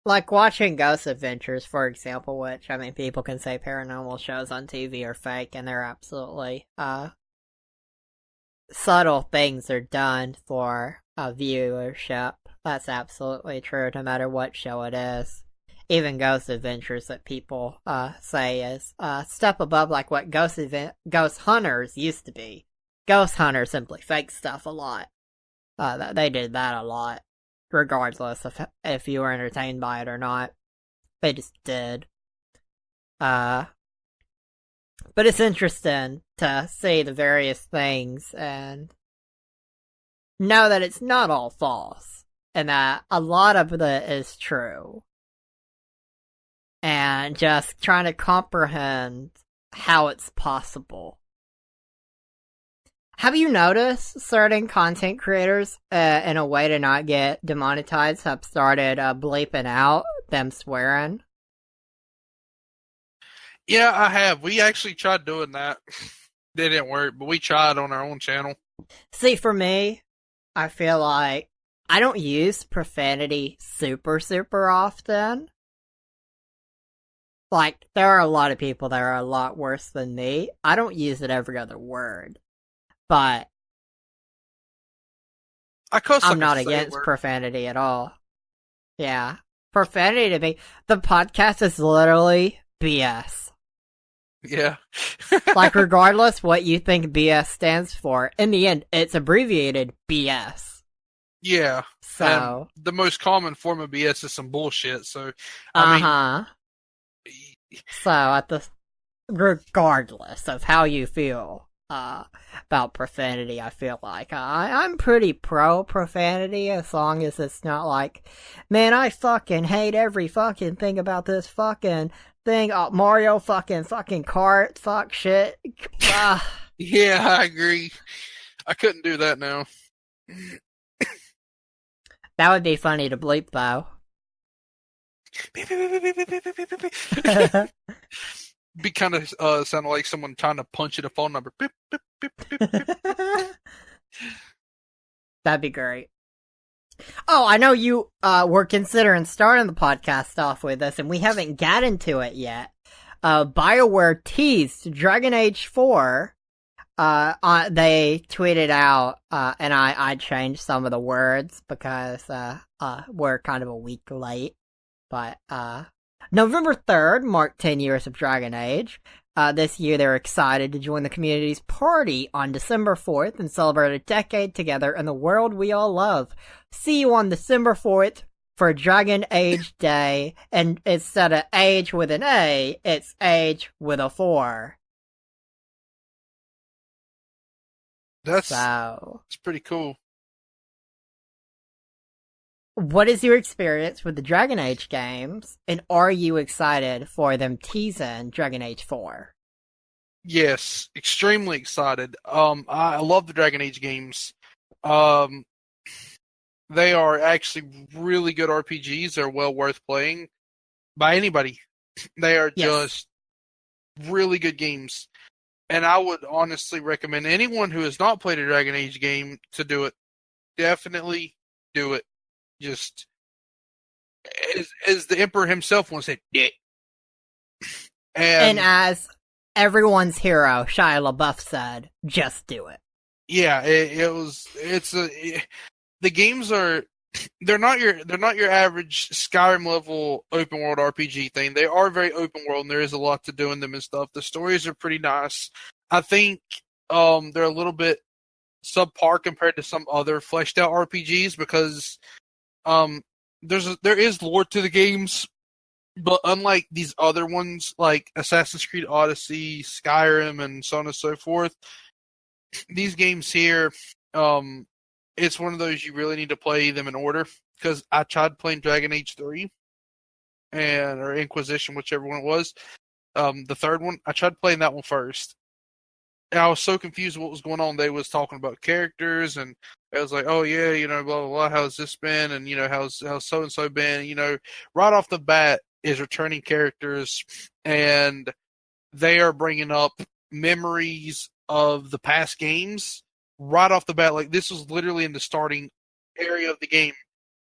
like, watching Ghost Adventures, for example, which, I mean, people can say paranormal shows on TV are fake, and they're absolutely, subtle things are done for viewership. That's absolutely true, no matter what show it is. Even Ghost Adventures that people say is a step above like what Ghost Hunters used to be. Ghost Hunters simply fake stuff a lot. They did that a lot, regardless of if you were entertained by it or not. They just did. Uh, but it's interesting to see the various things and know that it's not all false, and that a lot of it is true. And just trying to comprehend how it's possible. Have you noticed certain content creators, in a way to not get demonetized, have started bleeping out them swearing? Yeah, I have. We actually tried doing that. It didn't work, but we tried on our own channel. See, for me, I feel like I don't use profanity super often. Like, there are a lot of people that are a lot worse than me. I don't use it every other word. But I cuss I'm like not a against sailor. profanity at all. Yeah. Profanity to me, the podcast is literally BS. Yeah. Like, regardless what you think BS stands for, in the end, it's abbreviated BS. Yeah. So, the most common form of BS is some bullshit. So, I mean, uh-huh. So, regardless of how you feel about profanity, I feel like I'm pretty pro profanity as long as it's not like, man, I fucking hate every fucking thing about this fucking thing. Mario fucking Kart, fuck shit. yeah, I agree. I couldn't do that now. That would be funny to bleep though. Be kind of sounding like someone trying to punch at a phone number. Beep, beep, beep, beep, beep. That'd be great. Oh, I know you were considering starting the podcast off with us, and we haven't gotten to it yet. BioWare teased Dragon Age 4. They tweeted out, and I changed some of the words because we're kind of a week late. But November 3rd marked 10 years of Dragon Age. This year they're excited to join the community's party on December 4th and celebrate a decade together in the world we all love. See you on December 4th for Dragon Age Day, and instead of age with an A, it's age with a 4. That's pretty cool. What is your experience with the Dragon Age games, and are you excited for them teasing Dragon Age 4? Yes, extremely excited. I love the Dragon Age games. They are actually really good RPGs. They're well worth playing by anybody. They are just really good games. And I would honestly recommend anyone who has not played a Dragon Age game to do it. Definitely do it. Just as the Emperor himself once said, yeah. And as everyone's hero, Shia LaBeouf, said, just do it. Yeah, the games are they're not your average Skyrim level open world RPG thing. They are very open world and there is a lot to do in them and stuff. The stories are pretty nice. I think they're a little bit subpar compared to some other fleshed out RPGs because there is lore to the games, but unlike these other ones like Assassin's Creed Odyssey, Skyrim, and so on and so forth, these games here, it's one of those you really need to play them in order. Because I tried playing Dragon Age 3 or Inquisition, whichever one it was, the third one. I tried playing that one first. And I was so confused what was going on. They was talking about characters, and I was like, "Oh yeah, blah blah blah. How's this been? And how's so and so been? Right off the bat is returning characters, and they are bringing up memories of the past games right off the bat. Like, this was literally in the starting area of the game.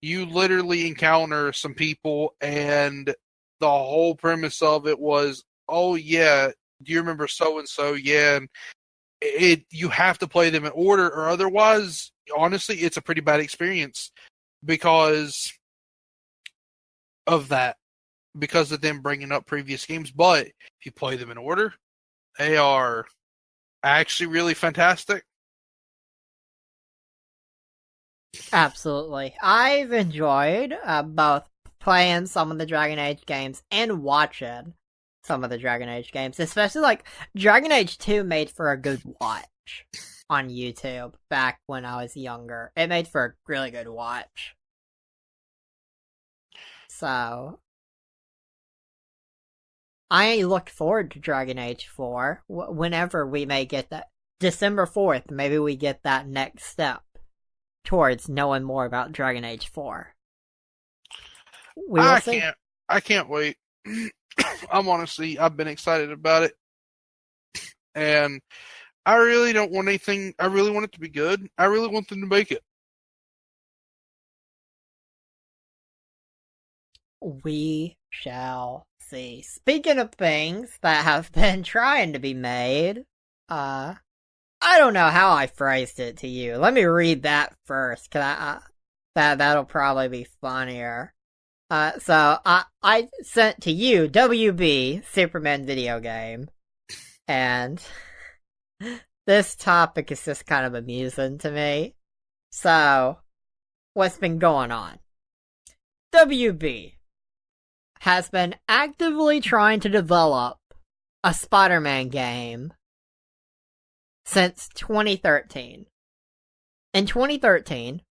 You literally encounter some people, and the whole premise of it was, oh yeah, do you remember so and so? Yeah, and you have to play them in order, or otherwise, honestly, it's a pretty bad experience because of that, because of them bringing up previous games. But if you play them in order, they are actually really fantastic. Absolutely. I've enjoyed both playing some of the Dragon Age games and watching some of the Dragon Age games, especially like Dragon Age 2 made for a good watch on YouTube back when I was younger. It made for a really good watch. So, I look forward to Dragon Age 4 whenever we may get that. December 4th, maybe we get that next step towards knowing more about Dragon Age 4. I can't wait. I've been excited about it. And I really don't want anything. I really want it to be good. I really want them to make it. We shall see. Speaking of things that have been trying to be made, I don't know how I phrased it to you. Let me read that first, cause that'll probably be funnier. So I sent to you WB Superman video game, and this topic is just kind of amusing to me. So, what's been going on? WB has been actively trying to develop a Spider-Man game since 2013. In 2013,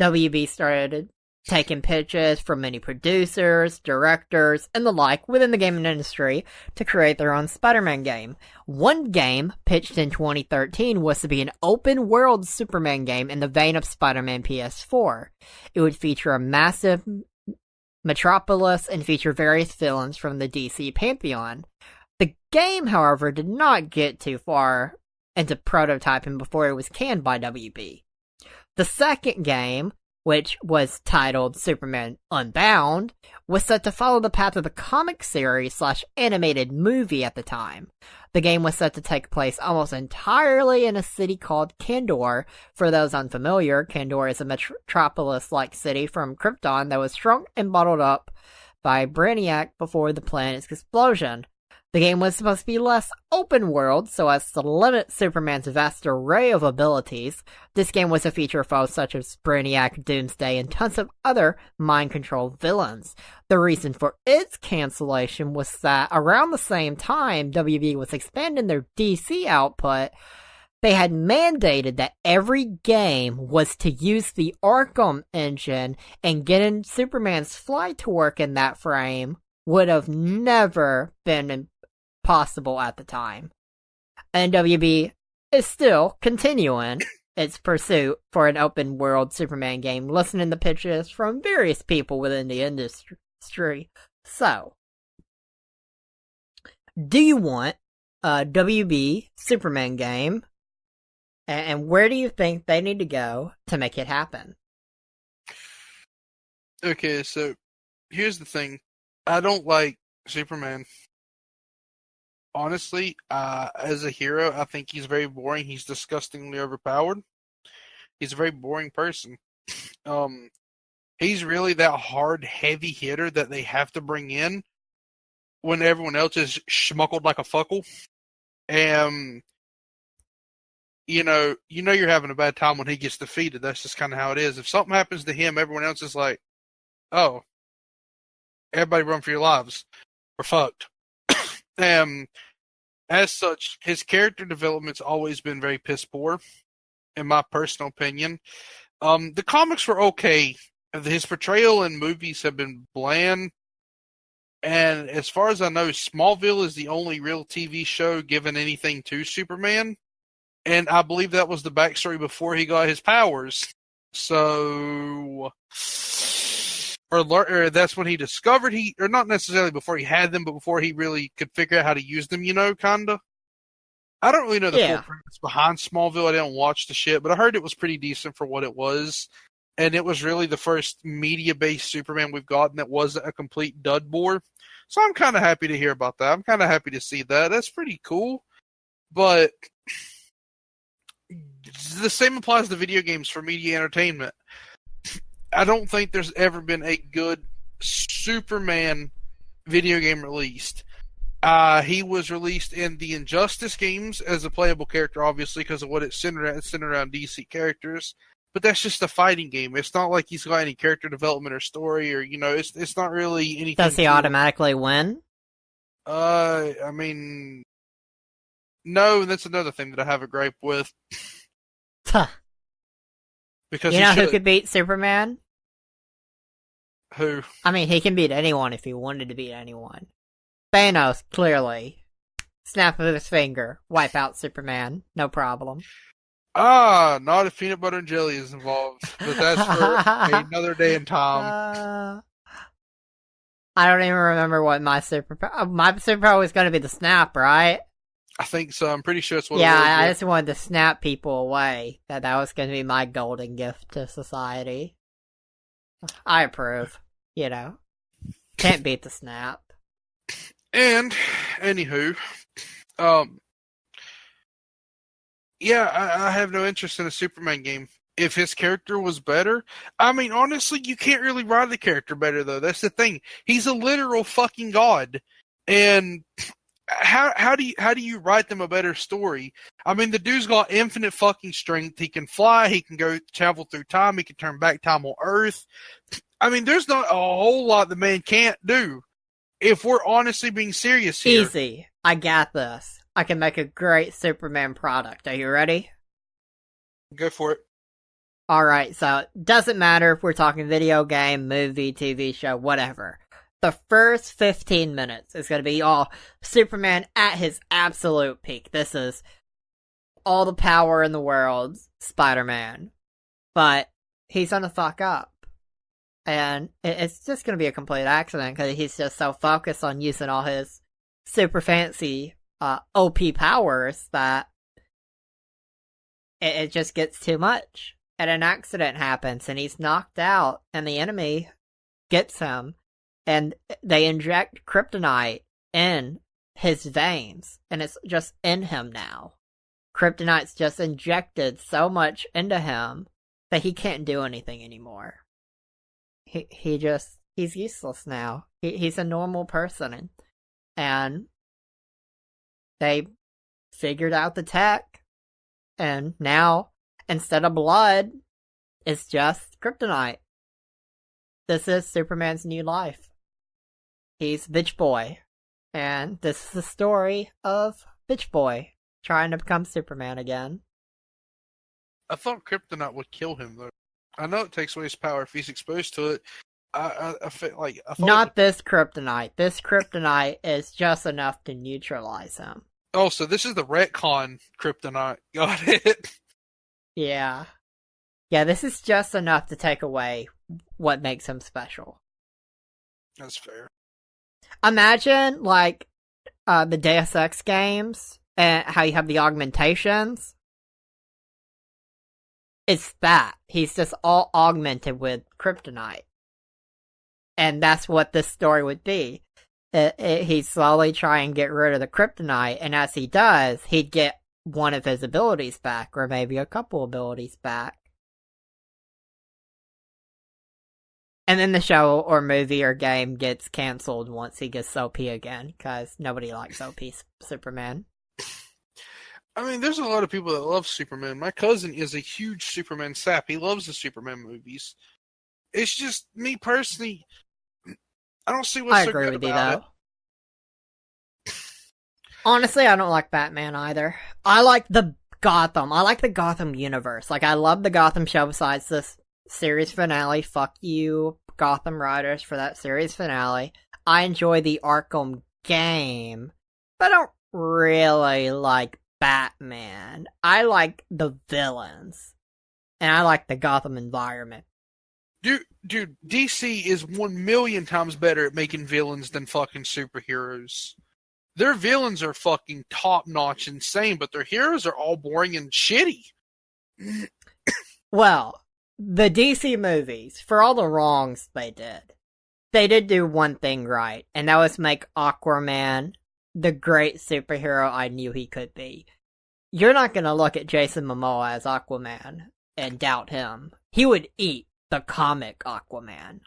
WB started taking pitches from many producers, directors, and the like within the gaming industry to create their own Spider-Man game. One game pitched in 2013 was to be an open-world Superman game in the vein of Spider-Man PS4. It would feature a massive metropolis and feature various villains from the DC Pantheon. The game, however, did not get too far into prototyping before it was canned by WB. The second game, which was titled Superman Unbound, was set to follow the path of the comic series / animated movie at the time. The game was set to take place almost entirely in a city called Kandor. For those unfamiliar, Kandor is a metropolis-like city from Krypton that was shrunk and bottled up by Brainiac before the planet's explosion. The game was supposed to be less open world, so as to limit Superman's vast array of abilities. This game was a feature foes such as Brainiac, Doomsday, and tons of other mind-control villains. The reason for its cancellation was that around the same time WB was expanding their DC output, they had mandated that every game was to use the Arkham engine, and getting Superman's flight to work in that frame would have never been possible at the time. And WB is still continuing its pursuit for an open world Superman game, listening to pitches from various people within the industry. So, do you want a WB Superman game? And where do you think they need to go to make it happen? Okay, so here's the thing. I don't like Superman. Honestly, as a hero, I think he's very boring. He's disgustingly overpowered. He's a very boring person. He's really that hard, heavy hitter that they have to bring in when everyone else is schmuckled like a fuckle. And you know you're having a bad time when he gets defeated. That's just kind of how it is. If something happens to him, everyone else is like, "Oh, everybody run for your lives. We're fucked." As such, his character development's always been very piss poor, in my personal opinion. The comics were okay. His portrayal in movies have been bland. And as far as I know, Smallville is the only real TV show given anything to Superman. And I believe that was the backstory before he got his powers. So, or that's when he discovered or not necessarily before he had them, but before he really could figure out how to use them, kinda. I don't really know the full Yeah. premise behind Smallville. I didn't watch the shit, but I heard it was pretty decent for what it was. And it was really the first media-based Superman we've gotten that wasn't a complete dud bore. So I'm kind of happy to hear about that. I'm kind of happy to see that. That's pretty cool. But the same applies to video games for media entertainment. I don't think there's ever been a good Superman video game released. He was released in the Injustice games as a playable character, obviously, because of what it's centered around. It's centered around DC characters. But that's just a fighting game. It's not like he's got any character development or story, or it's not really anything. Does he automatically win? I mean, no. That's another thing that I have a gripe with. Because you know who could beat Superman? Who? I mean, he can beat anyone if he wanted to beat anyone. Thanos, clearly. Snap of his finger. Wipe out Superman. No problem. Not if peanut butter and jelly is involved. But that's for another day and time. I don't even remember what my superpower... My superpower was going to be the snap, right? I think so. I'm pretty sure it's what it was. Yeah, I just wanted to snap people away. That was going to be my golden gift to society. I approve. Can't beat the snap. And, anywho, yeah, I have no interest in a Superman game. If his character was better, I mean, honestly, you can't really write the character better, though. That's the thing. He's a literal fucking god. And how do you write them a better story? I mean, the dude's got infinite fucking strength. He can fly. He can go travel through time. He can turn back time on Earth. I mean, there's not a whole lot the man can't do. If we're honestly being serious here. Easy. I got this. I can make a great Superman product. Are you ready? Go for it. Alright, so it doesn't matter if we're talking video game, movie, TV show, whatever. The first 15 minutes is going to be all Superman at his absolute peak. This is all the power in the world, Spider-Man. But he's going to fuck up. And it's just going to be a complete accident because he's just so focused on using all his super fancy OP powers that it just gets too much. And an accident happens and he's knocked out and the enemy gets him and they inject kryptonite in his veins and it's just in him now. Kryptonite's just injected so much into him that he can't do anything anymore. He's useless now. He's a normal person. And they figured out the tech. And now, instead of blood, it's just kryptonite. This is Superman's new life. He's Bitch Boy. And this is the story of Bitch Boy trying to become Superman again. I thought kryptonite would kill him, though. I know it takes away his power if he's exposed to it. I feel like I thought Not this kryptonite. This kryptonite is just enough to neutralize him. Oh, so this is the retcon kryptonite. Got it. Yeah. Yeah, this is just enough to take away what makes him special. That's fair. Imagine, like, the Deus Ex games, and how you have the augmentations. It's that. He's just all augmented with kryptonite. And that's what this story would be. He'd slowly try and get rid of the kryptonite, and as he does, he'd get one of his abilities back, or maybe a couple abilities back. And then the show or movie or game gets cancelled once he gets OP again, because nobody likes OP Superman. I mean, there's a lot of people that love Superman. My cousin is a huge Superman sap. He loves the Superman movies. It's just, me personally, I don't see what's so good about it. Honestly, I don't like Batman either. I like the Gotham. I like the Gotham universe. Like, I love the Gotham show besides this series finale. Fuck you, Gotham writers, for that series finale. I enjoy the Arkham game, but I don't really like Batman. I like the villains, and I like the Gotham environment. Dude, DC is 1,000,000 times better at making villains than fucking superheroes. their villains are fucking top notch, insane, but their heroes are all boring and shitty. Well, the DC movies, for all the wrongs they did do one thing right, and that was make Aquaman the great superhero I knew he could be. You're not gonna look at Jason Momoa as Aquaman and doubt him. He would eat the comic Aquaman.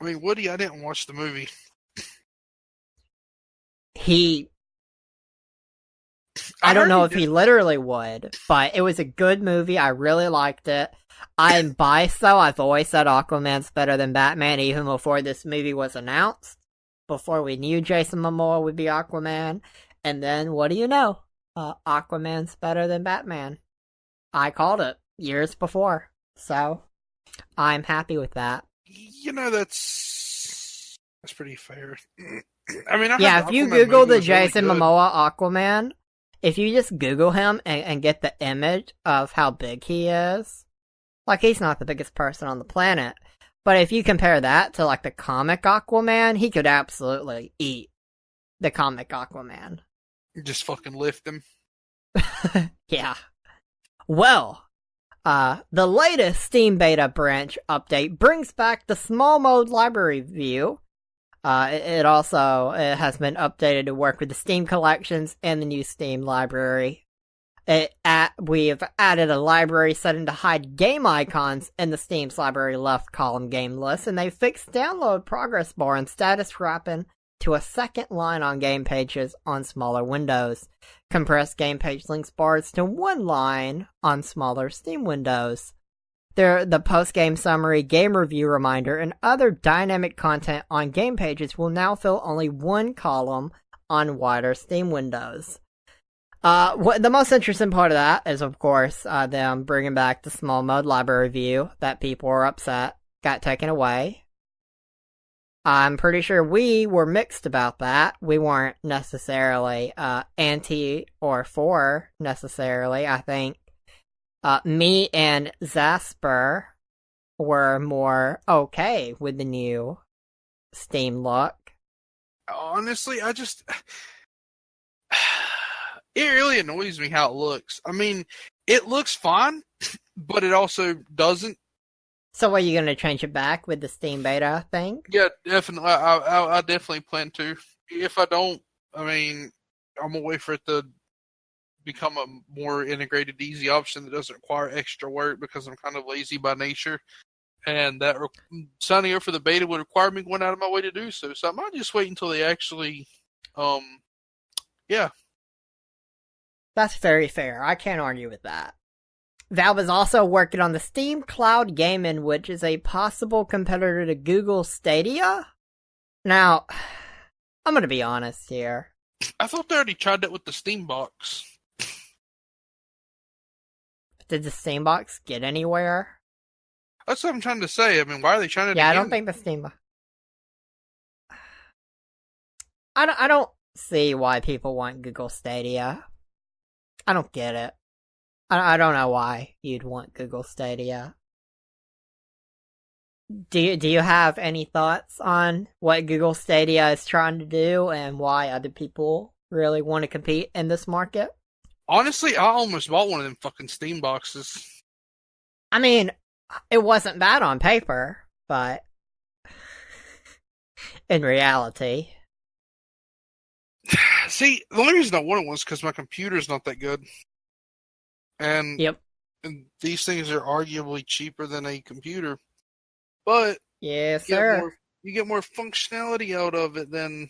I mean, Woody, I didn't watch the movie. I don't know if he literally would, but it was a good movie. I really liked it. I'm biased though. I've always said Aquaman's better than Batman, even before this movie was announced. Before we knew Jason Momoa would be Aquaman. And then, what do you know? Aquaman's better than Batman. I called it years before. So, I'm happy with that. You know, that's pretty fair. I mean, if you Google the Jason Momoa Aquaman, if you just Google him and get the image of how big he is, like, he's not the biggest person on the planet, but if you compare that to, like, the comic Aquaman, he could absolutely eat the comic Aquaman. Just fucking lift him. Yeah. Well, the latest Steam Beta branch update brings back the small mode library view. It also has been updated to work with the Steam collections and the new Steam library. We've added a library setting to hide game icons in the Steam's library left column game list, and they fixed download progress bar and status wrapping to a second line on game pages on smaller windows. Compressed game page links bars to one line on smaller Steam windows. The post-game summary, game review reminder, and other dynamic content on game pages will now fill only one column on wider Steam windows. The most interesting part of that is, of course, them bringing back the small mode library view that people were upset got taken away. I'm pretty sure we were mixed about that. We weren't necessarily anti or for necessarily. I think me and Zasper were more okay with the new Steam look. Honestly, it really annoys me how it looks. I mean, it looks fine, but it also doesn't. So are you going to change it back with the Steam Beta thing? Yeah, definitely. I definitely plan to. If I don't, I mean, I'm going to wait for it to become a more integrated, easy option that doesn't require extra work because I'm kind of lazy by nature. And that signing up for the beta would require me going out of my way to do so. So I might just wait until they actually, yeah. That's very fair. I can't argue with that. Valve is also working on the Steam Cloud Gaming, which is a possible competitor to Google Stadia. Now, I'm going to be honest here. I thought they already tried that with the Steam Box. Did the Steam Box get anywhere? That's what I'm trying to say. I mean, why are they trying to? Yeah, I don't think the Steam Box. I don't see why people want Google Stadia. I don't get it. I don't know why you'd want Google Stadia. Do you have any thoughts on what Google Stadia is trying to do and why other people really want to compete in this market? Honestly, I almost bought one of them fucking Steam boxes. I mean, it wasn't bad on paper, but in reality. See, the only reason I wanted one was because my computer's not that good. And, yep. And these things are arguably cheaper than a computer. But yes, sir. You get more functionality out of it than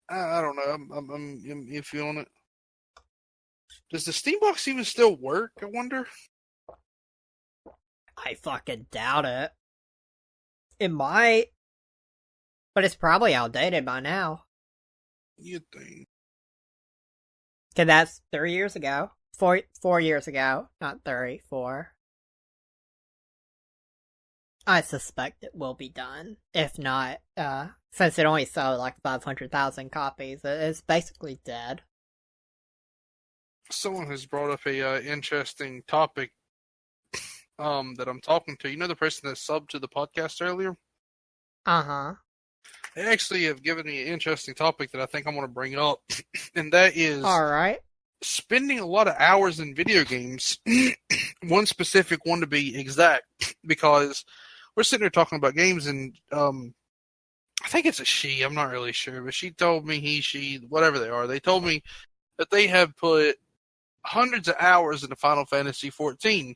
I don't know. I'm iffy on it. Does the Steam Box even still work? I wonder. I fucking doubt it. It might, but it's probably outdated by now. You'd think. Cause that's 3 years ago. 4 years ago, not 4. I suspect it will be done. If not, since it only sold like 500,000 copies, it's basically dead. Someone has brought up a interesting topic that I'm talking to. You know the person that subbed to the podcast earlier? Uh-huh. They actually have given me an interesting topic that I think I want to bring up, and that is All right. spending a lot of hours in video games. One specific one to be exact, because we're sitting there talking about games, and I think it's a she. I'm not really sure, but she told me she, whatever they are. They told me that they have put hundreds of hours into Final Fantasy 14.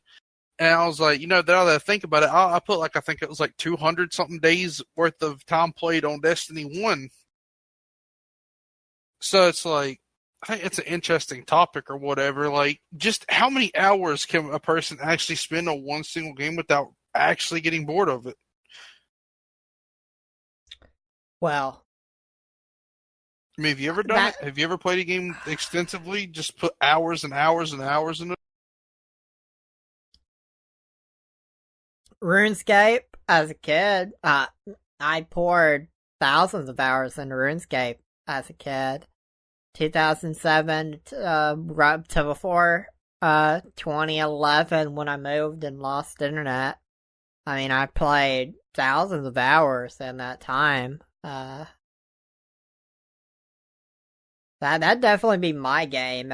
And I was like, now that I think about it, I put I think it was 200 something days worth of time played on Destiny 1. So it's I think it's an interesting topic or whatever. Just how many hours can a person actually spend on one single game without actually getting bored of it? Well, I mean, have you ever done it? Have you ever played a game extensively? Just put hours and hours and hours in it? RuneScape, as a kid, I poured thousands of hours into RuneScape as a kid. 2007 right to before 2011 when I moved and lost internet. I mean, I played thousands of hours in that time. That'd definitely be my game.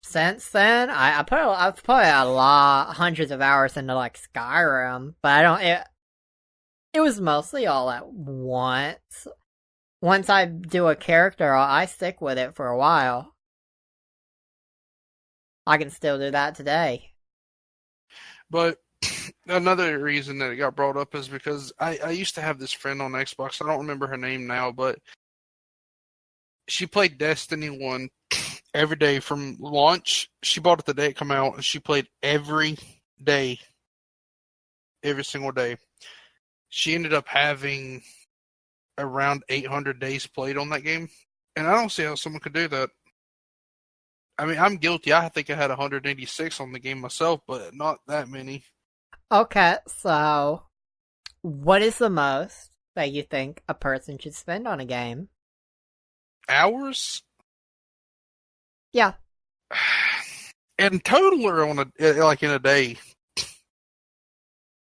Since then, I've put a lot, hundreds of hours into Skyrim, but I don't. It was mostly all at once. Once I do a character, I stick with it for a while. I can still do that today. But another reason that it got brought up is because I used to have this friend on Xbox. I don't remember her name now, but she played Destiny 1 every day from launch. She bought it the day it came out, and she played every day, every single day. She ended up having around 800 days played on that game, and I don't see how someone could do that. I mean, I'm guilty. I think I had 186 on the game myself, but not that many. Okay, so what is the most that you think a person should spend on a game? Hours? Yeah. In total, or on in a day?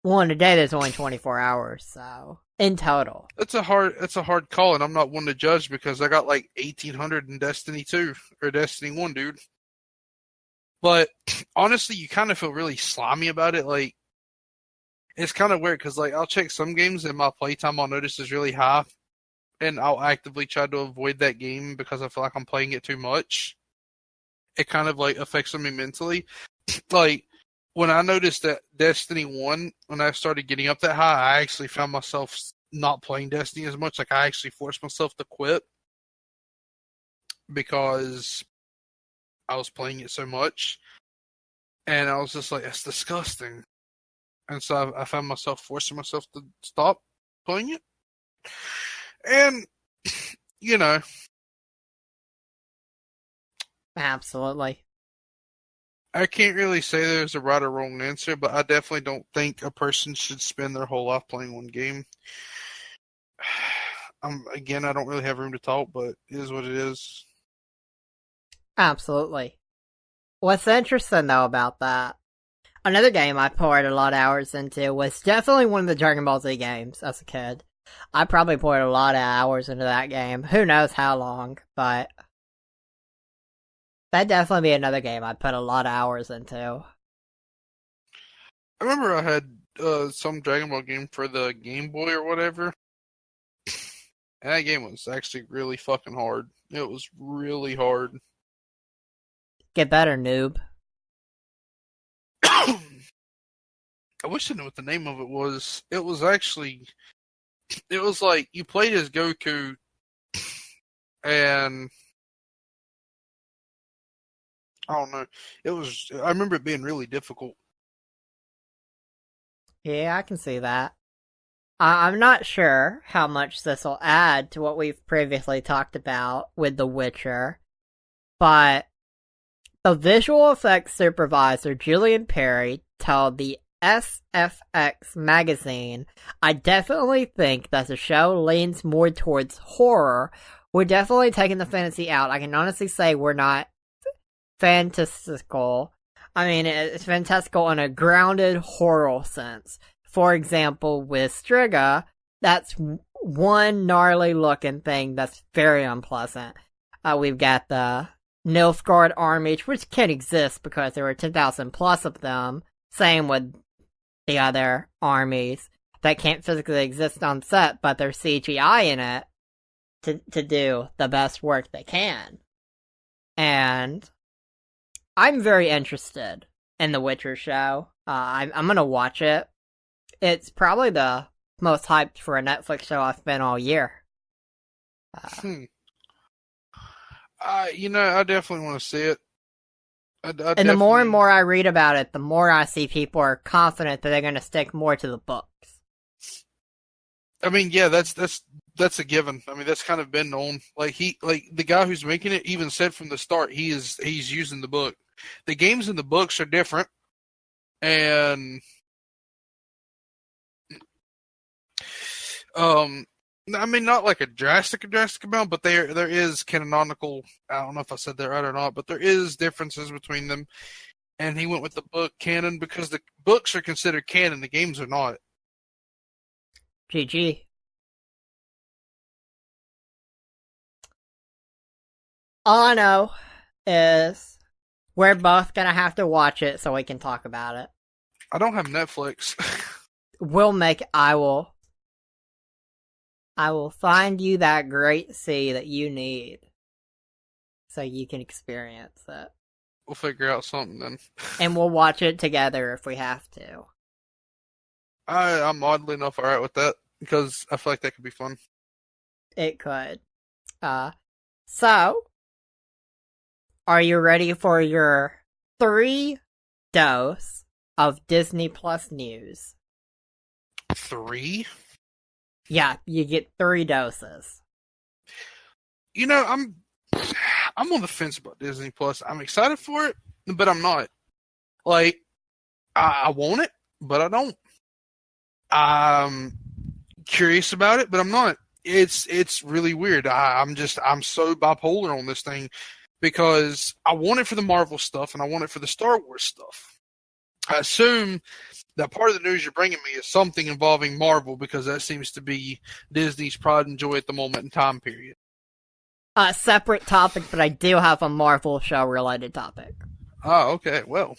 Well, in a day there's only 24 hours, so in total. It's a hard call, and I'm not one to judge because I got 1,800 in Destiny 2 or Destiny 1, dude. But honestly, you kind of feel really slimy about it. It's kind of weird because I'll check some games and my playtime I'll notice is really high, and I'll actively try to avoid that game because I feel like I'm playing it too much. It kind of affects me mentally. When I noticed that Destiny 1, when I started getting up that high, I actually found myself not playing Destiny as much. I actually forced myself to quit because I was playing it so much. And I was just that's disgusting. And so I found myself forcing myself to stop playing it. And, Absolutely. I can't really say there's a right or wrong answer, but I definitely don't think a person should spend their whole life playing one game. Again, I don't really have room to talk, but it is what it is. Absolutely. What's interesting, though, about that, another game I poured a lot of hours into was definitely one of the Dragon Ball Z games as a kid. I probably poured a lot of hours into that game. Who knows how long, but that'd definitely be another game I'd put a lot of hours into. I remember I had some Dragon Ball game for the Game Boy or whatever. And that game was actually really fucking hard. It was really hard. Get better, noob. I wish I knew what the name of it was. It was you played as Goku, and I don't know. I remember it being really difficult. Yeah, I can see that. I'm not sure how much this will add to what we've previously talked about with The Witcher, but the visual effects supervisor Julian Perry told the SFX magazine, "I definitely think that the show leans more towards horror. We're definitely taking the fantasy out. I can honestly say we're not fantastical. I mean, it's fantastical in a grounded horror sense. For example, with Striga, that's one gnarly looking thing that's very unpleasant. We've got the Nilfgaard armies, which can't exist because there were 10,000 plus of them. Same with the other armies that can't physically exist on set, but there's CGI in it to do the best work they can. And I'm very interested in the Witcher show. I'm gonna watch it. It's probably the most hyped for a Netflix show I've been all year. I definitely want to see it. And the more and more I read about it, the more I see people are confident that they're going to stick more to the books. I mean, yeah, that's a given. I mean, that's kind of been known. Like the guy who's making it even said from the start he's using the book. The games in the books are different, and I mean, not like a drastic amount, but there is canonical. I don't know if I said that right or not, but there is differences between them. And he went with the book canon because the books are considered canon, the games are not. GG. All I know is we're both gonna have to watch it so we can talk about it. I don't have Netflix. I will find you that great sea that you need so you can experience it. We'll figure out something then. And we'll watch it together if we have to. I'm oddly enough alright with that because I feel like that could be fun. It could. So, are you ready for your 3 dose of Disney Plus news? 3? Yeah, you get 3 doses. I'm on the fence about Disney Plus. I'm excited for it, but I'm not. Like, I want it, but I don't. I'm curious about it, but I'm not. It's really weird. I'm so bipolar on this thing because I want it for the Marvel stuff and I want it for the Star Wars stuff. I assume that part of the news you're bringing me is something involving Marvel because that seems to be Disney's pride and joy at the moment in time period. Separate topic, but I do have a Marvel show related topic. Oh, okay. Well,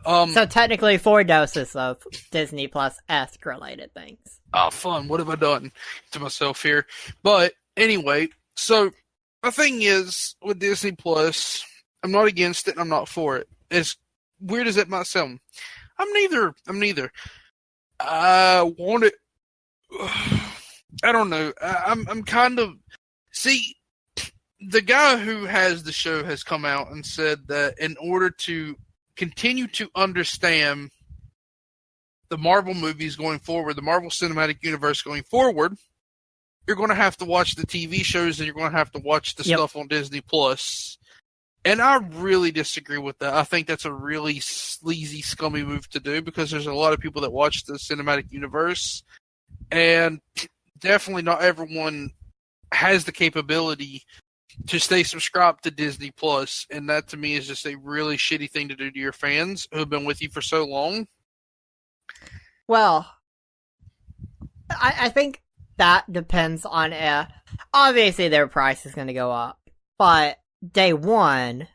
so technically 4 doses of Disney Plus-esque related things. Oh, fun. What have I done to myself here? But anyway, so the thing is with Disney Plus, I'm not against it and I'm not for it. As weird as it might sound, I'm neither. I want it. I don't know. I'm kind of. See, the guy who has the show has come out and said that in order to continue to understand the Marvel movies going forward, the Marvel Cinematic Universe going forward, you're going to have to watch the TV shows and you're going to have to watch the stuff on Disney Plus. And I really disagree with that. I think that's a really sleazy, scummy move to do because there's a lot of people that watch the Cinematic Universe, and definitely not everyone has the capability to stay subscribed to Disney Plus, and that to me is just a really shitty thing to do to your fans who have been with you for so long. Well, I think that depends on obviously their price is going to go up, but day one,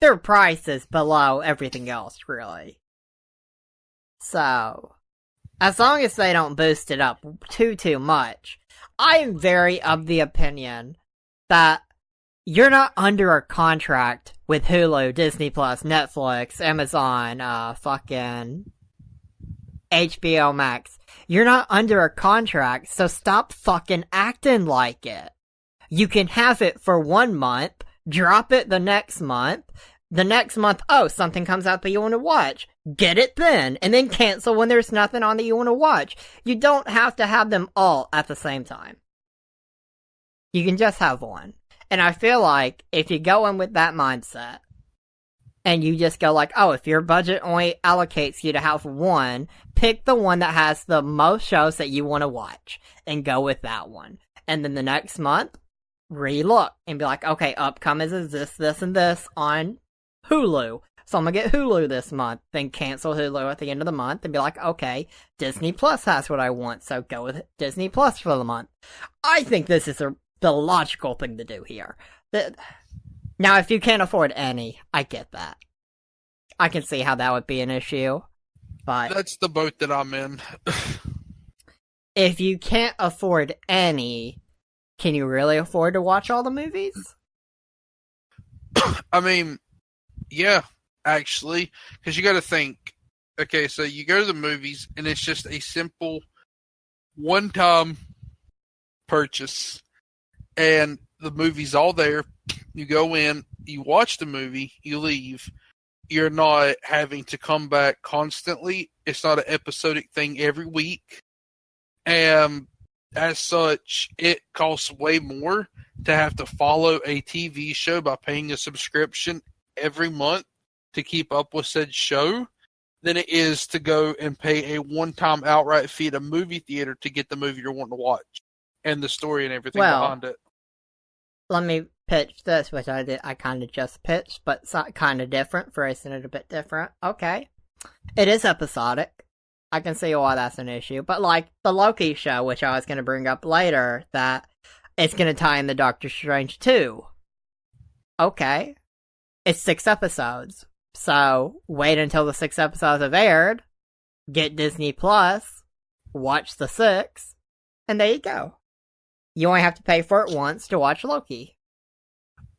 their price is below everything else, really. So, as long as they don't boost it up too much, I'm very of the opinion that you're not under a contract with Hulu, Disney Plus, Netflix, Amazon, fucking HBO Max. You're not under a contract, so stop fucking acting like it. You can have it for 1 month, drop it the next month, oh, something comes out that you want to watch. Get it then, and then cancel when there's nothing on that you want to watch. You don't have to have them all at the same time. You can just have one. And I feel like if you go in with that mindset, and you just go like, oh, if your budget only allocates you to have one, pick the one that has the most shows that you want to watch, and go with that one. And then the next month, re-look, and be like, okay, upcoming is this, and this on Hulu. So I'm gonna get Hulu this month, then cancel Hulu at the end of the month and be like, okay, Disney Plus has what I want, so go with Disney Plus for the month. I think this is the logical thing to do here. Now, if you can't afford any, I get that. I can see how that would be an issue, but That's the boat that I'm in. if you can't afford any, can you really afford to watch all the movies? I mean, yeah, actually, because you got to think. Okay, so you go to the movies, and it's just a simple one-time purchase, and the movie's all there. You go in, you watch the movie, you leave. You're not having to come back constantly. It's not an episodic thing every week. And as such, it costs way more to have to follow a TV show by paying a subscription every month to keep up with said show than it is to go and pay a one-time outright fee at a movie theater to get the movie you're wanting to watch and the story and everything behind it. Let me pitch this, which I kind of just pitched, but it's kind of different, phrasing it a bit different. Okay. It is episodic. I can see why that's an issue. But like the Loki show, which I was going to bring up later, that it's going to tie in the Doctor Strange 2. Okay. It's 6 episodes. So wait until the 6 episodes have aired, get Disney Plus, watch the 6, and there you go. You only have to pay for it once to watch Loki.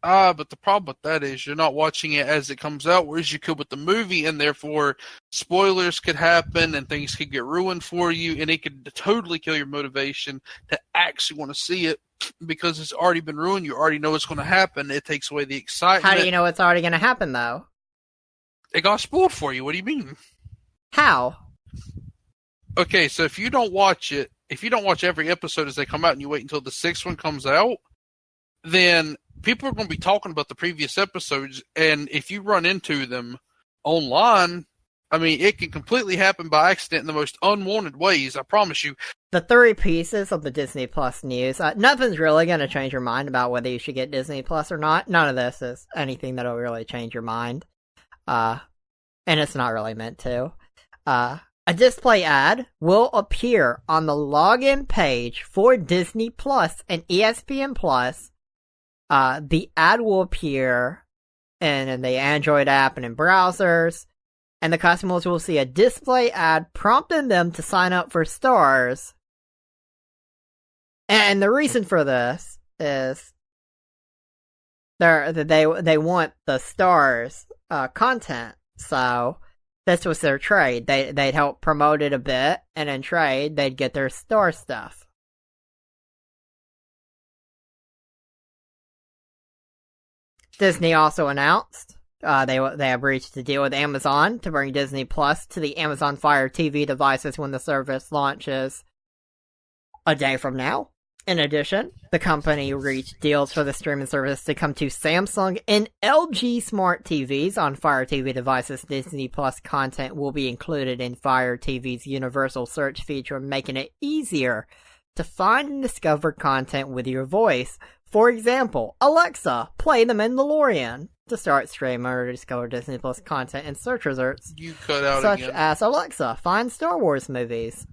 But the problem with that is you're not watching it as it comes out, whereas you could with the movie, and therefore spoilers could happen and things could get ruined for you, and it could totally kill your motivation to actually want to see it because it's already been ruined. You already know what's going to happen. It takes away the excitement. How do you know it's already going to happen, though? It got spoiled for you. What do you mean? How? Okay, so if you don't watch it, if you don't watch every episode as they come out and you wait until the 6th one comes out, then people are going to be talking about the previous episodes, and if you run into them online, I mean, it can completely happen by accident in the most unwanted ways, I promise you. The 3 pieces of the Disney Plus news, nothing's really going to change your mind about whether you should get Disney Plus or not. None of this is anything that'll really change your mind. And it's not really meant to. A display ad will appear on the login page for Disney Plus and ESPN Plus. The ad will appear in the Android app and in browsers, and the customers will see a display ad prompting them to sign up for Stars. And the reason for this is they want the Stars content, so this was their trade. They'd help promote it a bit, and in trade, they'd get their Star stuff. Disney also announced they have reached a deal with Amazon to bring Disney Plus to the Amazon Fire TV devices when the service launches a day from now. In addition, the company reached deals for the streaming service to come to Samsung and LG smart TVs. On Fire TV devices, Disney Plus content will be included in Fire TV's universal search feature, making it easier to find and discover content with your voice. For example, Alexa, play The Mandalorian to start streaming or discover Disney Plus content in search results. You cut out such again. as Alexa, find Star Wars movies.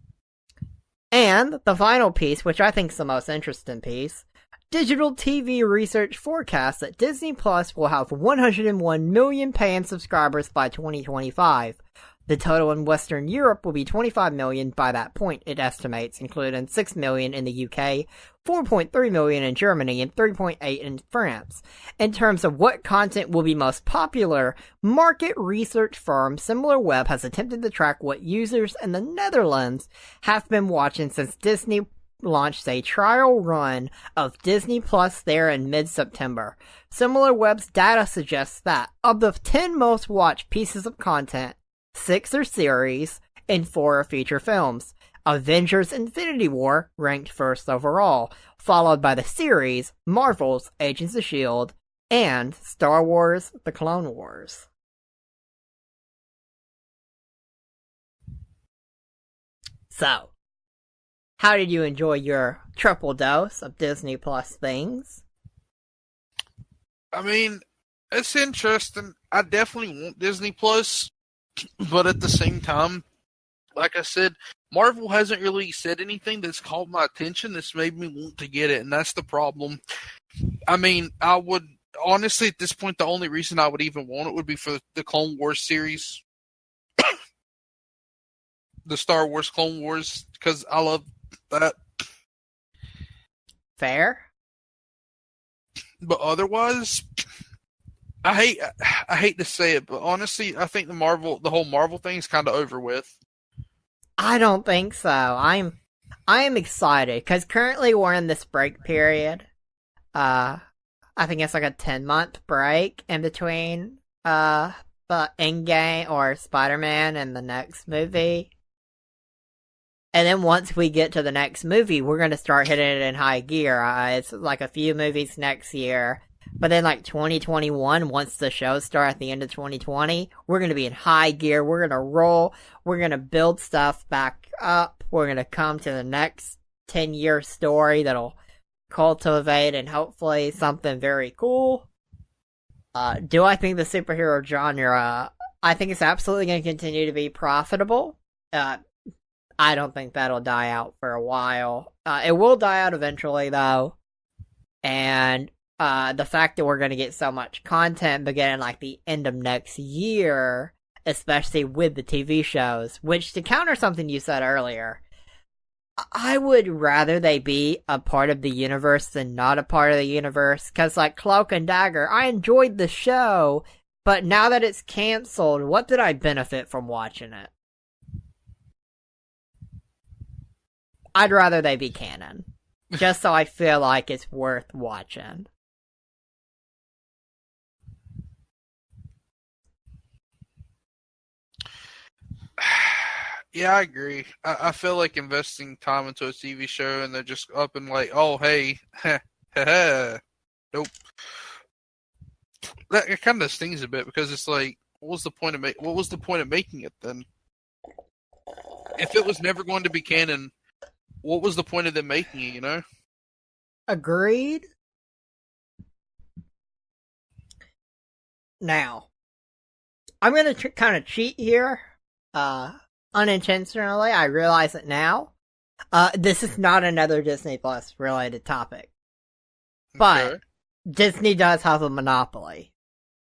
And the final piece, which I think is the most interesting piece, Digital TV Research forecasts that Disney Plus will have 101 million paying subscribers by 2025. The total in Western Europe will be 25 million by that point, it estimates, including 6 million in the UK, 4.3 million in Germany, and 3.8 in France. In terms of what content will be most popular, market research firm SimilarWeb has attempted to track what users in the Netherlands have been watching since Disney launched a trial run of Disney Plus there in mid-September. SimilarWeb's data suggests that of the 10 most watched pieces of content, 6 are series, and 4 are feature films. Avengers Infinity War ranked first overall, followed by the series Marvel's Agents of S.H.I.E.L.D. and Star Wars The Clone Wars. So, how did you enjoy your triple dose of Disney Plus things? I mean, It's interesting. I definitely want Disney Plus, but at the same time, like I said, Marvel hasn't really said anything that's caught my attention that's made me want to get it, and that's the problem. I mean, I would honestly at this point the only reason I would even want it would be for the Clone Wars series, the Star Wars Clone Wars, because I love that. Fair. But otherwise, I hate to say it, but honestly, I think the whole Marvel thing is kind of over with. I don't think so. I am excited because currently we're in this break period. I think it's like a 10-month break in between the Endgame or Spider-Man and the next movie. And then once we get to the next movie, we're going to start hitting it in high gear. It's like a few movies next year. But then like 2021, once the shows start at the end of 2020, we're going to be in high gear. We're going to roll. We're going to build stuff back up. We're going to come to the next 10-year story that'll cultivate and hopefully something very cool. Do I think the superhero genre, I think it's absolutely going to continue to be profitable. I don't think that'll die out for a while. It will die out eventually, though. And the fact that we're going to get so much content beginning like the end of next year, especially with the TV shows, which to counter something you said earlier, I would rather they be a part of the universe than not a part of the universe. Because like Cloak and Dagger, I enjoyed the show, but now that it's canceled, what did I benefit from watching it? I'd rather they be canon. Just so I feel like it's worth watching. Yeah, I agree. I feel like investing time into a TV show and they're just up and like, oh, hey, nope. That kind of stings a bit because it's like, what was the point of making it then? If it was never going to be canon, what was the point of them making it, you know? Agreed. Now, I'm going to kind of cheat here. Unintentionally, I realize it now. This is not another Disney Plus related topic. But Okay. Disney does have a monopoly.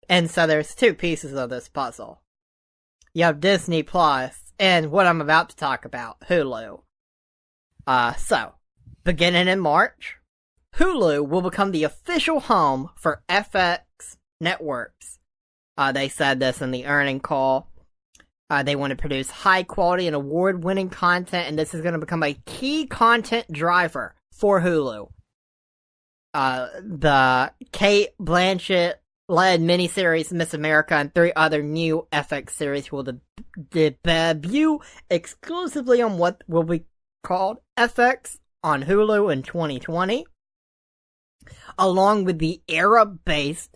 And so there's two pieces of this puzzle. You have Disney Plus and what I'm about to talk about, Hulu. So, beginning in March, Hulu will become the official home for FX networks. They said this in the earning call. They want to produce high quality and award winning content, and this is going to become a key content driver for Hulu. The Kate Blanchett led miniseries Miss America and 3 other new FX series will debut exclusively on what will be called FX on Hulu in 2020, along with the era-based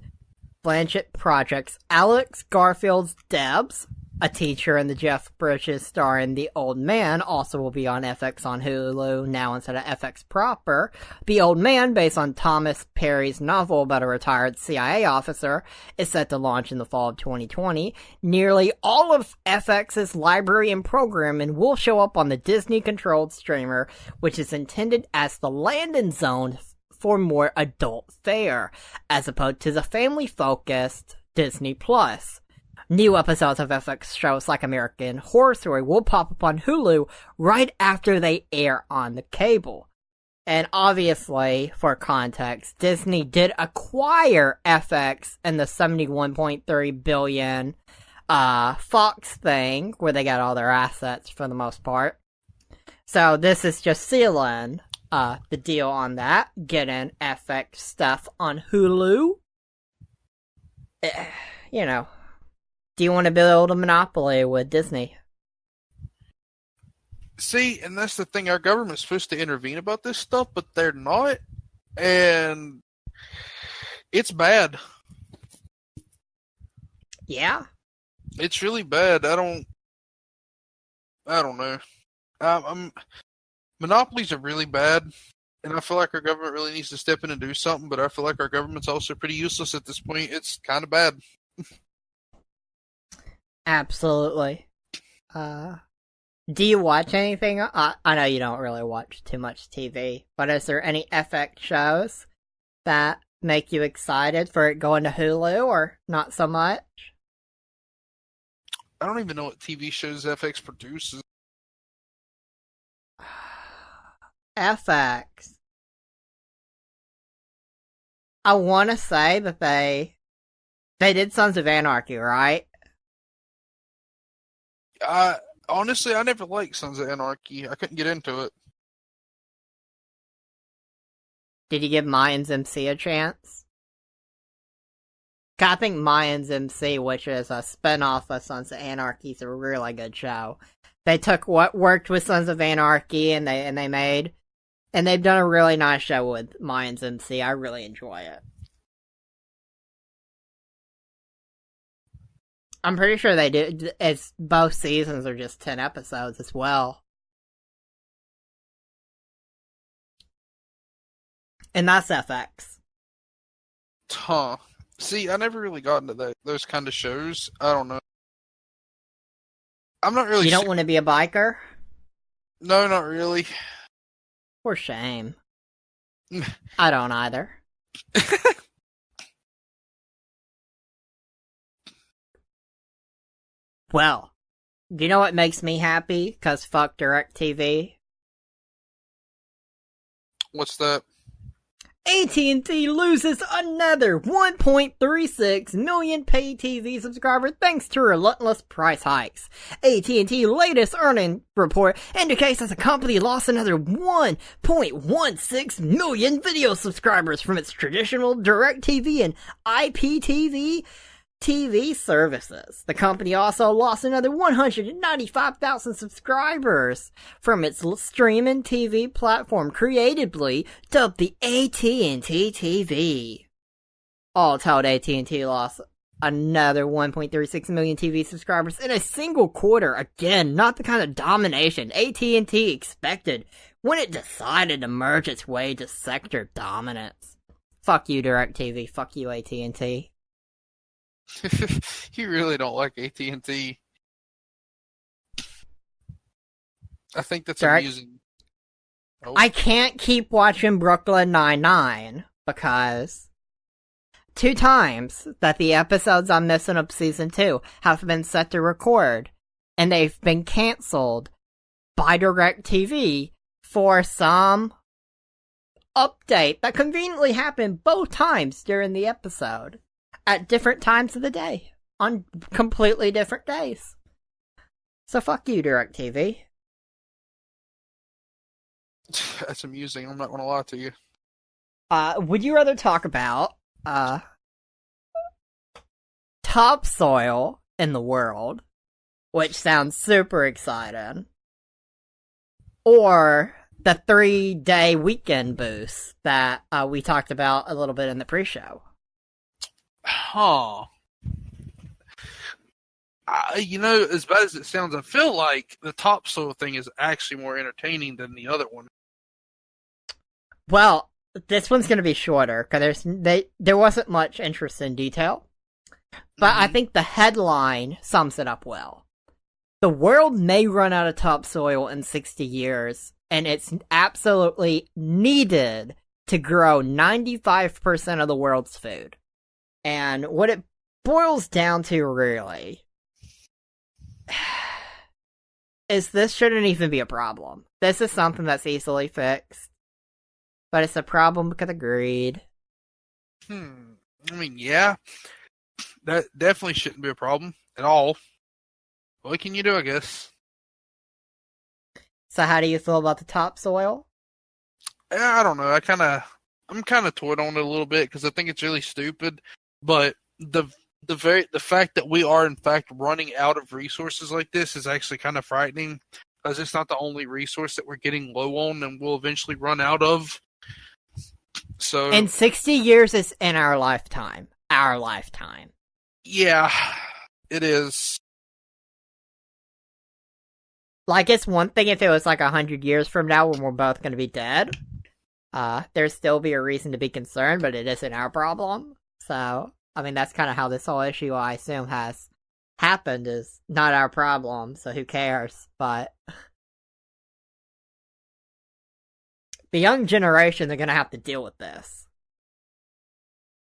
Blanchett projects Alex Garfield's Debs, a teacher in the Jeff Bridges starring The Old Man, also will be on FX on Hulu now instead of FX proper. The Old Man, based on Thomas Perry's novel about a retired CIA officer, is set to launch in the fall of 2020. Nearly all of FX's library and programming will show up on the Disney-controlled streamer, which is intended as the landing zone for more adult fare, as opposed to the family-focused Disney Plus. New episodes of FX shows like American Horror Story will pop up on Hulu right after they air on the cable. And obviously, for context, Disney did acquire FX in the $71.3 billion Fox thing, where they got all their assets for the most part. So this is just sealing the deal on that, getting FX stuff on Hulu. You know. Do you want to build a monopoly with Disney? See, and that's the thing. Our government's supposed to intervene about this stuff, but they're not. And it's bad. Yeah? It's really bad. I don't know. Monopolies are really bad. And I feel like our government really needs to step in and do something, but I feel like our government's also pretty useless at this point. It's kind of bad. Absolutely. Do you watch anything? I know you don't really watch too much TV, but is there any FX shows that make you excited for it going to Hulu, or not so much? I don't even know what TV shows FX produces. FX. I want to say that they did Sons of Anarchy, right? Honestly, I never liked Sons of Anarchy. I couldn't get into it. Did you give Mayans MC a chance? I think Mayans MC, which is a spin-off of Sons of Anarchy, is a really good show. They took what worked with Sons of Anarchy and they've done a really nice show with Mayans MC. I really enjoy it. I'm pretty sure they do. It's both seasons are just 10 episodes as well. And that's FX. Huh. See, I never really got into those kind of shows. I don't know. I'm not really. You don't want to be a biker? No, not really. For shame. I don't either. Well, do you know what makes me happy? 'Cause fuck DirecTV. What's that? AT&T loses another 1.36 million pay TV subscribers thanks to relentless price hikes. AT&T latest earnings report indicates that the company lost another 1.16 million video subscribers from its traditional DirecTV and IPTV TV services. The company also lost another 195,000 subscribers from its streaming TV platform, creatively dubbed the AT&T TV. All told, AT&T lost another 1.36 million TV subscribers in a single quarter. Again, not the kind of domination AT&T expected when it decided to merge its way to sector dominance. Fuck you, DirecTV. Fuck you, AT&T. You really don't like AT&T. I think that's amusing. Oh. I can't keep watching Brooklyn Nine-Nine because 2 times that the episodes I'm missing of season 2 have been set to record, and they've been cancelled by DirecTV for some update that conveniently happened both times during the episode. At different times of the day. On completely different days. So fuck you, DirecTV. That's amusing, I'm not gonna lie to you. Would you rather talk about, topsoil in the world, which sounds super exciting, or the 3-day weekend boost that, we talked about a little bit in the pre-show? Huh. As bad as it sounds, I feel like the topsoil thing is actually more entertaining than the other one. Well, this one's going to be shorter because there wasn't much interest in detail, but I think the headline sums it up well. The world may run out of topsoil in 60 years, and it's absolutely needed to grow 95% of the world's food. And what it boils down to, really, is this shouldn't even be a problem. This is something that's easily fixed. But it's a problem because of greed. I mean, yeah. That definitely shouldn't be a problem at all. What can you do, I guess? So how do you feel about the topsoil? I don't know. I'm kind of torn on it a little bit because I think it's really stupid. But the fact that we are in fact running out of resources like this is actually kind of frightening, because it's not the only resource that we're getting low on and we'll eventually run out of. So, and 60 years is in our lifetime. Our lifetime. Yeah, it is. Like, it's one thing if it was like 100 years from now when we're both going to be dead. there'd still be a reason to be concerned, but it isn't our problem. So, I mean, that's kind of how this whole issue, I assume, has happened, is not our problem, so who cares? But the young generation, they're gonna have to deal with this.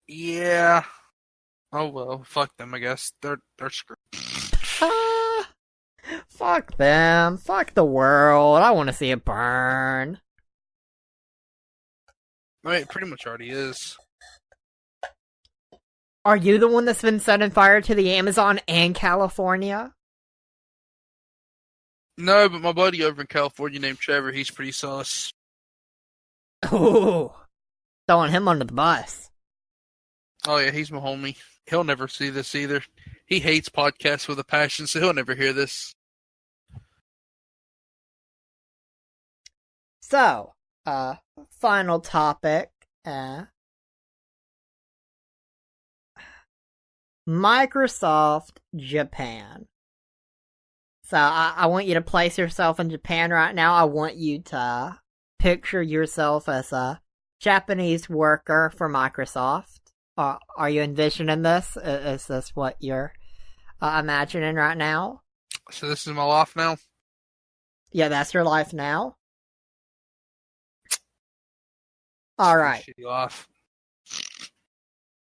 Yeah. Oh well, fuck them. I guess they're screwed. Fuck them. Fuck the world. I want to see it burn. I mean, it pretty much already is. Are you the one that's been setting fire to the Amazon and California? No, but my buddy over in California named Trevor, he's pretty sus. Ooh. Throwing him under the bus. Oh yeah, he's my homie. He'll never see this either. He hates podcasts with a passion, so he'll never hear this. So, final topic. Microsoft Japan. So I want you to place yourself in Japan right now. I want you to picture yourself as a Japanese worker for Microsoft. Are you envisioning this? Is this what you're imagining right now? So this is my life now? Yeah, that's your life now? Alright. Shitty life.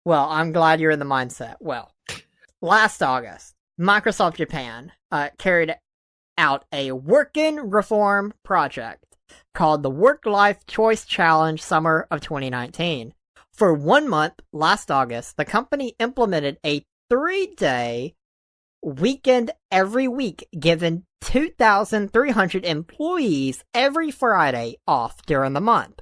Well, I'm glad you're in the mindset. Well, last August, Microsoft Japan carried out a working reform project called the Work-Life Choice Challenge Summer of 2019. For 1 month, last August, the company implemented a 3-day weekend every week, giving 2,300 employees every Friday off during the month.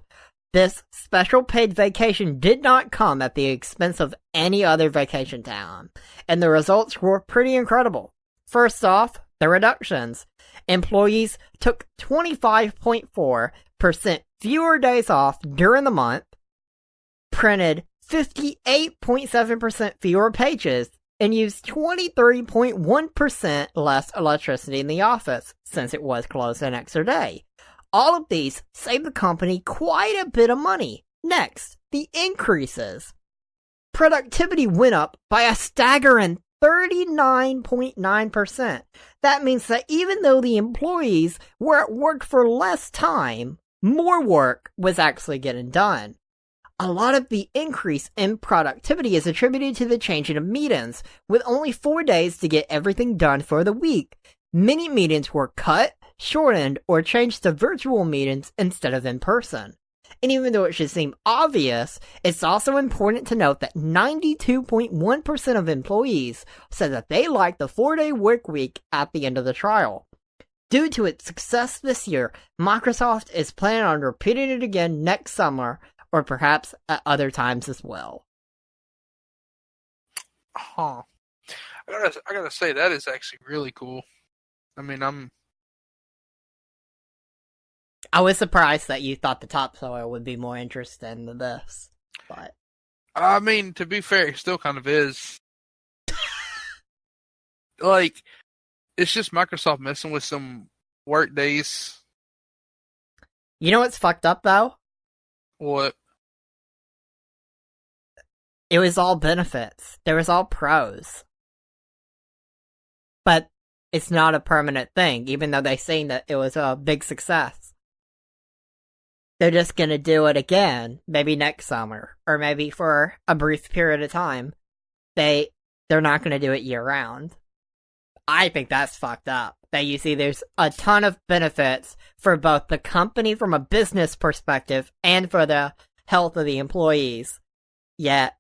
This special paid vacation did not come at the expense of any other vacation time, and the results were pretty incredible. First off, the reductions. Employees took 25.4% fewer days off during the month, printed 58.7% fewer pages, and used 23.1% less electricity in the office, since it was closed an extra day. All of these saved the company quite a bit of money. Next, the increases. Productivity went up by a staggering 39.9%. That means that even though the employees were at work for less time, more work was actually getting done. A lot of the increase in productivity is attributed to the changing of meetings, with only 4 days to get everything done for the week. Many meetings were cut, shortened, or changed to virtual meetings instead of in person. And even though it should seem obvious, it's also important to note that 92.1% of employees said that they liked the 4-day work week at the end of the trial. Due to its success this year, Microsoft is planning on repeating it again next summer, or perhaps at other times as well. Huh. I gotta say, that is actually really cool. I mean, I was surprised that you thought the topsoil would be more interesting than this, but I mean, to be fair, it still kind of is. Like, it's just Microsoft messing with some work days. you know what's fucked up though? What? It was all benefits. There was all pros. But it's not a permanent thing, even though they seen that it was a big success. They're just gonna do it again, maybe next summer, or maybe for a brief period of time. They're not gonna do it year round. I think that's fucked up. That you see there's a ton of benefits for both the company from a business perspective and for the health of the employees. Yet,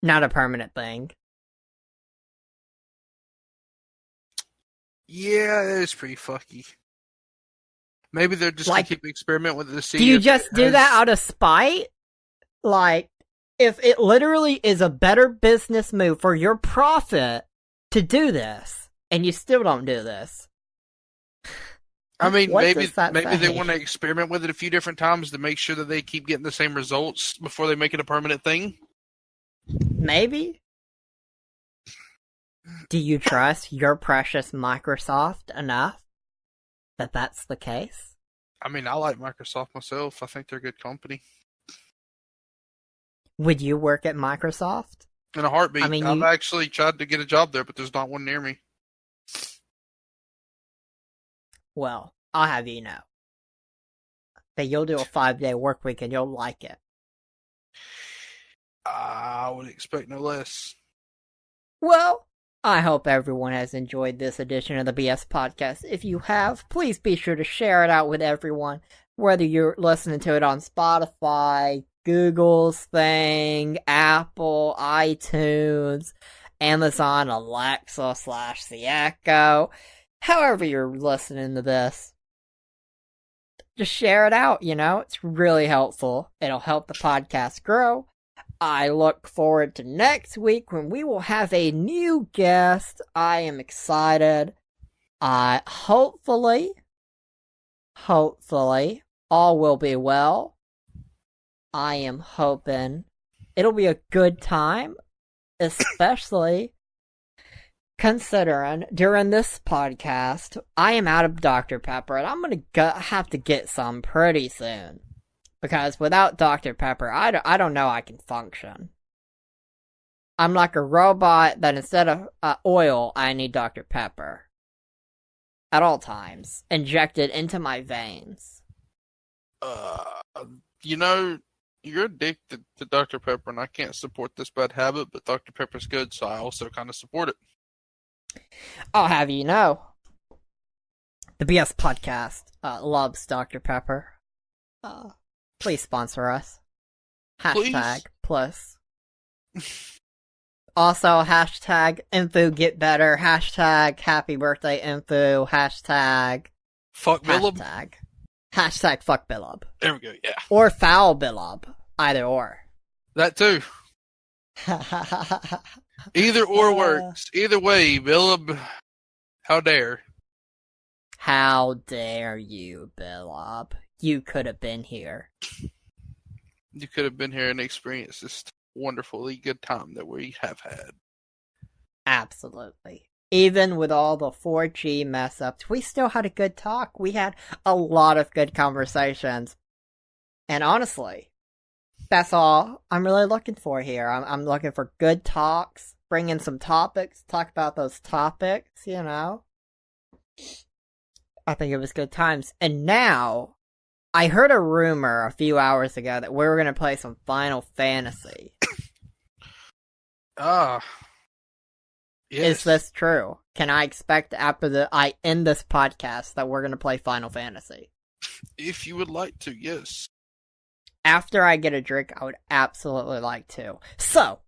not a permanent thing. Yeah, it is pretty fucky. Maybe they're just Like, gonna keep experimenting with it to see. Do you if just it do has- that out of spite? Like, if it literally is a better business move for your profit to do this, and you still don't do this. I mean, What maybe does that they say? want to experiment with it a few different times to make sure that they keep getting the same results before they make it a permanent thing. Maybe? Do you trust your precious Microsoft enough that that's the case? I mean, I like Microsoft myself. I think they're a good company. Would you work at Microsoft? In a heartbeat. I mean, I've actually tried to get a job there, but there's not one near me. well, I'll have you know that you'll do a 5-day work week and you'll like it. I would expect no less. Well, I hope everyone has enjoyed this edition of the BS Podcast. If you have, please be sure to share it out with everyone, whether you're listening to it on Spotify, Google's thing, Apple, iTunes, Amazon, Alexa / the Echo, however you're listening to this. Just share it out, it's really helpful. It'll help the podcast grow. I look forward to next week when we will have a new guest. I am excited. Hopefully, all will be well. I am hoping it'll be a good time, especially considering during this podcast, I am out of Dr. Pepper, and I'm going to have to get some pretty soon. Because without Dr. Pepper, I don't know I can function. I'm like a robot that instead of oil, I need Dr. Pepper. At all times. Injected into my veins. You're addicted to Dr. Pepper, and I can't support this bad habit, but Dr. Pepper's good, so I also kind of support it. I'll have you know. The BS Podcast loves Dr. Pepper. Please sponsor us. Hashtag plus. Also, hashtag Infu get better. Hashtag happy birthday Infu. Hashtag fuck Billab. Hashtag fuck Billab. There we go, yeah. Or foul Billab. Either or. That too. Either or works. Either way, Billab, how dare. How dare you, Billab. You could have been here. You could have been here and experienced this wonderfully good time that we have had. Absolutely. Even with all the 4G mess ups, we still had a good talk. We had a lot of good conversations. And honestly, that's all I'm really looking for here. I'm looking for good talks, bring in some topics, talk about those topics, I think it was good times. And now, I heard a rumor a few hours ago that we were going to play some Final Fantasy. Yes. Is this true? Can I expect after I end this podcast that we're going to play Final Fantasy? If you would like to, yes. After I get a drink, I would absolutely like to. So,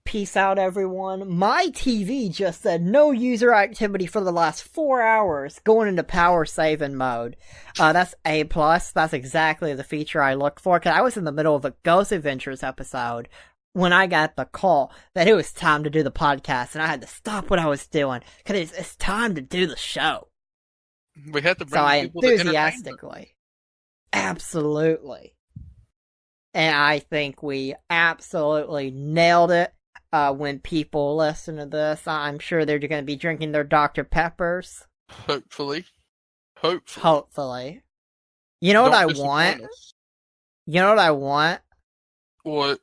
peace out, everyone. My TV just said no user activity for the last 4 hours, going into power saving mode. That's A+. That's exactly the feature I look for, because I was in the middle of a Ghost Adventures episode when I got the call that it was time to do the podcast, and I had to stop what I was doing, because it's time to do the show. We had to bring so I people to enthusiastically. Absolutely. And I think we absolutely nailed it. When people listen to this, I'm sure they're going to be drinking their Dr. Peppers. Hopefully. You know what I want? You know what I want? What?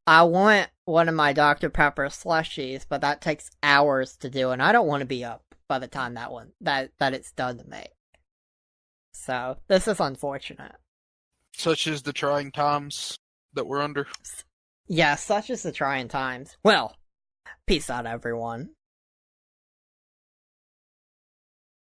I want one of my Dr. Pepper slushies, but that takes hours to do, and I don't want to be up by the time that it's done to make. So, this is unfortunate. Such as the trying times that we're under. Yeah, such is the trying times. Well, peace out, everyone.